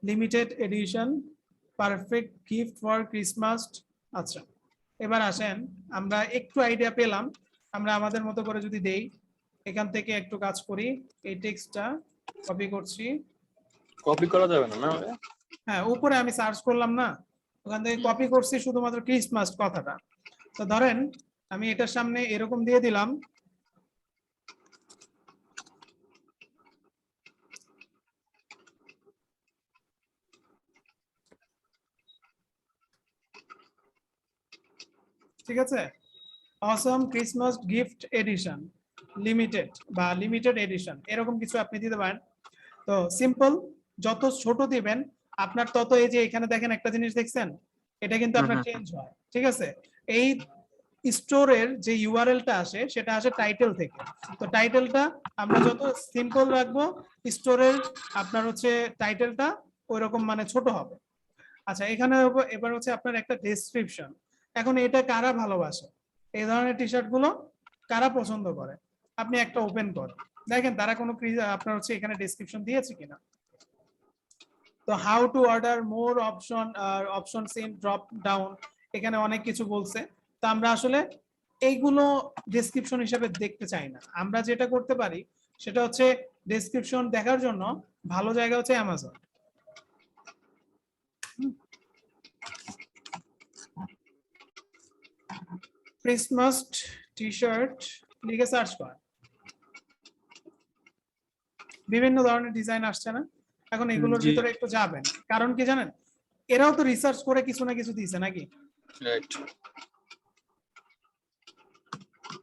limited edition, perfect gift for Christmas. আচ্ছা, এবার আসেন, আমরা একটু আইডিয়া পেলাম, আমরা আমাদের মতো করে যদি দেই, এখান থেকে একটু কাজ করি, এই টেক্সটটা কপি করছি। কপি করা যাবে না? হ্যাঁ, উপরে আমি সার্চ করলাম না, ওখান থেকে কপি করছি শুধুমাত্র ক্রিসমাস কথাটা। তো ধরেন আমি এটার সামনে এরকম দিয়ে দিলাম, ঠিক আছে, অসম ক্রিসমাস গিফট এডিশন লিমিটেড বা লিমিটেড এডিশন, এরকম কিছু আপনি দিতে পারেন। তো সিম্পল, যত ছোট দিবেন আপনার তত, এই যে এখানে দেখেন একটা জিনিস দেখছেন, এটা কিন্তু আপনার চেঞ্জ হয়। ঠিক আছে, এই স্টোরের যে ইউআরএলটা আসে সেটা আসে টাইটেল থেকে। তো টাইটেলটা আমরা যত সিম্পল রাখবো, স্টোরের আপনার হচ্ছে টাইটেলটা ওইরকম মানে ছোট হবে। আচ্ছা, এখানে এবার হচ্ছে আপনার একটা ডেসক্রিপশন। এখন এটা কারা ভালোবাসে, এই ধরনের টি শার্ট গুলো কারা পছন্দ করে, আপনি একটা ওপেন করেন, দেখেন তারা কোনো আপনার হচ্ছে এখানে ডেসক্রিপশন দিয়েছে কিনা। তো how to order more option, option seen drop down, এখানে অনেক কিছু বলছে। তো আমরা আসলে এইগুলো ডেসক্রিপশন হিসেবে দেখতে চাই না, আমরা যেটা করতে পারি সেটা হচ্ছে ডেসক্রিপশন দেখার জন্য ভালো জায়গা হচ্ছে অ্যামাজন। ক্রিসমাস টি শার্ট লিখে সার্চ করেন, বিভিন্ন ধরনের ডিজাইন আসছে না। এখন এগুলোর ভিতরে একটু যাবেন, কারণ কি জানেন, এরাও তো রিসার্চ করে কিছু না কিছু দিয়েছে নাকি।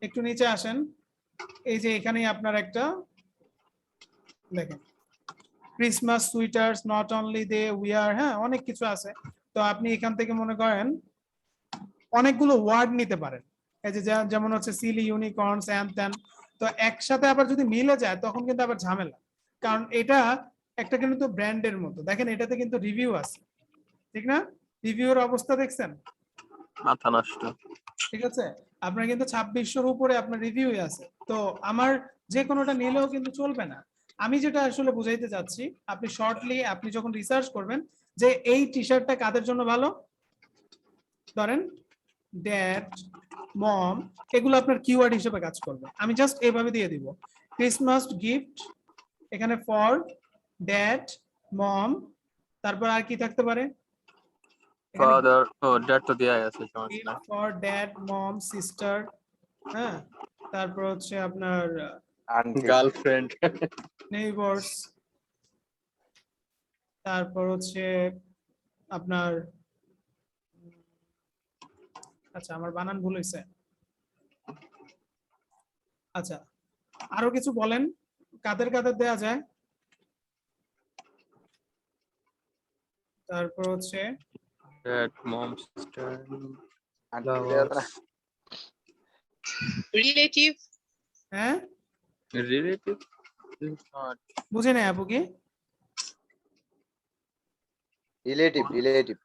একটু নিচে আসেন, এই যে এখানেই আপনার একটা দেখেন Christmas sweaters not only they wear, হ্যাঁ অনেক কিছু আছে। তো আপনি এখান থেকে মনে করেন অনেকগুলো ওয়ার্ড নিতে পারেন, এই যে যেমন হচ্ছে সিলি, ইউনিকর্নস, অ্যান্ড ত্যান। তো একসাথে আবার যদি মিলে যায় তখন কিন্তু আবার ঝামেলা, কারণ এটা একটা কিন্তু ব্র্যান্ডের মতো। দেখেন এটাতে কিন্তু রিভিউ আছে, ঠিক না? রিভিউর অবস্থা দেখছেন, মাথা নষ্ট। ঠিক আছে, আপনার কিন্তু 2600-র উপরে আপনার রিভিউ আছে। তো আমার যে কোনোটা নিলেও কিন্তু চলবে না। আমি যেটা আসলে বুঝাইতে যাচ্ছি, আপনি শর্টলি আপনি যখন রিসার্চ করবেন যে এই টি শার্টটা কাদের জন্য ভালো, ধরেন ড্যাড, মম, এগুলো আপনার কিওয়ার্ড হিসেবে কাজ করবে। আমি জাস্ট এইভাবে দিয়ে দিব ক্রিসমাস গিফট, এখানে ফর ড্যাড, মম, তারপর আর কি থাকতে পারে, ফাদার, ড্যাড তো দেয়াই আছে, সমস্যা ফর ড্যাড, মম, সিস্টার, হ্যাঁ, তারপর হচ্ছে আপনার গার্লফ্রেন্ড, নেইবারস, তারপর হচ্ছে আপনার, আচ্ছা আমার বানান ভুল হয়েছে, আচ্ছা আরো কিছু বলেন কাদের কাদের দেয়া যায়। তারপর হচ্ছে Dad, mom, sister, aunty lovers, relative হ্যাঁ relative is not বুঝি নাই আপু কি রিলেটিভ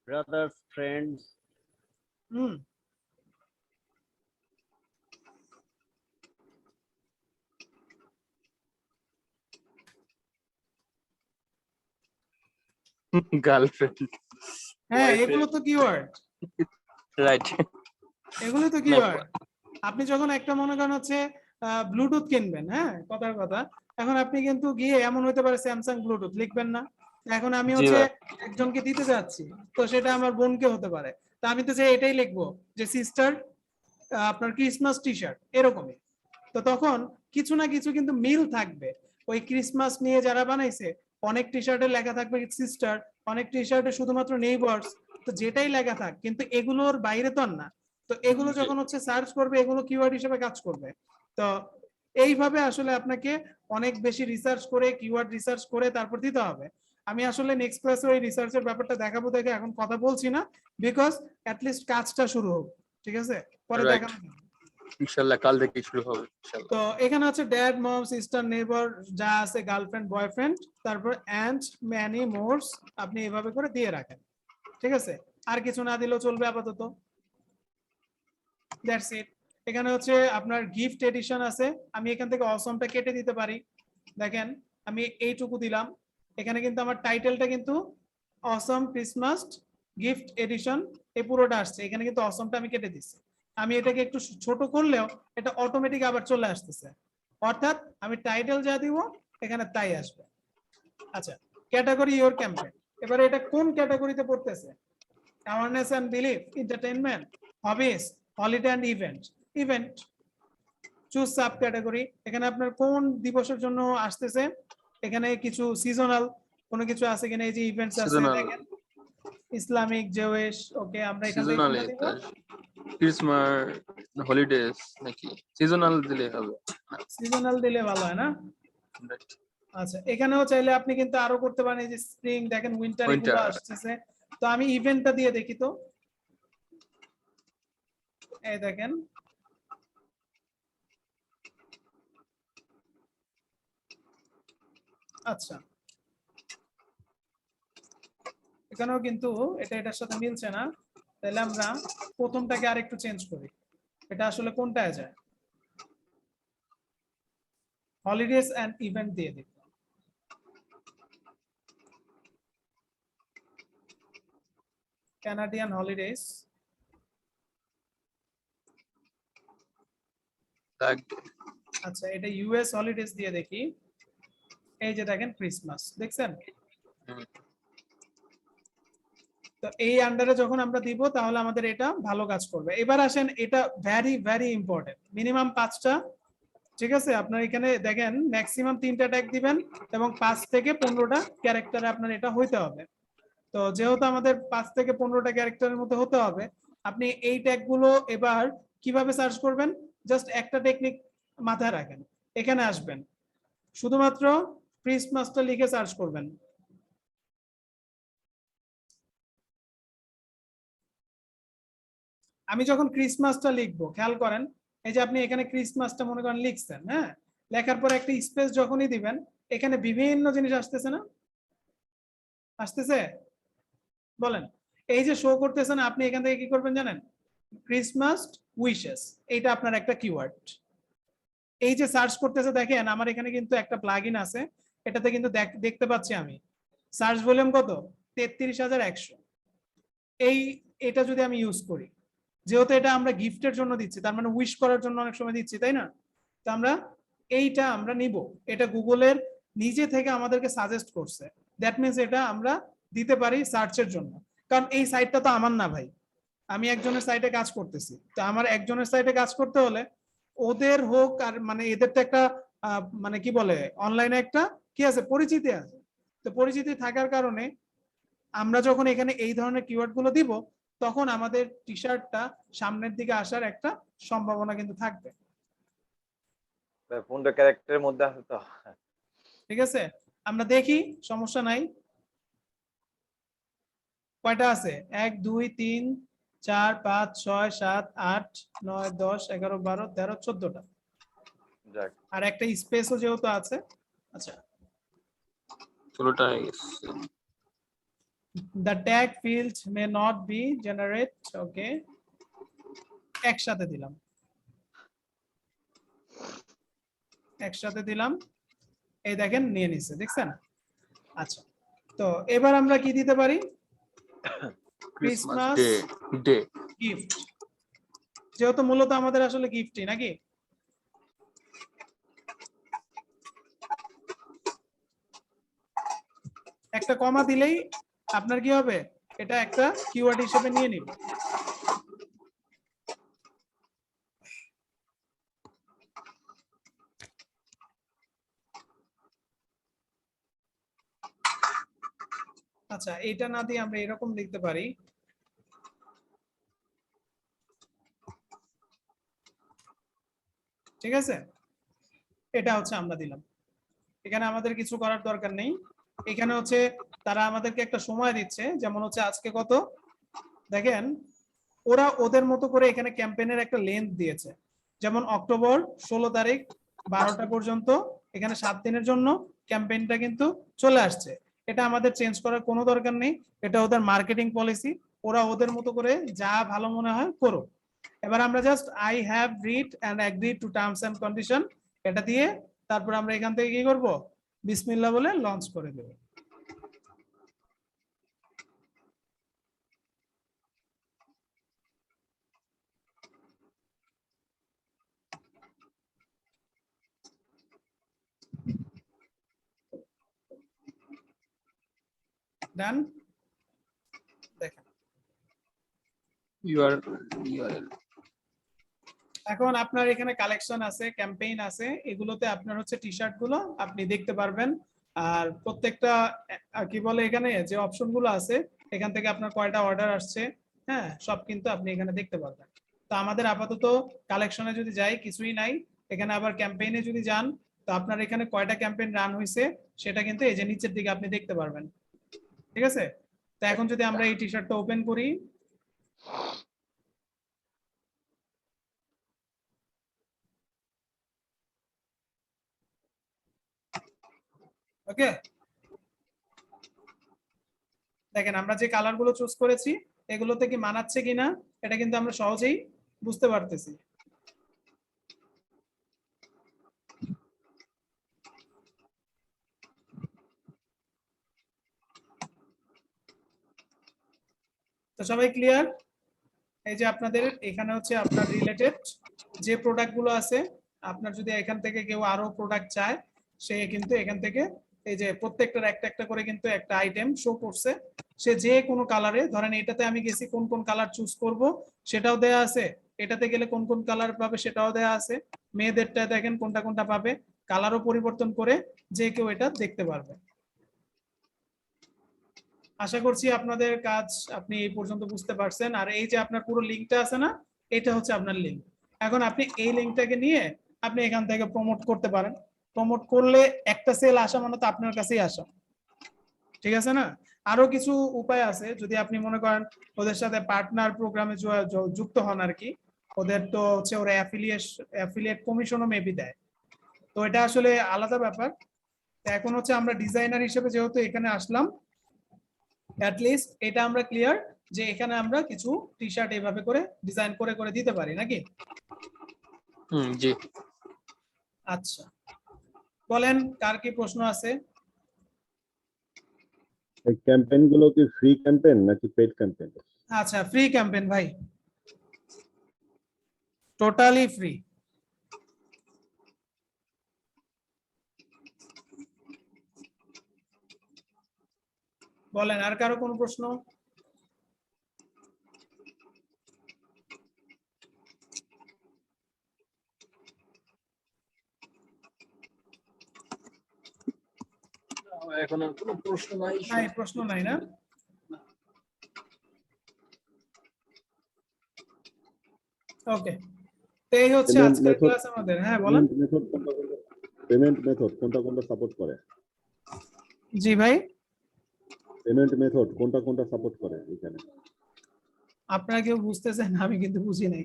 brothers, friends, হুম girlfriend. হ্যাঁ Boyfriend. এগুলো তো কিওয়ার্ড Right. এগুলো তো কিওয়ার্ড আপনি যখন একটা মনে করেন হচ্ছে ব্লুটুথ কিনবেন, হ্যাঁ কথার কথা, এখন আপনি কিন্তু গিয়ে এমন হতে পারে স্যামসাং ব্লুটুথ লিখবেন না, এখন আমি জি হচ্ছে ভাই। একজনকে দিতে যাচ্ছি, তো সেটা আমার বোনকে হতে পারে, তা আমি তো যে এটাই লিখবো যে সিস্টার আপনার ক্রিসমাস টি শার্ট এরকমই। তো তখন কিছু না কিছু কিন্তু মিল থাকবে। ওই ক্রিসমাস নিয়ে যারা বানাইছে অনেক টি শার্টে লেখা থাকবে সিস্টার, অনেক টি শার্টে শুধুমাত্র নেইবার্স, তো যেটাই লেখা থাক কিন্তু এগুলোর বাইরে তো আর না। তো এগুলো যখন হচ্ছে সার্চ করবে এগুলো কিওয়ার্ড হিসেবে কাজ করবে। তো এইভাবে আসলে আপনাকে অনেক বেশি রিসার্চ করে কিওয়ার্ড রিসার্চ করে তারপর দিতে হবে। আমি আসলে নেক্সট ক্লাসে ওই রিসার্চের ব্যাপারটা দেখাবো, দেখে এখন কথা বলছি না, বিকজ অ্যাটলিস্ট কাজটা শুরু হোক, ঠিক আছে, পরে Right. দেখানো যাবে। ইনশাআল্লাহ কাল থেকে শুরু হবে ইনশাআল্লাহ। তো এখানে হচ্ছে ড্যাড মম সিস্টার নেইবার যা আছে গার্লফ্রেন্ড বয়ফ্রেন্ড তারপর এন্ড ম্যানি মোরস আপনি এভাবে করে দিয়ে রাখেন, ঠিক আছে, আর কিছু না দিলেও চলবে আপাতত। That's it. এখানে হচ্ছে আপনার গিফট এডিশন আছে, আমি এখান থেকে অসমটা কেটে দিতে পারি। দেখেন আমি এইটুকু দিলাম, এখানে কিন্তু আমার টাইটেলটা কিন্তু অসম ক্রিসমাস গিফট এডিশন এই পুরোটা আসছে, এখানে কিন্তু অসমটা আমি কেটে দিচ্ছি। আমি এটাকে একটু ছোট করলেও এটা অটোমেটিক আবার চলে আসতেছে, অর্থাৎ আমি টাইটেল যা দিব এখানে তাই আসবে। আচ্ছা, ক্যাটাগরি ইওর ক্যাম্পেইন, এবারে এটা কোন ক্যাটাগরিতে পড়তেছে? Awareness and belief, entertainment, hobbies, holiday and event. Event choose subcategory, এখানে আপনার কোন দিবসের জন্য আসতেছে, এখানে কিছু সিজনাল কোনো কিছু আছে কিনা, এই যে ইভেন্টস আছে Seasonal. দেখেন ইসলামিক জেউইশ, ওকে আমরা এখান থেকে সিজনাল কোনটা দিব? ক্রিসমাস হলিডেজ নাকি সিজনাল দিলে হবে। সিজনাল দিলে ভালো হয় না? Right. আচ্ছা, এখানেও চাইলে আপনি কিন্তু আরো করতে পারেন, এই যে স্প্রিং দেখেন উইন্টার এগুলো Winter. আসতেছে, তো আমি ইভেন্টটা দিয়ে দেখি তো, এই দেখেন আচ্ছা এখানেও কিন্তু এটা এটার সাথে মিলছে না, তাহলে আমরা প্রথমটাকে আরেকটু চেঞ্জ করি, এটা আসলে কোনটায় যায়, হলিডেজ এন্ড ইভেন্ট দিয়ে দিই। কানাডিয়ান হলিডেজ, লাগবে। আচ্ছা এটা ইউএস হলিডেজ দিয়ে দেখি, এই যে দেখেন ক্রিসমাস দেখছেন, হুম। তো এই আন্ডারে যখন আমরা দিব তাহলে আমাদের এটা ভালো কাজ করবে। এবার আসেন, এটা ভেরি ভেরি ইম্পর্টেন্ট, মিনিমাম 5টা, ঠিক আছে, আপনার এখানে দেখেন ম্যাক্সিমাম 3টা ট্যাগ দিবেন এবং 5 থেকে 15টা ক্যারেক্টারে আপনার এটা হইতে হবে। তো যেহেতু আমাদের 5 থেকে 15টা ক্যারেক্টারের মধ্যে হতে হবে, আপনি এই ট্যাগ গুলো এবার কিভাবে সার্চ করবেন, জাস্ট একটা টেকনিক মাথায় রাখেন, এখানে আসবেন শুধুমাত্র ক্রিসমাসটা লিখে সার্চ করবেন, আমি যখন ক্রিসমাসটা লিখবো খেয়াল করেন, এই যে আপনি এখানে ক্রিসমাসটা মনে করেন লিখছেন, হ্যাঁ, লেখার পরে একটা স্পেস যখনই দিবেন এখানে বিভিন্ন জিনিস আসতেছে না, আসতেছে বলেন, এই যে শো করতেছে না, আপনি এখান থেকে কি করবেন জানেন, ক্রিসমাস উইশেস, এইটা আপনার একটা কিওয়ার্ড। এই যে সার্চ করতেছে দেখেন আমার এখানে কিন্তু একটা প্লাগইন আছে, এটাতে কিন্তু দেখতে পাচ্ছি আমি সার্চ ভলিউম কত 33,100। এটা যদি আমি ইউজ করি, যেহেতু এটা আমরা গিফটের জন্য দিচ্ছি, তার মানে উইশ করার জন্য অনেক সময় দিচ্ছি, তাই না, তো আমরা এইটা আমরা নিব, এটা গুগলের নিজে থেকে আমাদেরকে সাজেস্ট করছে, দ্যাট মিনস এটা আমরা দিতে পারি সার্চের জন্য, কারণ এই সাইটটা তো আমার না ভাই, আমি একজনের সাইটে কাজ করতেছি, তো আমার একজনের সাইটে কাজ করতে হলে ওদের হোক আর মানে এদের তো একটা মানে কি বলে অনলাইনে একটা কি আছে পরিচিতি আছে, তো পরিচিতি থাকার কারণে আমরা যখন এখানে এই ধরনের কিওয়ার্ড গুলো দিব তখন আমাদের টি শার্টটা সামনের দিকে আসার একটা সম্ভাবনা কিন্তু থাকবে, 15 ক্যারেক্টারের মধ্যে আছে তো। ঠিক আছে। আমরা দেখি, সমস্যা নাই। কয়টা আছে? 1 2 3 4 5 6 7 8 9 10 11 12 13 14টা, যাক, আর একটা স্পেসও যেহেতু আছে। আচ্ছা, ষোলোটা the tag field may not be generate, ওকে, একসাথে দিলাম, একসাথে দিলাম, এই দেখেন নিয়ে নিছে, দেখছেন? আচ্ছা, তো এবার আমরা কি দিতে পারি? Christmas Christmas day day gift, যেহেতু মূলত আমাদের আসলে গিফটই নাকি। একটা কমা দিলেই আপনার কি হবে, এটা একটা কিওয়ার্ড হিসেবে নিয়ে নিব। আচ্ছা, এটা না দিয়ে আমরা এরকম লিখতে পারি, ঠিক আছে? এটা হচ্ছে আমরা দিলাম, এখানে আমাদের কিছু করার দরকার নেই। এখানে হচ্ছে তারা আমাদেরকে একটা সময় দিচ্ছে, যেমন হচ্ছে আজকে কত দেখেন, ওরা ওদের মতো করে এখানে ক্যাম্পেইনের একটা লেন্থ দিয়েছে, যেমন অক্টোবর 16 তারিখ 12টা পর্যন্ত, এখানে 7 দিনের জন্য ক্যাম্পেইনটা কিন্তু চলে আসছে। এটা আমাদের চেঞ্জ করার কোনো দরকার নেই, এটা ওদের মার্কেটিং পলিসি, ওরা ওদের মতো করে যা ভালো মনে হয় করো। এবার আমরা just I have read and agree to terms and condition এটা দিয়ে তারপর আমরা এখান থেকে কি করব, বিসমিল্লাহ বলে লঞ্চ করে দেব। ডান, দেখেন ইউআরএল। এখন আপনার এখানে কালেকশন আছে, ক্যাম্পেইন আছে, এগুলোতে আপনার হচ্ছে টি শার্ট গুলো আপনি দেখতে পারবেন। আর প্রত্যেকটা কি বলে এখানে যে অপশন গুলো আছে, এখান থেকে আপনার কয়টা অর্ডার আসছে, হ্যাঁ, সব কিন্তু আপনি এখানে দেখতে পারবেন। তো আমাদের আপাতত কালেকশনে যদি যাই কিছুই নাই, এখানে আবার ক্যাম্পেইনে যদি যান, তো আপনার এখানে কয়টা ক্যাম্পেইন রান হয়েছে সেটা কিন্তু এই যে নিচের দিকে আপনি দেখতে পারবেন, ঠিক আছে? তো এখন যদি আমরা এই টি শার্টটা ওপেন করি, ওকে, দেখেন আমরা যে কালার গুলো চুজ করেছি এগুলোতে কি মানাচ্ছে কিনা এটা কিন্তু আমরা সহজেই বুঝতে পারতেছি। তো সবাই ক্লিয়ার? এই যে আপনাদের এখানে হচ্ছে আপনার রিলেটেড যে প্রোডাক্ট গুলো আছে, আপনার যদি এখান থেকে কেউ আরো প্রোডাক্ট চায়, সে কিন্তু এখান থেকে এই যে প্রত্যেকটার একটা একটা করে কিন্তু একটা আইটেম শো করছে, সে যে কোনো কালারে, ধরেন এটাতে আমি গেছি কোন কোন কালার চুজ করব সেটাও দেয়া আছে, এটাতে গেলে কোন কোন কালার পাবে সেটাও দেয়া আছে, মেয়েদেরটা দেখেন কোনটা কোনটা পাবে, কালারও পরিবর্তন করে যে কেউ এটা দেখতে পারবে। আশা করছি আপনাদের কাজ আপনি এই পর্যন্ত বুঝতে পারছেন। আর এই যে আপনার পুরো লিঙ্কটা আছে না, এটা হচ্ছে আপনার লিঙ্ক। এখন আপনি এই লিঙ্কটাকে নিয়ে আপনি এখান থেকে প্রমোট করতে পারেন। প্রমোট করলে একটা সেল আসা মানে তো আপনার কাছেই আসা, ঠিক আছে না? আরো কিছু উপায় আছে, যদি আপনি মনে করেন ওদের সাথে পার্টনার প্রোগ্রামে যুক্ত হন আর কি, ওদের তো হচ্ছে ওরা অ্যাফিলিয়েট কমিশনও মেবি দেয়, তো এটা আসলে আলাদা ব্যাপার। তো এখন হচ্ছে আমরা ডিজাইনার হিসেবে যেহেতু এখানে আসলাম, অ্যাটলিস্ট এটা আমরা ক্লিয়ার যে এখানে আমরা কিছু টি শার্ট এইভাবে করে ডিজাইন করে করে দিতে পারি নাকি? জি। আচ্ছা, বলেন কার কি প্রশ্ন আছে? এই ক্যাম্পেইন গুলো কি ফ্রি ক্যাম্পেইন নাকি পেইড ক্যাম্পেইন? আচ্ছা, ফ্রি ক্যাম্পেইন ভাই, টোটালি ফ্রি। বলেন আর কারো কোনো প্রশ্ন? এখন আর কোনো প্রশ্ন নাই। নাই, প্রশ্ন নাই না? ওকে, তো এই হচ্ছে Payment আজকের method- ক্লাস আমাদের। হ্যাঁ বলেন। পেমেন্ট মেথড কোনটা কোনটা সাপোর্ট করে? জি ভাই, পেমেন্ট মেথড কোনটা কোনটা সাপোর্ট করে এখানে? আপনারা কেউ বুঝতেছেন? আমি কিন্তু বুঝি নাই।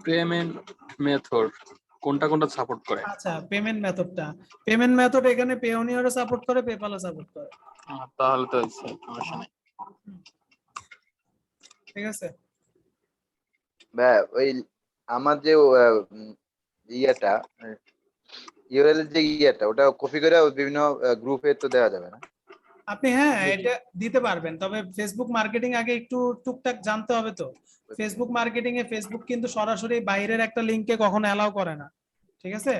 পেমেন্ট মেথড কোনটা কোনটা সাপোর্ট করে? আচ্ছা, পেমেন্ট মেথড এখানে পেওনিয়ারও সাপোর্ট করে, পেপালও সাপোর্ট করে। তাহলে তো হচ্ছে সমস্যা নেই। ঠিক আছে? ভাই ওই আমার যে ইয়েটা ইউআরএল যে ইয়েটা ওটা কপি করে বিভিন্ন গ্রুপে তো দেওয়া যাবে না? আপনি হ্যাঁ এটা দিতে পারবেন, তবে ফেসবুক মার্কেটিং আগে একটু টুকটাক জানতে হবে তো। ফেসবুক মার্কেটিং এ ফেসবুক কিন্তু সরাসরি বাইরের একটা লিংকে কখনো অ্যালাউ করে না। ঠিক আছে?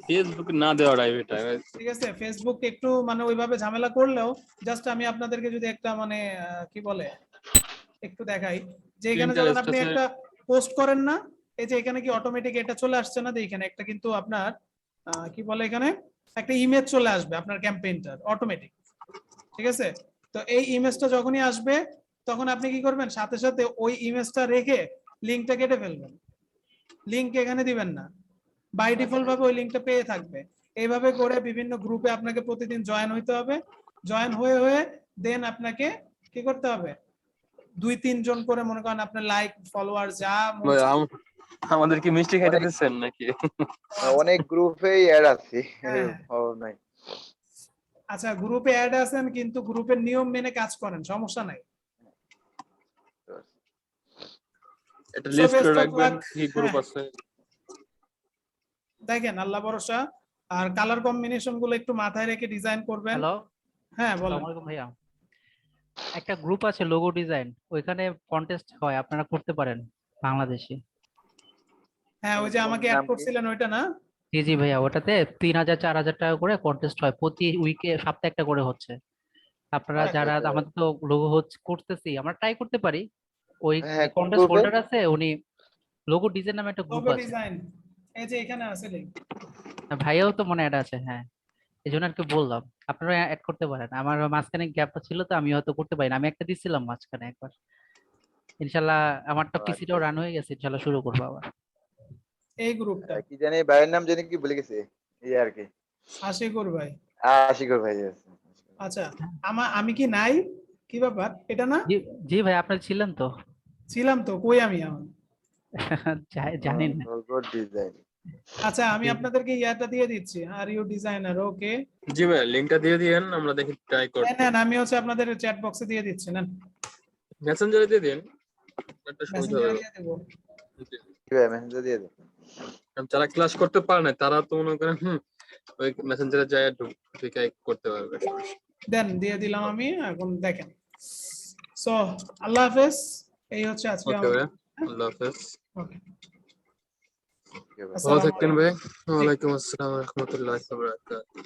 ফেসবুক না দেওয়াটাই বেটার। ঠিক আছে, ফেসবুক একটু মানে ওইভাবে ঝামেলা করলেও জাস্ট আমি আপনাদেরকে যদি একটা মানে কি বলে একটু দেখাই যে এখানে যখন আপনি একটা পোস্ট করেন না, এই যে এখানে কি অটোমেটিক এটা চলে আসছে না, এখানে একটা কিন্তু আপনার কি বলে এখানে একটা ইমেজ চলে আসবে আপনার ক্যাম্পেইনটার অটোমেটিক। ঠিক আছে? তো এই ইমেজটা যখনই আসবে তখন আপনি কি করবেন, সাথে সাথে ওই ইমেজটা রেখে লিংকটা কেটে ফেলবেন, লিংক এখানে দিবেন না, বাই ডিফল্ট ভাবে ওই লিংকটা পেয়ে থাকবে। এইভাবে করে বিভিন্ন গ্রুপে আপনাকে প্রতিদিন জয়েন হইতে হবে, জয়েন হয়ে হয়ে দেন আপনাকে কি করতে হবে, 2-3 জন করে মনে করেন আপনার লাইক ফলোয়ার যা মন চায়। আমাদের কি মিষ্টি খাইতে দিচ্ছেন নাকি? অনেক গ্রুপেই অ্যাড আছে, হ্যাঁ। খবর নাই। আচ্ছা, গ্রুপে অ্যাড আছেন কিন্তু গ্রুপের নিয়ম মেনে কাজ করেন, সমস্যা নাই। এটা So লিস্ট best করে of রাখবেন luck. কি গ্রুপ হ্যাঁ। আছে। দেখেন আল্লাহ ভরসা, আর কালার কম্বিনেশন গুলো একটু মাথায় রেখে ডিজাইন করবেন। হ্যালো, হ্যাঁ বলেন। আসসালামু আলাইকুম ভাইয়া। একটা গ্রুপ আছে লোগো ডিজাইন, ওইখানে কন্টেস্ট হয়, আপনারা করতে পারেন বাংলাদেশে। হ্যাঁ ওই যে আমাকে অ্যাড করছিলেন ওইটা না? জি জি ভাইয়া, ওটাতে 3,000 4,000 টাকা করে কন্টেস্ট হয়, প্রতি উইকে সপ্তাহে একটা করে হচ্ছে। আপনারা যারা আমাদের তো লোগো করতেছি, আমরা ট্রাই করতে পারি। ওই হ্যাঁ, কোন কন্টেস্ট গ্রুপে? হোল্ডার আছে, উনি লোগো ডিজাইন নামে একটা গ্রুপ লোগো আছে। ডিজাইন এই যে এখানে আছে লিংক। ভাইয়াও তো মনে অ্যাড আছে, হ্যাঁ, এই জন্য আর কি বললাম আপনারা অ্যাড করতে পারেন। আমার মাঝখানে গ্যাপটা ছিল তো, আমি হয়তো করতে পারি না, আমি একটা দিছিলাম মাঝখানে একবার। ইনশাল্লাহ আমারটা পিসিটাও রান হয়ে গেছে, ইনশাল্লাহ শুরু করবো আবার। এই গ্রুপটা কি জানি ভাইয়ের নাম জানি কি ভুলে গেছে, এই আর কি। আশিকুর ভাই। আশিকুর ভাই আছে। আচ্ছা, আমি কি নাই, কি ব্যাপার এটা না? জি জি ভাই, আপনারা ছিলেন তো। ছিলাম তো, কই আমি এখন? জানি না। Logo design. আচ্ছা আমি আপনাদেরকে ইয়াটা দিয়ে দিচ্ছি, আর ইউ ডিজাইনার, ওকে? জি ভাই, লিংকটা দিয়ে দিয়েন, আমরা দেখি ট্রাই করব। নেন আমি হচ্ছে আপনাদের চ্যাট বক্সে দিয়ে দিচ্ছি, নেন মেসেঞ্জারে দিয়ে দেন, একটা সুবিধা মেসেঞ্জারে হবে। দিয়ে দেবো। কি ভাই মেসেঞ্জার দিয়ে দেন। যারা ক্লাস করতে পারে না তারা তো মনে করেন ওই মেসেঞ্জারে যায় ঢুকে করতে পারবে। দেন দিয়ে দিলাম আমি, এখন দেখেন। সো আল্লাহ হাফেজ, এই হচ্ছে আজকে ওকে আমাদের। ভাই, আল্লাহ হাফেজ। ওকে, ভালো থাকবেন ভাই। ওয়ালাইকুম আসসালাম ওয়া রাহমাতুল্লাহি ওয়া বারাকাতুহু।